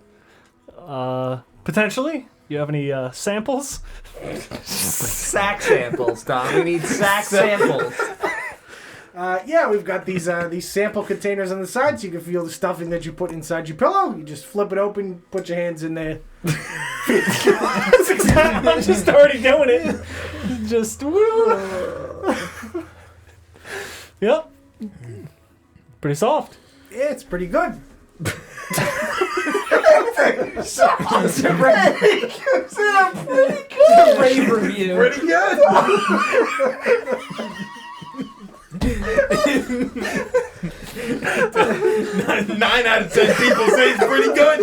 Potentially. You have any samples? Sack samples, Tom. We need sack samples. Yeah, we've got these sample containers on the side, so you can feel the stuffing that you put inside your pillow. You just flip it open, put your hands in there. That's exactly. I'm just already doing it. Just. Yep. Pretty soft. Yeah, it's pretty good. Rave review. Pretty good. 9 out of 10 people say it's pretty good.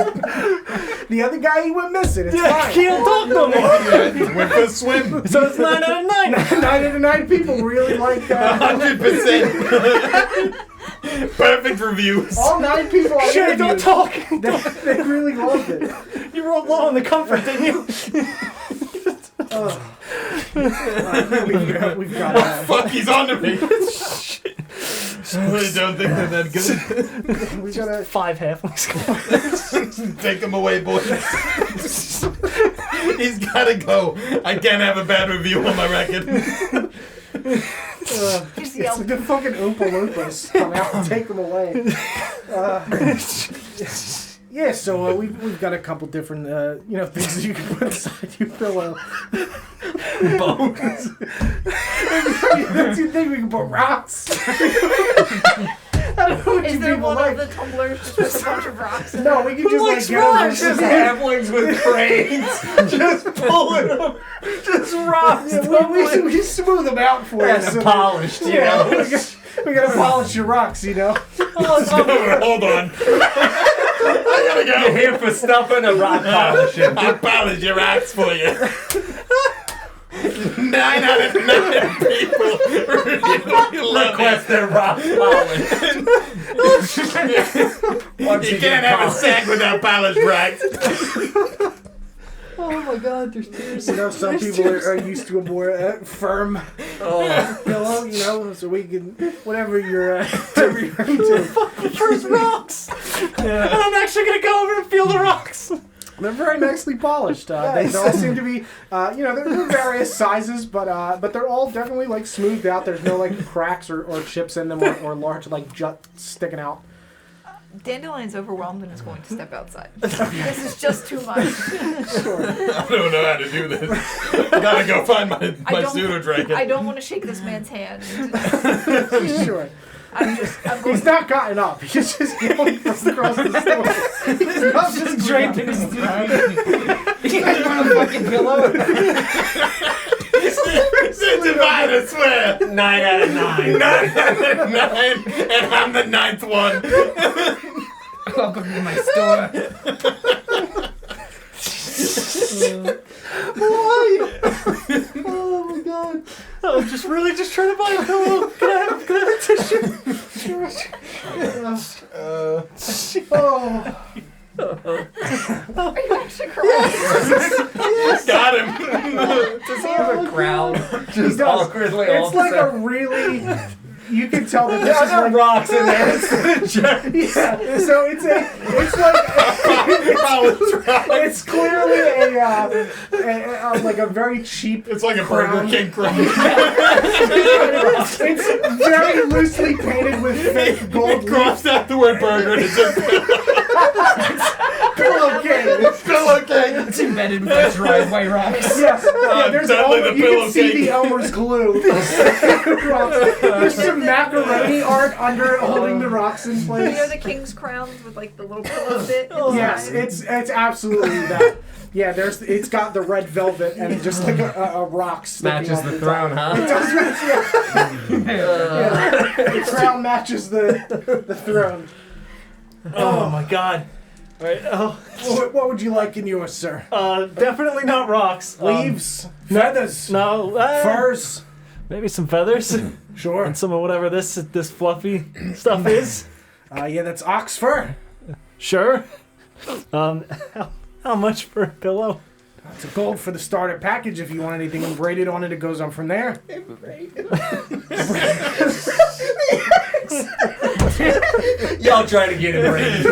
The other guy, he went missing. It's Yeah, fine. can't talk no more. Yeah, went for a swim. So it's 9 out of 9. 9 out of 9 people really like 100%. Perfect reviews. all 9 people I Sure, don't interviewed, talk. they really loved it. You rolled low on the comfort, didn't you? We've got Fuck, he's onto me. I really don't think they're that good. we got a 5 halflings. Take him away, boys. He's gotta go. I can't have a bad review on my record. Just it's yell. the fucking Oompa Loompas come out and take them away. Yeah, so we've got a couple different things that you can put inside your pillow. Bones. Do you think we can put rocks? I don't know what Is you there people one like. of the tumblers just with a bunch of rocks in No, we can just likes like get over rocks? this. Halflings with cranes. Just pulling them. Just rocks. Yeah, we smooth them out for you. And so polished, you yeah, know. we gotta polish your rocks, you know. Hold on. I gotta You're go. here for stuffing and rock polishing. I'll polish your rocks for you. 9 out of 9 people really love Request it. their rock polish. You can't have a sack without polished rocks. Oh my god, there's tears. You know, some people are used to a more firm pillow, you know, so we can, whatever you're into. First rocks. And I'm actually going to go over and feel the rocks. They're very nicely polished. They all seem to be, they're various sizes, but they're all definitely like smoothed out. There's no like cracks or chips in them or large like juts sticking out. Dandelion's overwhelmed and is going to step outside. This is just too much. Sure. I don't know how to do this. Gotta go find my I pseudo dragon. don't want to shake this man's hand. Sure. I'm going He's not gotten up. He's just yelling from across the store. He's not just Draped in his throne. You guys want a fucking pillow? It's divine, I swear. 9 out of 9. 9 out of 9, and I'm the 9th one. Welcome to my store. Oh my god. I'm just really just trying to buy a pillow. Can I have a tissue? Are you actually crying? Got him. Does he have a crowd? He Just does. awkwardly It's off like set? a really. You can tell that There this is are like. rocks in there. Yeah, so it's like it's clearly a like a very cheap. It's like a crown. Burger King crown. It's very loosely painted with fake gold leaf. Crossed out the word burger and it says Pillowcase. pillowcase. It's embedded with like driveway rocks. Yes, yeah, there's definitely the you can see pillowcase. the Elmer's glue. There's some macaroni art under it holding the rocks in You place. know the king's crowns with like the little pillow bit? Yes, inside? it's absolutely that. Yeah, it's got the red velvet and just like a rock sticking Matches off the top. throne, It huh? does match, yeah. The crown matches the throne. Oh my god. All right. Oh, What would you like in yours, sir? definitely not rocks. Leaves, feathers, No. furs. Maybe some feathers Sure. and some of whatever this fluffy stuff is. Yeah, that's ox fur. Sure. How much for a pillow? It's a gold for the starter package. If you want anything embroidered on it, it goes on from there. Y'all trying to get it right.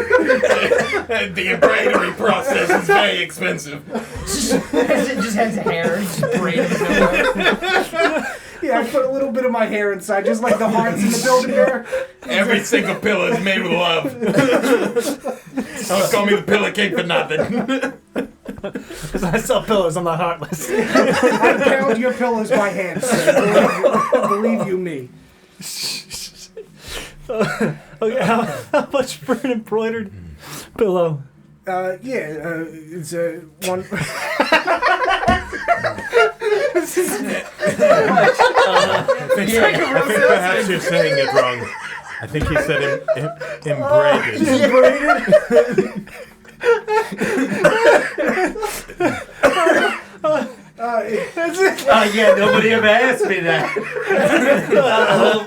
The embroidery process is very expensive. It just has hair. Just braided everywhere. Yeah, I put a little bit of my hair inside, just like the hearts in the building there. Every single pillow is made with love. Don't call me the pillow king for nothing. Because I sell pillows, I'm not heartless. I pound your pillows by hand, sir. Believe you me. Okay, how much for an embroidered pillow? It's one. I think perhaps you're saying it wrong. I think he said embroidered. Yeah, nobody ever asked me that.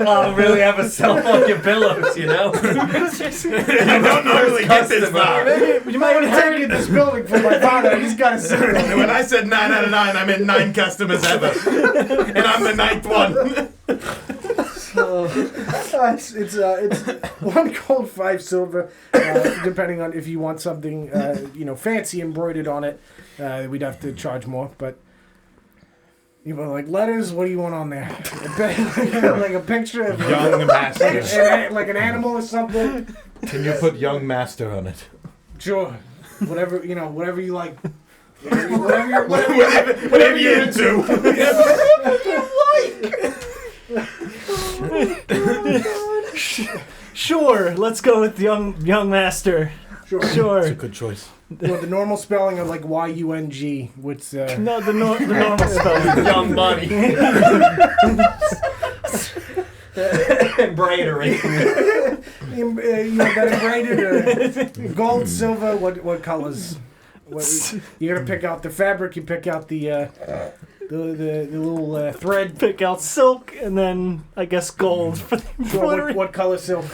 I'll really have a sell fucking pillows, you know? I don't normally get this far. You might want to take in this building for my father. He's got a secret. When I said 9 out of 9, I meant 9 customers ever. And I'm the 9th one. It's 1 gold, 5 silver, depending on if you want something fancy embroidered on it. We'd have to charge more, but you know, like letters. What do you want on there? Like a picture of Young master. like an animal or something. Can you put young master on it? Sure, whatever you like. Whatever you're into. Sure, let's go with young master. Sure. It's a good choice. Well, the normal spelling of like Y-U-N-G, which No, the normal spelling. Young money. Embroidery. that embroidered gold, silver. What colors? You gotta pick out the fabric. You pick out the little thread. Pick out silk and then I guess gold for the Sure, embroidery. what color silk?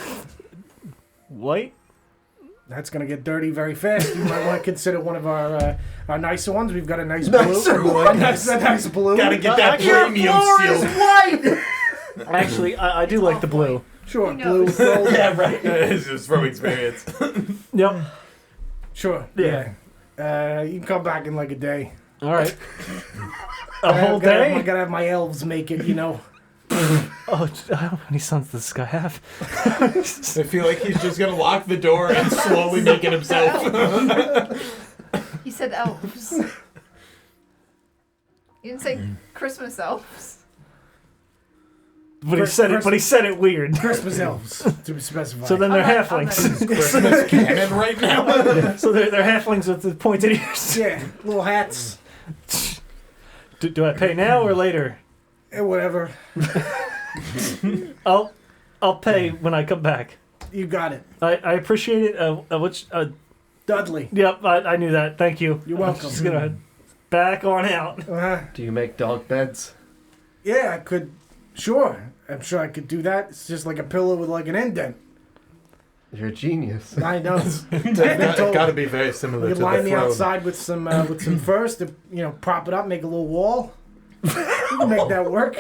White? That's gonna get dirty very fast. You might want to consider one of our nicer ones. We've got a nice blue. A nice blue. Gotta get that Your premium floor seal. is white! Actually, I do like the blue. Sure, He blue, knows. gold. Yeah, right. This is from experience. Yep. Sure. Yeah. You can come back in like a day. All right. A whole I day? gotta have my elves make it. You know. Oh, how many sons does this guy have? I feel like he's just gonna lock the door and slowly make it himself. He said elves. You didn't say Christmas elves. But he said it. But he said it weird. Christmas elves, to be specified. So then they're I'm not- halflings. Christmas cannon right now. So they're halflings with the pointed ears. yeah, little hats. Do I pay now or later? Whatever. I'll pay when I come back. You got it. I appreciate it. Dudley. Yep, I knew that. Thank you. You're welcome. Just gonna back on out. Do you make dog beds? Yeah, I could. Sure. I'm sure I could do that. It's just like a pillow with like an indent. You're a genius. I know. Got to be very similar You to can line the the throne. outside with some furs to prop it up, make a little wall. You can make that work.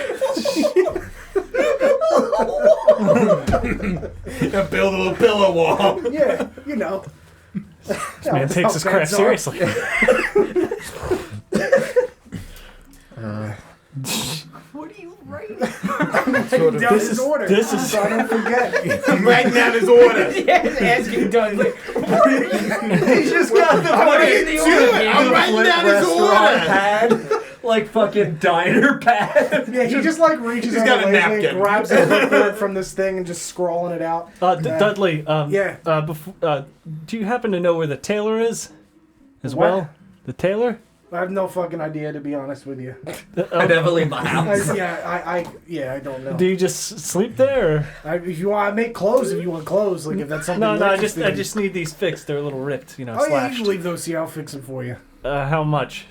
Build a little pillow wall. Yeah, This man takes his craft seriously. What are you writing? Writing down his order. This is so I don't forget. I'm writing down his order. Yeah, asking Dudley. He's just got the I'm writing down his order. pad, like fucking diner pad. Yeah, he just like reaches He's over got a lazily, napkin. grabs a clipboard from this thing and just scrawling it out. Dudley. Yeah. Do you happen to know where the tailor is? As What? well, the tailor. I have no fucking idea, to be honest with you. I never leave my house. I don't know. Do you just sleep there? Or? If you want to make clothes, if you want clothes, like if that's something. No, you're I interested in. just need these fixed. They're a little ripped, Oh yeah, slashed. you can leave those here. I'll fix them for you. How much?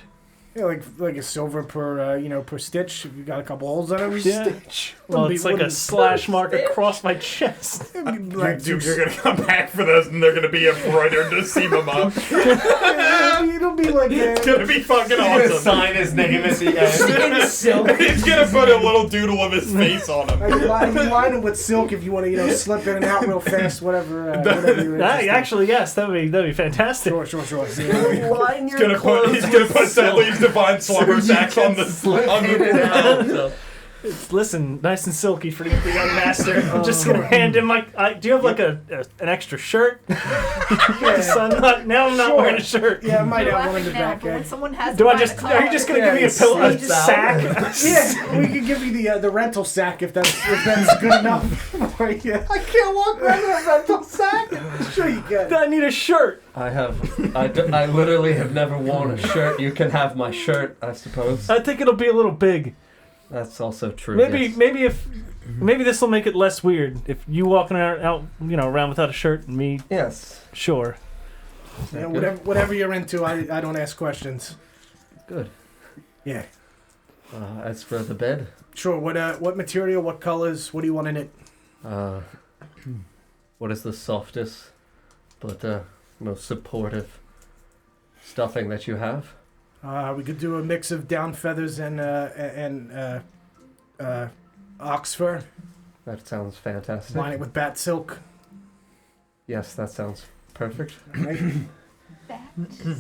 Yeah, like a silver per per stitch. If you got a couple holes in them, Yeah. stitch. Well, Wouldn't it's be- like a wouldn't- slash mark across my chest. like You're gonna come back for those, and they're gonna be embroidered to seam them up. It'll be like It's gonna be fucking awesome. Sign his name at the end. In silk. He's gonna put a little doodle of his face on him. You line them with silk if you want to, slip in and out real fast, whatever. Whatever you're interested. Actually, yes, that'd be fantastic. Sure. Line your He's gonna put Dudley's divine slumber sacks on the ground. Listen, nice and silky for the young master. I'm just gonna hand him my. Do you have like an extra shirt? Son, now I'm not Sure. wearing a shirt. Yeah, I might You're have one in the laughing now, back but when end. someone has Do to I buy just? the Are you just gonna give me a Yeah, pillow, a slides sack? Yeah, we can give you the rental sack if that's good enough. Yeah. I can't walk around in a rental sack. Sure you can. I need a shirt. I literally have never worn a shirt. You can have my shirt, I suppose. I think it'll be a little big. That's also true. Maybe yes. maybe this will make it less weird if you walking around without a shirt and me. Yes. Sure. Yeah, whatever you're into, I don't ask questions. Good. Yeah. As for the bed, Sure. What material? What colors? What do you want in it? what is the softest but most supportive stuffing that you have? We could do a mix of down feathers and ox fur. That sounds fantastic. Line it with bat silk. Yes, that sounds perfect. Right?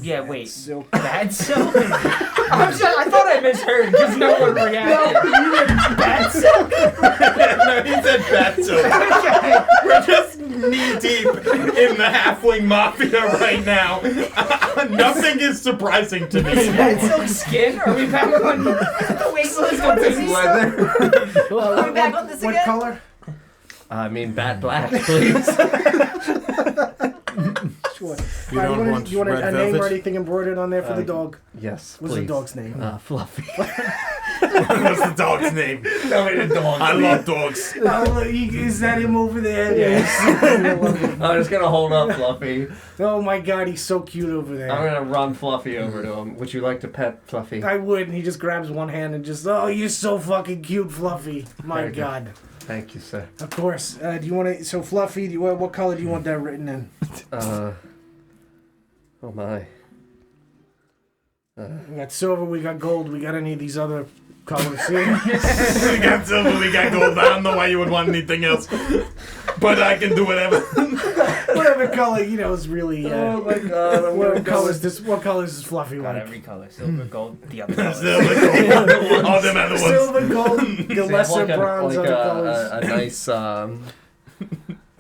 Yeah, wait. Silk. Bad silk? I'm sorry, I thought I misheard because no one reacted. Bad silk? No, he said bat silk. We're just knee deep in the halfling mafia right now. Nothing is surprising to me. Bad silk skin? Are we back on? Wait, let's go to this. Leather. Are we back on this What again? color? I mean, bat black, please. Sure. You don't want you want red a name or velvet? anything embroidered on there for the dog? Yes, What's please. the dog's name? Fluffy. What's the dog's name? Tell me the dog. I love dogs. Is that him over there? Yes. I'm just gonna hold up Fluffy. Oh my god, he's so cute over there. I'm gonna run Fluffy over to him. Would you like to pet Fluffy? I would, and he just grabs one hand and just, oh, you're so fucking cute, Fluffy. My Very good. god. Thank you, sir. Of course. Do you want to, so Fluffy, what color do you want that written in? Oh my. We got silver, we got gold, we got any of these other colors here? We got silver, we got gold. I don't know why you would want anything else. But I can do whatever. Whatever color, is really, Oh my god. what colors does Fluffy Got like? every color. Silver, gold, the other colors. Silver, gold. All them other ones. Silver, gold, the lesser bronze, other colors. a nice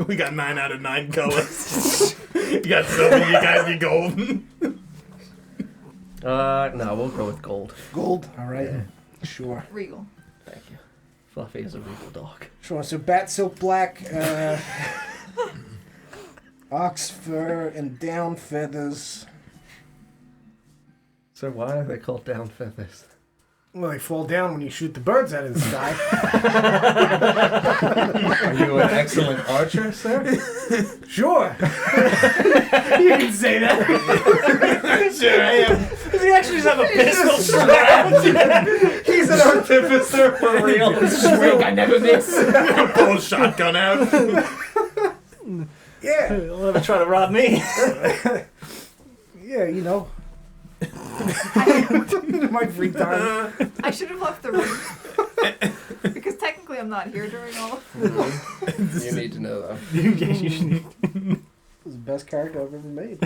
We got 9 out of 9 colors. You got silver, you got your gold. no, we'll go with gold. Gold, alright. Sure. Regal. Thank you. Fluffy is a regal dog. Sure, so bat silk black, ox fur, and down feathers. So why are they called down feathers? Well, they fall down when you shoot the birds out of the sky. Are you an excellent archer, sir? Sure. You can say that. Sure, I am. Does he actually just have a pistol strapped? He's an artificer for real. This is Rick, I never miss. Pull a shotgun out. Yeah. Don't ever try to rob me. Yeah, you know. In my free time. I should have left the room. Because technically I'm not here during all of You need to know that. You should- This is the best character I've ever made.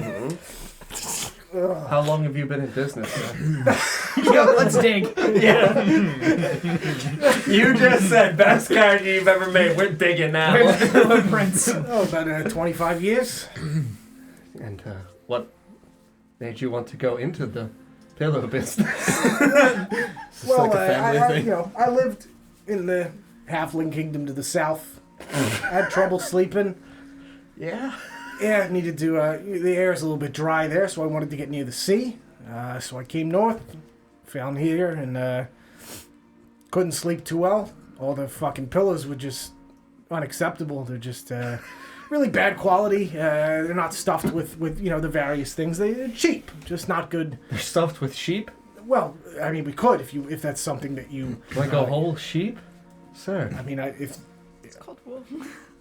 Ugh. How long have you been in business now? Yo, let's dig. Yeah. You just said best character you've ever made. We're digging now. Prince. Oh, about 25 years. And what made you want to go into the pillow business? It's just like a family thing. you know, I lived in the halfling kingdom to the south. I had trouble sleeping. Yeah. Yeah, I needed to. The air is a little bit dry there, so I wanted to get near the sea. So I came north, found here, and couldn't sleep too well. All the fucking pillows were just unacceptable. They're just really bad quality. They're not stuffed with the various things. They're cheap, just not good. They're stuffed with sheep? Well, I mean, we could if that's something that you Like a whole sheep? Sir. I mean, if it's called wool.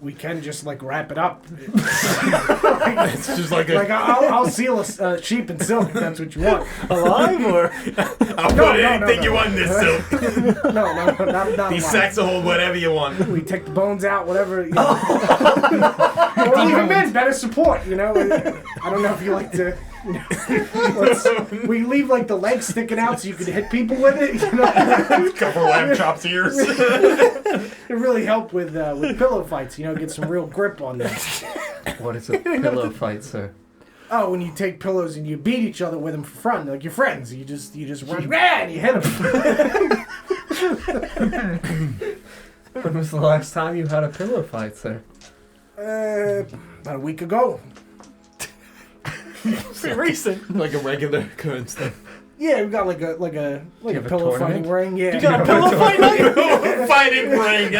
we can just like wrap it up. It's just like a. Like I'll seal a sheep in silk if that's what you want. Alive or? I'll No, put no, anything no. you want in this silk. No, not These alive. sacks will hold whatever you want. We take the bones out, whatever. You know. Or leave them in, better support. You know. I don't know if you like to. You know, we leave like the legs sticking out so you can hit people with it. You know. Cover lamb chops ears. It really helped with pillow fights. You know, get some real grip on them. What is a pillow fight, sir? Oh, when you take pillows and you beat each other with them for fun, like your friends, you just run and you hit them. When was the last time you had a pillow fight, sir? About a week ago. Pretty recent. Like a regular occurrence thing. Yeah, we got like a have a pillow tournament? fighting ring. Yeah. You got a pillow fight night? Fighting ring.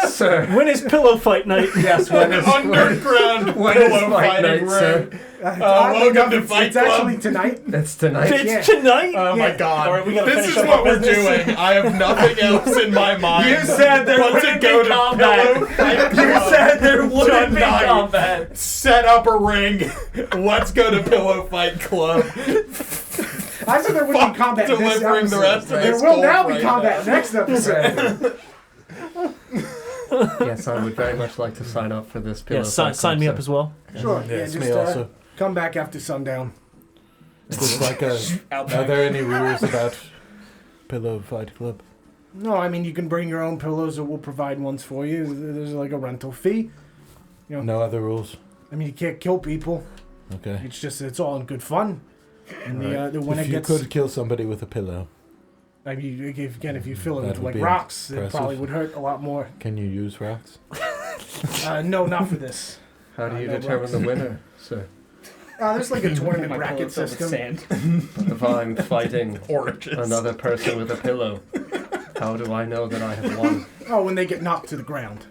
Sir. When is pillow fight night? Yes, when is Underground when is pillow fight fighting night, ring. sir? Oddly welcome enough, to it's Fight actually Club. tonight. It's tonight. It's Yeah. tonight? Oh my Yeah. god. Alright, we gotta This finish is up what our we're business. doing. I have nothing else in my mind. You said there but to wouldn't go be to combat. Pillow Fight You Club said there wouldn't be tonight. combat. Set up a ring. Let's go to Pillow Fight Club. I said there wouldn't be combat this delivering the episode. rest of There this will call now be right combat now. next episode. Yes, I would very much like to sign up for this pillow Yeah, fight sign club, me sir. up as well. Sure. Yeah, Yes, just me also. come back after sundown. Is this like a? Are there any rules about Pillow Fight Club? No, I mean you can bring your own pillows, or we'll provide ones for you. There's like a rental fee. You know, No other rules. I mean you can't kill people. Okay. It's all in good fun. And the winner If you gets. could kill somebody with a pillow, I mean, if you fill it That with would like be rocks, it impressive. probably would hurt a lot more. can you use rocks? No, not for this. How do you No determine rocks. the winner, sir? There's like a tournament My bracket pillow filled with system. sand. If I'm fighting Oranges. another person with a pillow, how do I know that I have won? Oh, when they get knocked to the ground.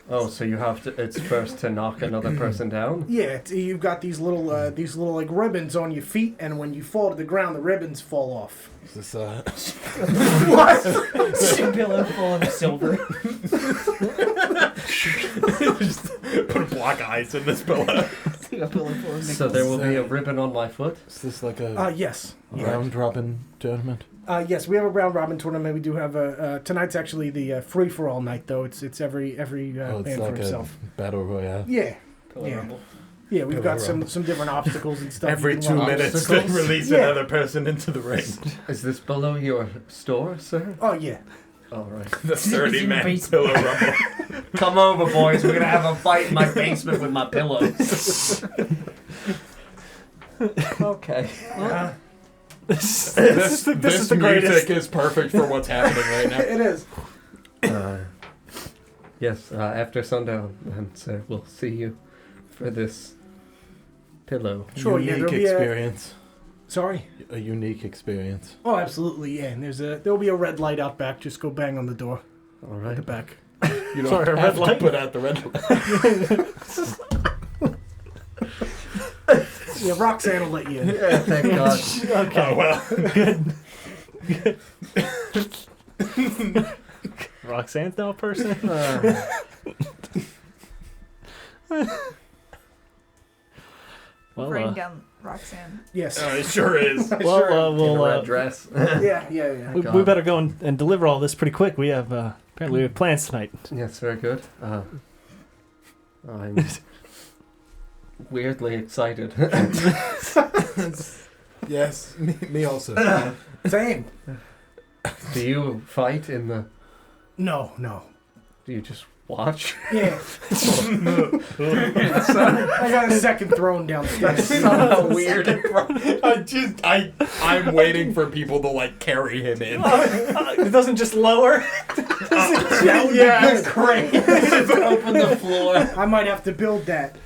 Oh, so you have to. It's first to knock another person down. Yeah, you've got these little like ribbons on your feet, and when you fall to the ground, the ribbons fall off. Is this Just a pillow full of silver. Put black eyes in this pillow. A pillow full of So there will be a ribbon on my foot. is this like a Yes. round robin tournament? Yes, we have a round robin tournament. We do have a tonight's actually the free for all night though. It's every Oh, it's man for like a himself. battle royale. Yeah, pillow Yeah. rumble. yeah, we've got Pillow some different obstacles and stuff. Every you can 2 run. minutes, they Obstacles? release Yeah. another person into the ring. Is this below your store, sir? Oh yeah. All right. The 30-man basement. pillow rumble. Come over, boys. We're gonna have a fight in my basement with my pillows. Okay. This This is the music greatest. is perfect for what's happening right now. It is. Yes. After sundown, and sir, we'll see you for this pillow. Sure, yeah, Unique there'll be a- experience. Sorry. A unique experience. Oh, absolutely. Yeah, and there'll be a red light out back. Just go bang on the door All at right. the back. You don't Sorry, a have red to light? put out the red light. Yeah, Roxanne will let you in. Yeah, thank God. Okay. Oh, well. Roxanne's now a person. Well, Writing down Roxanne. Yes. It sure is. well, In a red we'll dress. Yeah. we better go and deliver all this pretty quick. We have apparently we have plans tonight. Yes, very good. I'm weirdly excited. Yes, me also. Same. Do you fight in the... No. Do you just watch? Yeah. I got a second throne downstairs. So weird. I'm waiting for people to like carry him in. It doesn't just lower. Yeah, it's great. Open the floor. I might have to build that.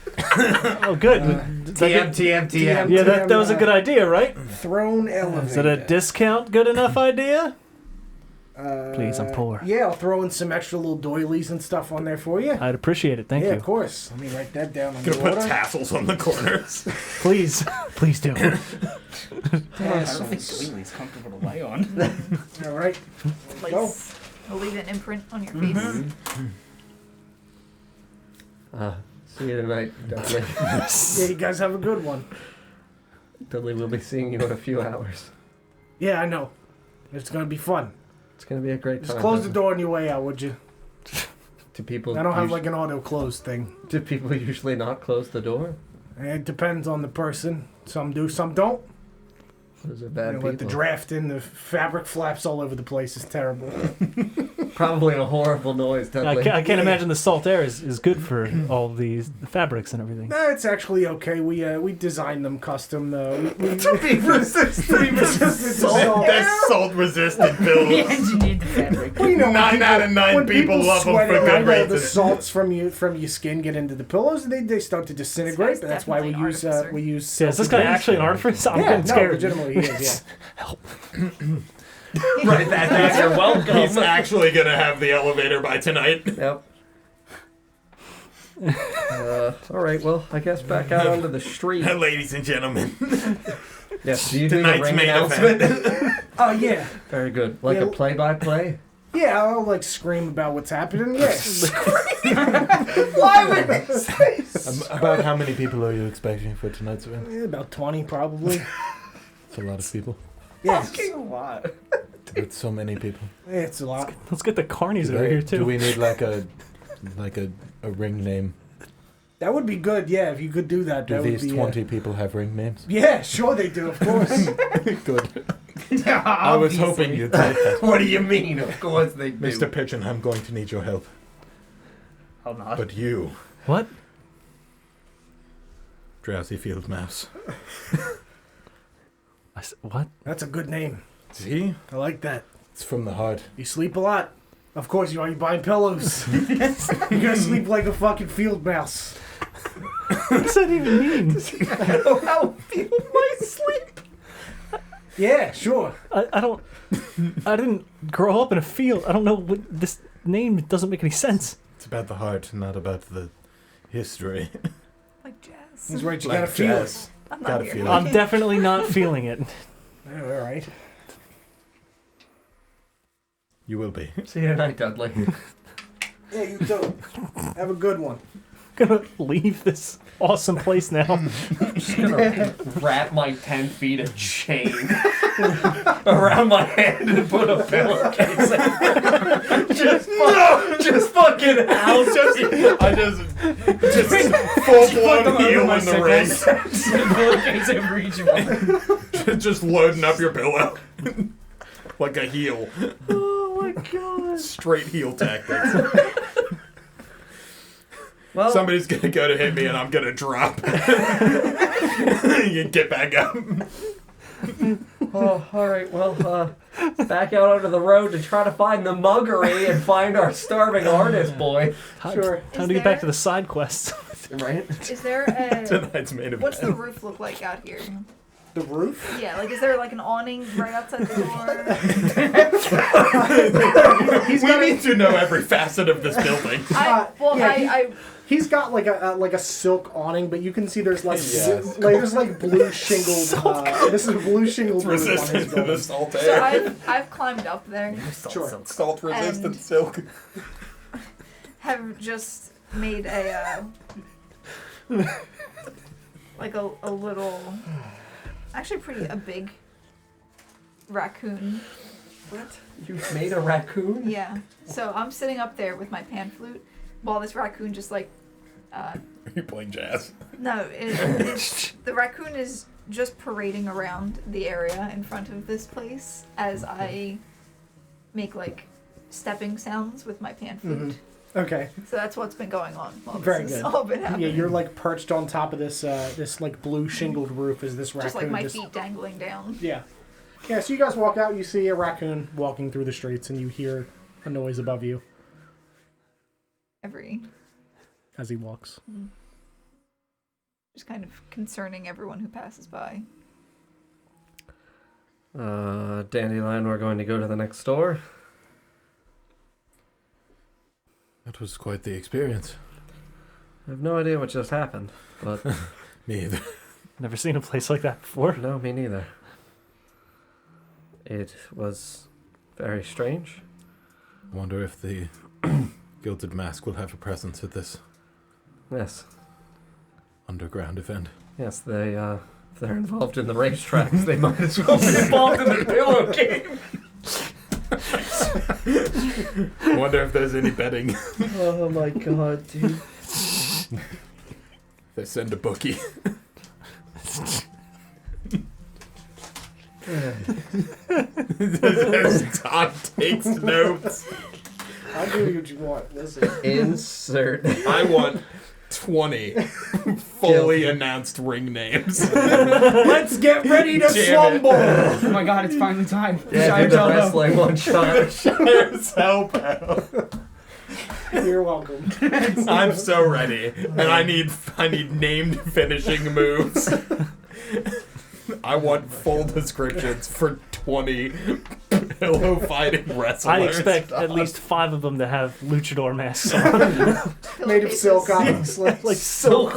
Oh, good. TM. Yeah, that was a good idea, right? Throne elevator. Is it a discount good enough idea? Please, I'm poor. Yeah, I'll throw in some extra little doilies and stuff on there for you. I'd appreciate it. Thank Yeah, you. of course. Let me write that down on Gonna the put order. tassels on the corners. Please do. I don't think doilies comfortable to lay on. All right. Place. I'll leave an imprint on your Mm-hmm. face. See you tonight, Dudley. Yeah, you guys have a good one. Dudley, we'll be seeing you in a few hours. Yeah, I know. It's gonna be fun. It's gonna be a great time. Just close the door on your way out, would you? Do people? I don't have like an auto close thing. Do people usually not close the door? It depends on the person. Some do, some don't. Those are bad people. Let the draft in, the fabric flaps all over the place. It's terrible. Probably a horrible noise, Dudley. I can't imagine the salt air is good for all these fabrics and everything. No, it's actually okay. We designed them custom. We Be resistant. That's salt resistant We pillows. engineered the fabric. Well, you know, 9 out of 9 when people love them sweat for it good out, the reasons. salts from your skin get into the pillows, and they start to disintegrate. guy's But that's why we definitely use an artificer. Yeah, is this guy actually an artificer? I'm getting no, scared. legitimately he is. Right, that's you're welcome. He's actually gonna have the elevator by tonight. Yep. All right. Well, I guess back out onto the street. Ladies and gentlemen, Yes. Do you do the tonight's ring main announcement? event. Oh yeah, Very good. Like Yeah. a play-by-play. yeah. I'll like scream about what's happening. Yes. About how many people are you expecting for tonight's event? About 20 probably. It's a lot of people. Yes, A lot. It's so many people. it's a lot. Let's get the carnies Do over here do too. we need like a ring name? That would be good. Yeah, if you could do that. Do that these would be, 20 people have ring names? Yeah, sure they do. Of course. Good. I was hoping you'd say that. What do you mean? Of course they do. Mr. Pigeon, I'm going to need your help. I'll not. But you, What? drowsy field mouse. What? That's a good name. See? I like that. It's from the heart. You sleep a lot. Of course, you are. You buying pillows. You're gonna sleep like a fucking field mouse. What does that even mean? How people might sleep. Yeah, sure. I don't. I didn't grow up in a field. I don't know what this name doesn't make any sense. It's about the heart, not about the history. Like jazz. He's right. You Like gotta feel it. jazz. I'm Gotta not here. feel it. I'm definitely not feeling it. Yeah, all right. You will be. See you tonight, Dudley. Yeah, you do. Have a good one. I'm gonna leave this awesome place now. I'm just gonna wrap my 10 feet of chain around my hand and put a pillowcase in it. Just fucking out. I just full blown heel in the ring. Pillowcase over each one. Just loading up your pillow. Like a heel. Oh my god. Straight heel tactics. Well, Somebody's gonna go to hit me and I'm gonna drop. You get back up. oh, all right. Well, back out onto the road to try to find the muggery and find our starving artist boy. Sure. Time to get back to the side quests. Right? Is there a? Tonight's main event. What's the roof look like out here? The roof? Yeah, like is there like an awning right outside the door? We need to know every facet of this building. He's got like a silk awning, but you can see there's like Yes. there's like blue shingled. This is a blue shingled roof on his Resistant to the building. salt So air. I've climbed up there. Sure. Salt resistant And- silk. Have just made a like a little, actually a big raccoon. What? You made a raccoon? Yeah. So I'm sitting up there with my pan flute while this raccoon just like. Are you playing jazz? No, the raccoon is just parading around the area in front of this place as I make like stepping sounds with my pan flute. Okay. So that's what's been going on while Very this has good. all been happening. Yeah, you're like perched on top of this this like blue shingled roof as this raccoon just like my feet dangling down. Yeah. Yeah, so you guys walk out, you see a raccoon walking through the streets, and you hear a noise above you as he walks. Just kind of concerning everyone who passes by. Dandelion, we're going to go to the next door. That was quite the experience. I have no idea what just happened, but Me either. Never seen a place like that before. no, me neither. It was very strange. I wonder if the Gilded Mask will have a presence at this Yes, underground event. yes, they if they're involved in the racetracks, they might as well be involved in the pillow game. I wonder if there's any betting. Oh my god, dude. They send a bookie. As Todd takes notes. I'll do what you want. Listen. Insert. I want 20 fully announced ring names. Let's get ready to Damn it. slumble! Oh my god, it's finally time. Yeah, do the wrestling one shot. Shire's help out. You're welcome. I'm so ready, and I need named finishing moves. I want full descriptions for 20 pillow fighting wrestlers. I expect at least 5 of them to have luchador masks on. Made of silk, obviously. Like silk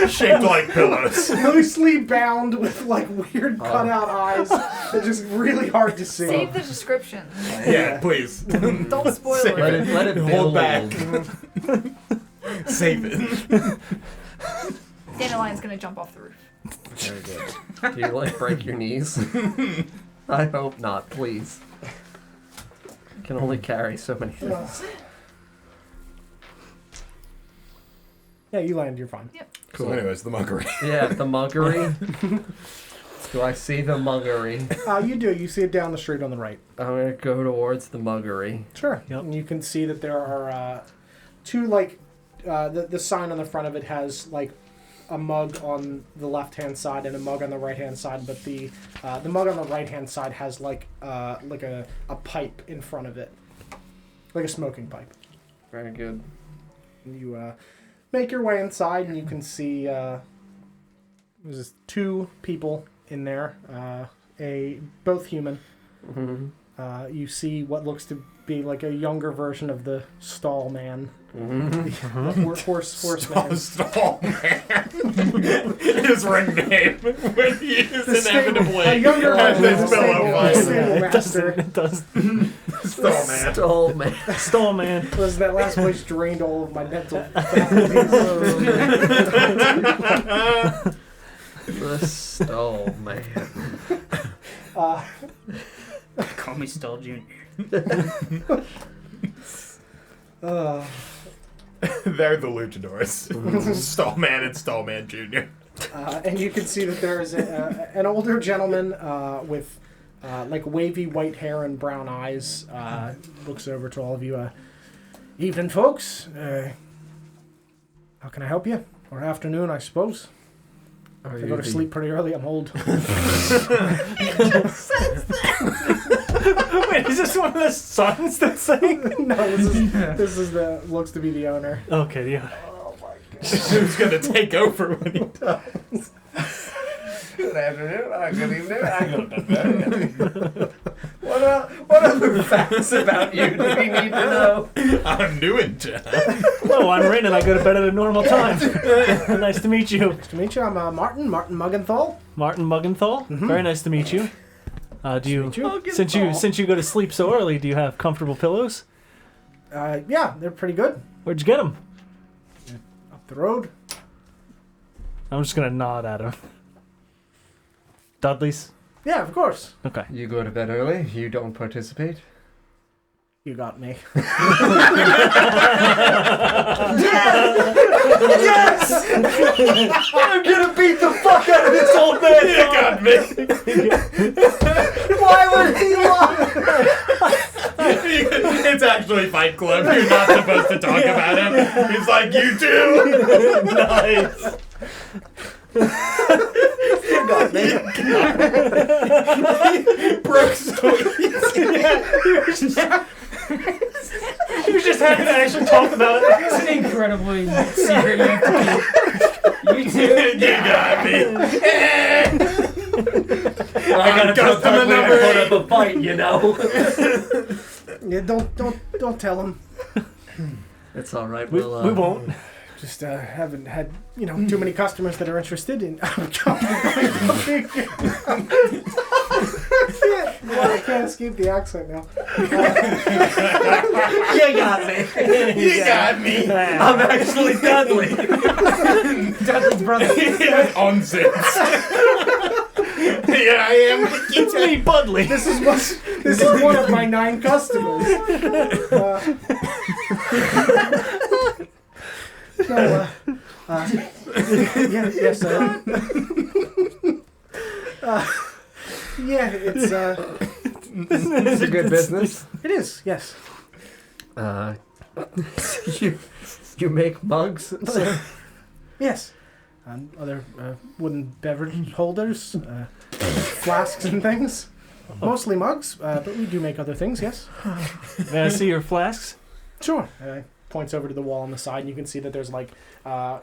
shaped like pillows. Loosely bound with like weird cutout eyes. They're just really hard to see. Save the description. Yeah, please. Don't spoil Save it. Let it Hold build. back. Save it. Dandelion's gonna jump off the roof. Very good. Do you like break your knees? I hope not, please. You can only carry so many things. Yeah, you land, you're fine. So anyways, the muggery. Yeah, the muggery. Do I see the muggery? You do. You see it down the street on the right. I'm gonna go towards the muggery. Sure. Yep. And you can see that there are two, like, the sign on the front of it has, like, a mug on the left-hand side and a mug on the right-hand side, but the mug on the right-hand side has, like a pipe in front of it. Like a smoking pipe. Very good. And you make your way inside, and you can see there's 2 people in there, both human. Mm-hmm. You see what looks to be like a younger version of the stall man. Mm-hmm. Horseman. Stall man. His ring name when he is inevitably A younger at version this of pillow the fight. stable master. It does. Stall man. Stole man. Stall man. Was that last place drained all of my mental The stole man. Call me Stall Jr. They're the luchadors. Stallman and Stallman Jr. And you can see that there is an older gentleman with like wavy white hair and brown eyes. Looks over to all of you. Evening, folks. How can I help you? Or afternoon, I suppose. Are I you go to the- sleep pretty early. I'm old. Wait, is this one of the sons that's saying? No, this is the looks to be the owner. Okay, yeah. Who's gonna take over when he does? Good afternoon. Good evening. What other facts about you do we need to know? I'm new in town. Hello, I'm Rin, and I go to bed at a normal time. Nice to meet you. Nice to meet you. I'm Martin Muggenthal. Martin Muggenthal. Very nice to meet you. Do you, meet you. since you go to sleep so early, do you have comfortable pillows? Yeah, they're pretty good. Where'd you get them? The road? I'm just gonna nod at him. Dudley's? Yeah, of course. Okay. You go to bed early. You don't participate. You got me. Yes! I'm gonna beat the fuck out of this old man. You got me. Why would he lie? It's actually Fight Club. You're not supposed to talk about him. He's like, you too. Nice. You got me. Broke so He was just happy to actually talk about it. It's an incredibly secret you have to keep. You too. You got me. I gotta tell customer Dudley to number put 8. up a fight, you know. Yeah, don't tell him. It's all right. We We'll, won't. Just haven't had, too many customers that are interested in. I can't escape the accent now. You got me. You got me. I'm actually Dudley. Dudley's brother. Nonsense. Here I am. It's me, Budley. This is one of my 9 customers. Yes. Yeah, it's It's a good business. it is. Yes. You make mugs, sir? Yes. And other wooden beverage holders, flasks and things. Mostly mugs, but we do make other things. Yes. May I see your flasks? Sure. Points over to the wall on the side, and you can see that there's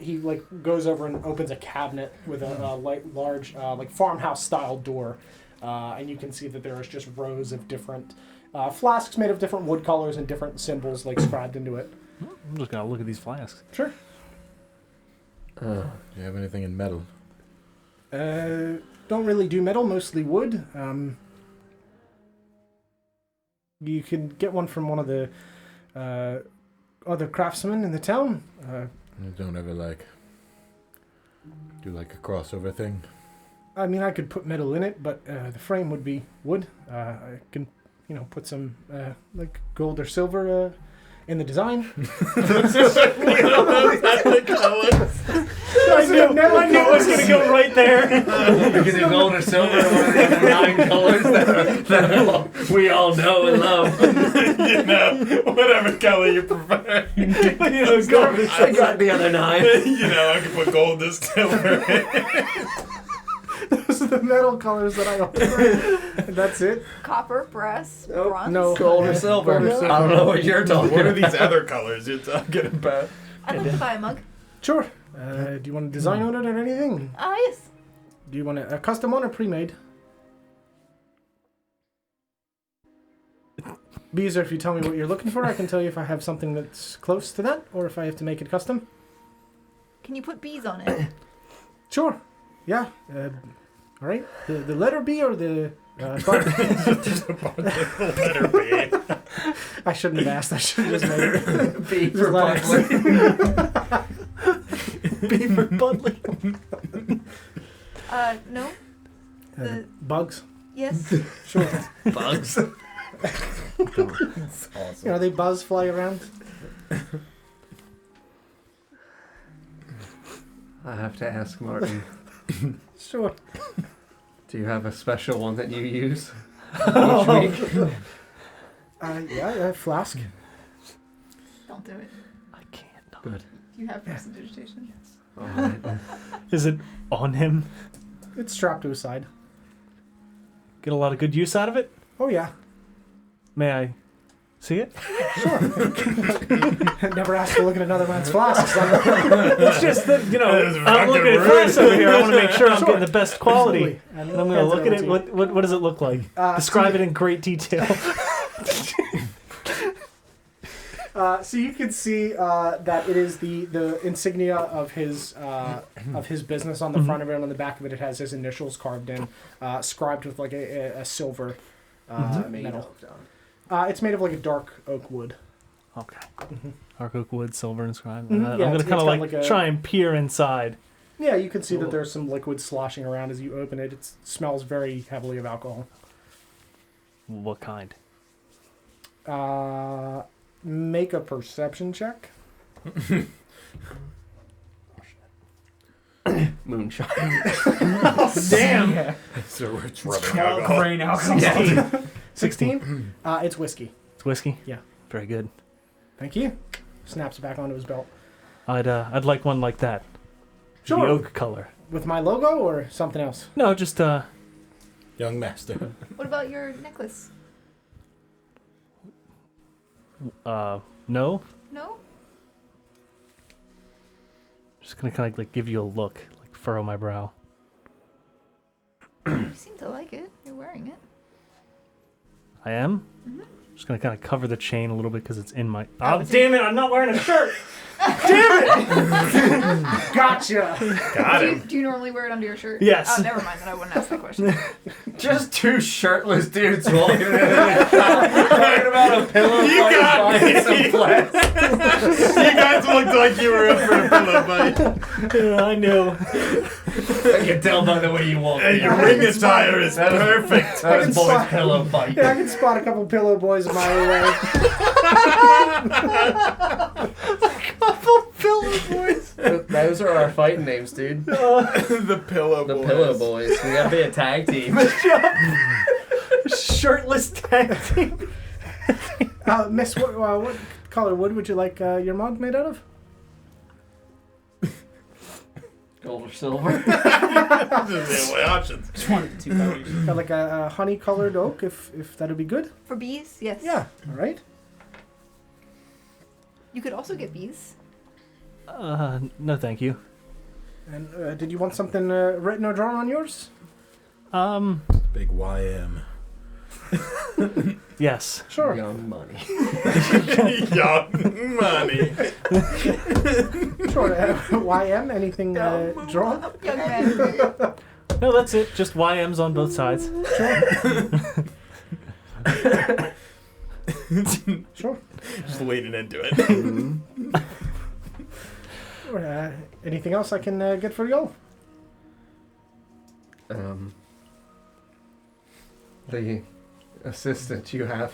he goes over and opens a cabinet with a large farmhouse style door, and you can see that there is just rows of different flasks made of different wood colors and different symbols scribed into it. I'm just gonna look at these flasks. Sure. Do you have anything in metal? Don't really do metal, mostly wood. You can get one from one of the other craftsmen in the town. You don't ever do a crossover thing? I mean, I could put metal in it, but the frame would be wood. I can, put some gold or silver in the design. I knew it was gonna go right there. You can do gold or silver, one of the other 9 colors that we all know and love. Whatever color you prefer. I got the other 9. I can put gold and silver. Those are the metal colors that I offer. And that's it. Copper, brass, bronze. No. Gold or silver. Gold or silver. I don't know what you're talking What are about. these other colors you're talking about? I'd like to buy a mug. Sure. Do you want a design on it or anything? Yes. Do you want a custom one or pre-made? Beezer, if you tell me what you're looking for, I can tell you if I have something that's close to that or if I have to make it custom. Can you put bees on it? Sure. Yeah. All right. The letter B or the button? Letter B. I shouldn't have asked. I should have just made it. B for Budley. B for Budley. No. Bugs. Yes. Sure. Bugs. That's awesome. They buzz fly around. I have to ask Martin. Sure. Do you have a special one that you use Oh. each week? Yeah, a flask. Don't do it. I can't. Good. Do you have prestidigitation? All right. Is it on him? It's strapped to his side. Get a lot of good use out of it? Oh yeah. May I see it? Never asked to look at another man's flasks. It's just that, That is I'm looking fucking at flasks rude. over here. I want to make sure I'm Sure. getting the best quality. Absolutely. And I'm going to look at it. What does it look like? Describe it in great detail. So you can see that it is the insignia of his business on the front of it, and on the back of it, it has his initials carved in, scribed with like a silver metal. It's made of like a dark oak wood. Okay. Dark oak wood, silver inscribed. Mhm, I'm yeah, gonna it's kind of got like like a- try and peer inside. Yeah, you can see that Cool. there's some liquid sloshing around as you open it. It smells very heavily of alcohol. What kind? Make a perception check. Moonshine. Damn. So it's rubbing alcohol. Brain alcohol. 16? It's whiskey. It's whiskey. Yeah. Very good. Thank you. Snaps it back onto his belt. I'd like one like that. Sure. The oak color. With my logo or something else? No, just Young master. What about your necklace? no. No? Just gonna kind of like give you a look, like furrow my brow. You seem to like it. You're wearing it. I am. Mhm. Just gonna kind of cover the chain a little bit because it's in my. Oh, Oh, it's damn it! I'm not wearing a shirt. Gotcha! Do you normally wear it under your shirt? Yes. Oh, never mind. Then I wouldn't ask that question. Just two shirtless dudes walking in talking about a pillow You fight got buying me. some plastic. You guys looked like you were in for a pillow fight. Yeah, I knew. I can tell by the way you walk. Hey, your ring attire is perfect. That was can boys' spot- pillow fight. Yeah, I can spot a couple pillow boys a mile away. Those are our fighting names, dude. The pillow The boys. Pillow Boys. We gotta be a tag team. Shirtless tag team. Miss, what color wood would you like your mug made out of? Gold or silver. Those are the only options. Just one of the two colors. Got like a honey-colored oak, if that'd be good. For bees, yes. Yeah. All right. You could also get bees. No, thank you. And did you want something written or drawn on yours? Big YM. Yes. Sure. Young money. Young money. Sure. YM. Anything drawn? Young man. No, that's it. Just YMs on both sides. Sure. Just leaning into it. Sure. Anything else I can get for y'all? The assistant you have.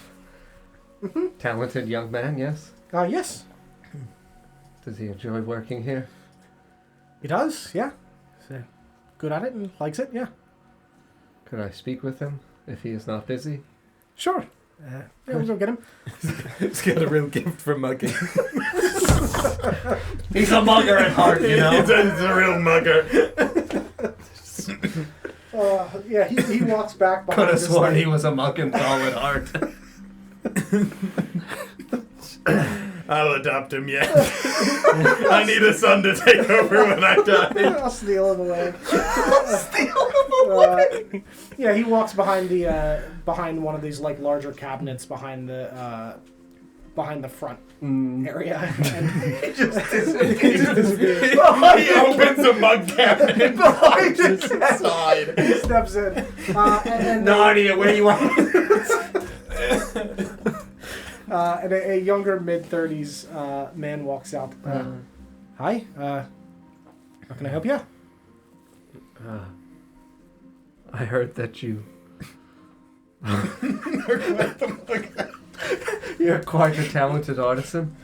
Talented young man, yes? Yes. Does he enjoy working here? He does. Yeah. He's good at it and likes it. Yeah. Could I speak with him if he is not busy? Sure. Yeah, we'll go get him. He's got a real gift for mugging. He's a mugger at heart, you know? He's a real mugger. Yeah, he walks back behind Could have this sworn lady. he was a mugging doll at heart. I'll adopt him yet. I need a son to take over when I die. I'll steal him away. Yeah, he walks behind the behind one of these like larger cabinets behind the front area. And he just disappears. He opens a mug cabinet behind the side. He steps in. And No idea where you are. and a younger mid-30s man walks out. Hi. How can I help you? I heard that you... You're quite a talented artisan.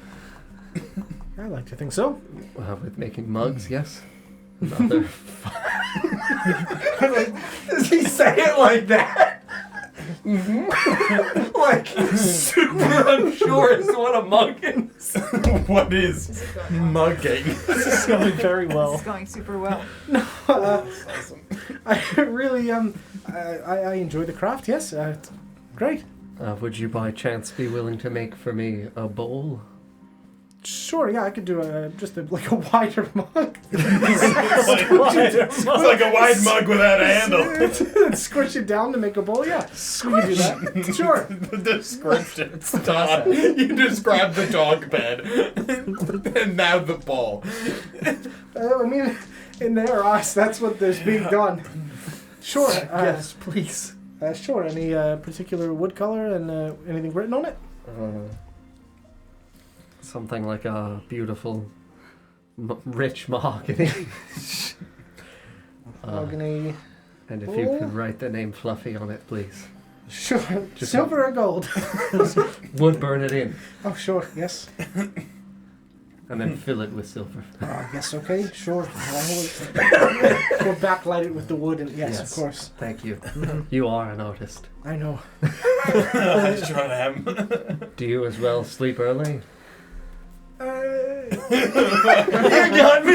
I like to think so. With making mugs, yes. Another... Does he say it like that? Like, super unsure as to what a mug is. What is This is going well. mugging? This is going very This well. is going super well. I really I enjoy the craft. Yes, it's great. would you by chance be willing to make for me a bowl? Sure, yeah, I could do like a wider mug. It's like a wide mug without a handle. Squish it down to make a bowl. Yeah, we can do that. Sure. The description. Stop. You described the dog bed. And now the ball. I mean, in their eyes, that's what is being done. Sure. Yes, please. Sure. Any particular wood color and anything written on it? Something like a beautiful, rich mahogany. Mahogany. And if you could write the name Fluffy on it, please. Sure. Just Silver or gold? Would burn it in. Oh, sure. Yes. And then fill it with silver. Yes, okay. Sure. We'll backlight it with the wood, and yes, of course. Thank you. You are an artist. I know. I sure am. Do you as well sleep early? You got me.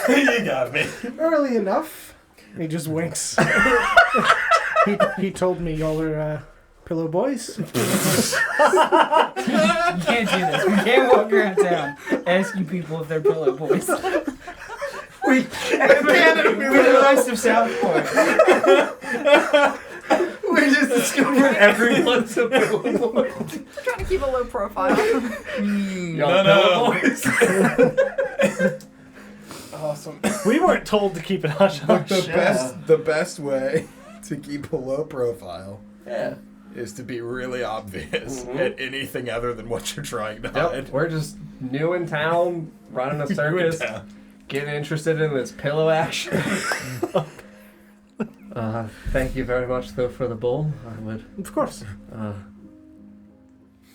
You got me. Early enough. He just winks. he told me y'all are pillow boys. You can't do this. We can't walk around town asking people if they're pillow boys. We can't. We're the rest of Southport. We just discovered everyone's a pillow boy. Trying to keep a low profile. Pillow boys. Awesome. We weren't told to keep it hush But hush. the best way to keep a low profile Yeah. is to be really obvious at anything other than what you're trying to hide. Yep. We're just new in town, running a circus, getting interested in this pillow action. Thank you very much, though, for the bowl. I would. Of course.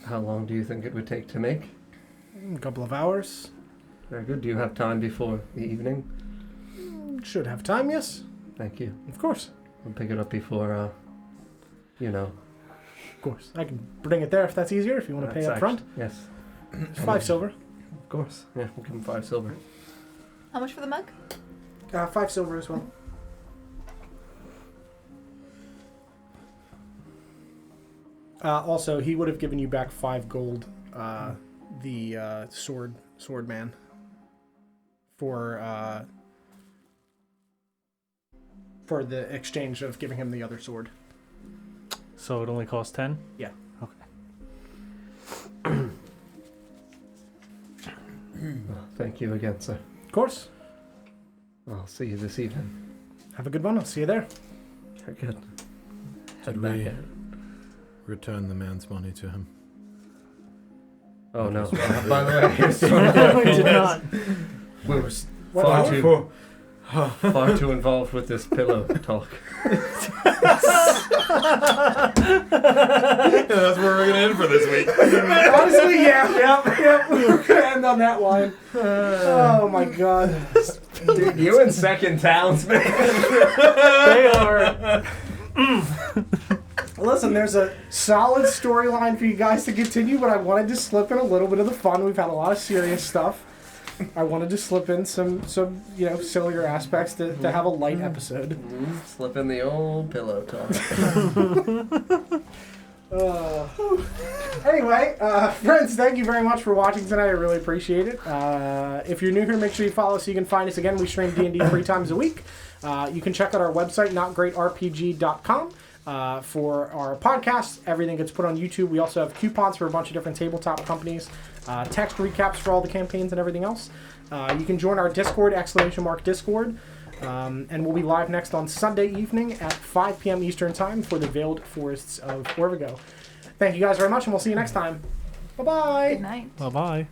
How long do you think it would take to make? A couple of hours. Very good. Do you have time before the evening? Should have time, yes. Thank you. Of course. I'll pick it up before, Of course. I can bring it there if that's easier, if you want to pay up front. Yes. 5 silver. Of course. Yeah, we'll give him 5 silver. How much for the mug? 5 silver as well. Also, he would have given you back 5 gold, the sword man, for the exchange of giving him the other sword. So it only costs 10? Yeah. Okay. Well, thank you again, sir. Of course. I'll see you this evening. Have a good one. I'll see you there. Very good. Head Did back we at it. return the man's money to him? Oh no! By the way, here's We did not. we were far too involved with this pillow talk. That's where we're gonna end for this week. Honestly, yeah. Yep. We're gonna end on that line. Oh my god. Dude, you and second towns, man. They are. Listen, there's a solid storyline for you guys to continue, but I wanted to slip in a little bit of the fun. We've had a lot of serious stuff. I wanted to slip in some sillier aspects to have a light episode. Slip in the old pillow talk. Anyway, friends, thank you very much for watching tonight. I really appreciate it. If you're new here, make sure you follow us so you can find us again. We stream D&D 3 times a week. You can check out our website, notgreatrpg.com. For our podcast, everything gets put on YouTube. We also have coupons for a bunch of different tabletop companies, text recaps for all the campaigns and everything else. You can join our Discord, !Discord, and we'll be live next on Sunday evening at 5 p.m. Eastern Time for the Veiled Forests of Orvigo. Thank you guys very much, and we'll see you next time. Bye-bye. Good night. Bye-bye.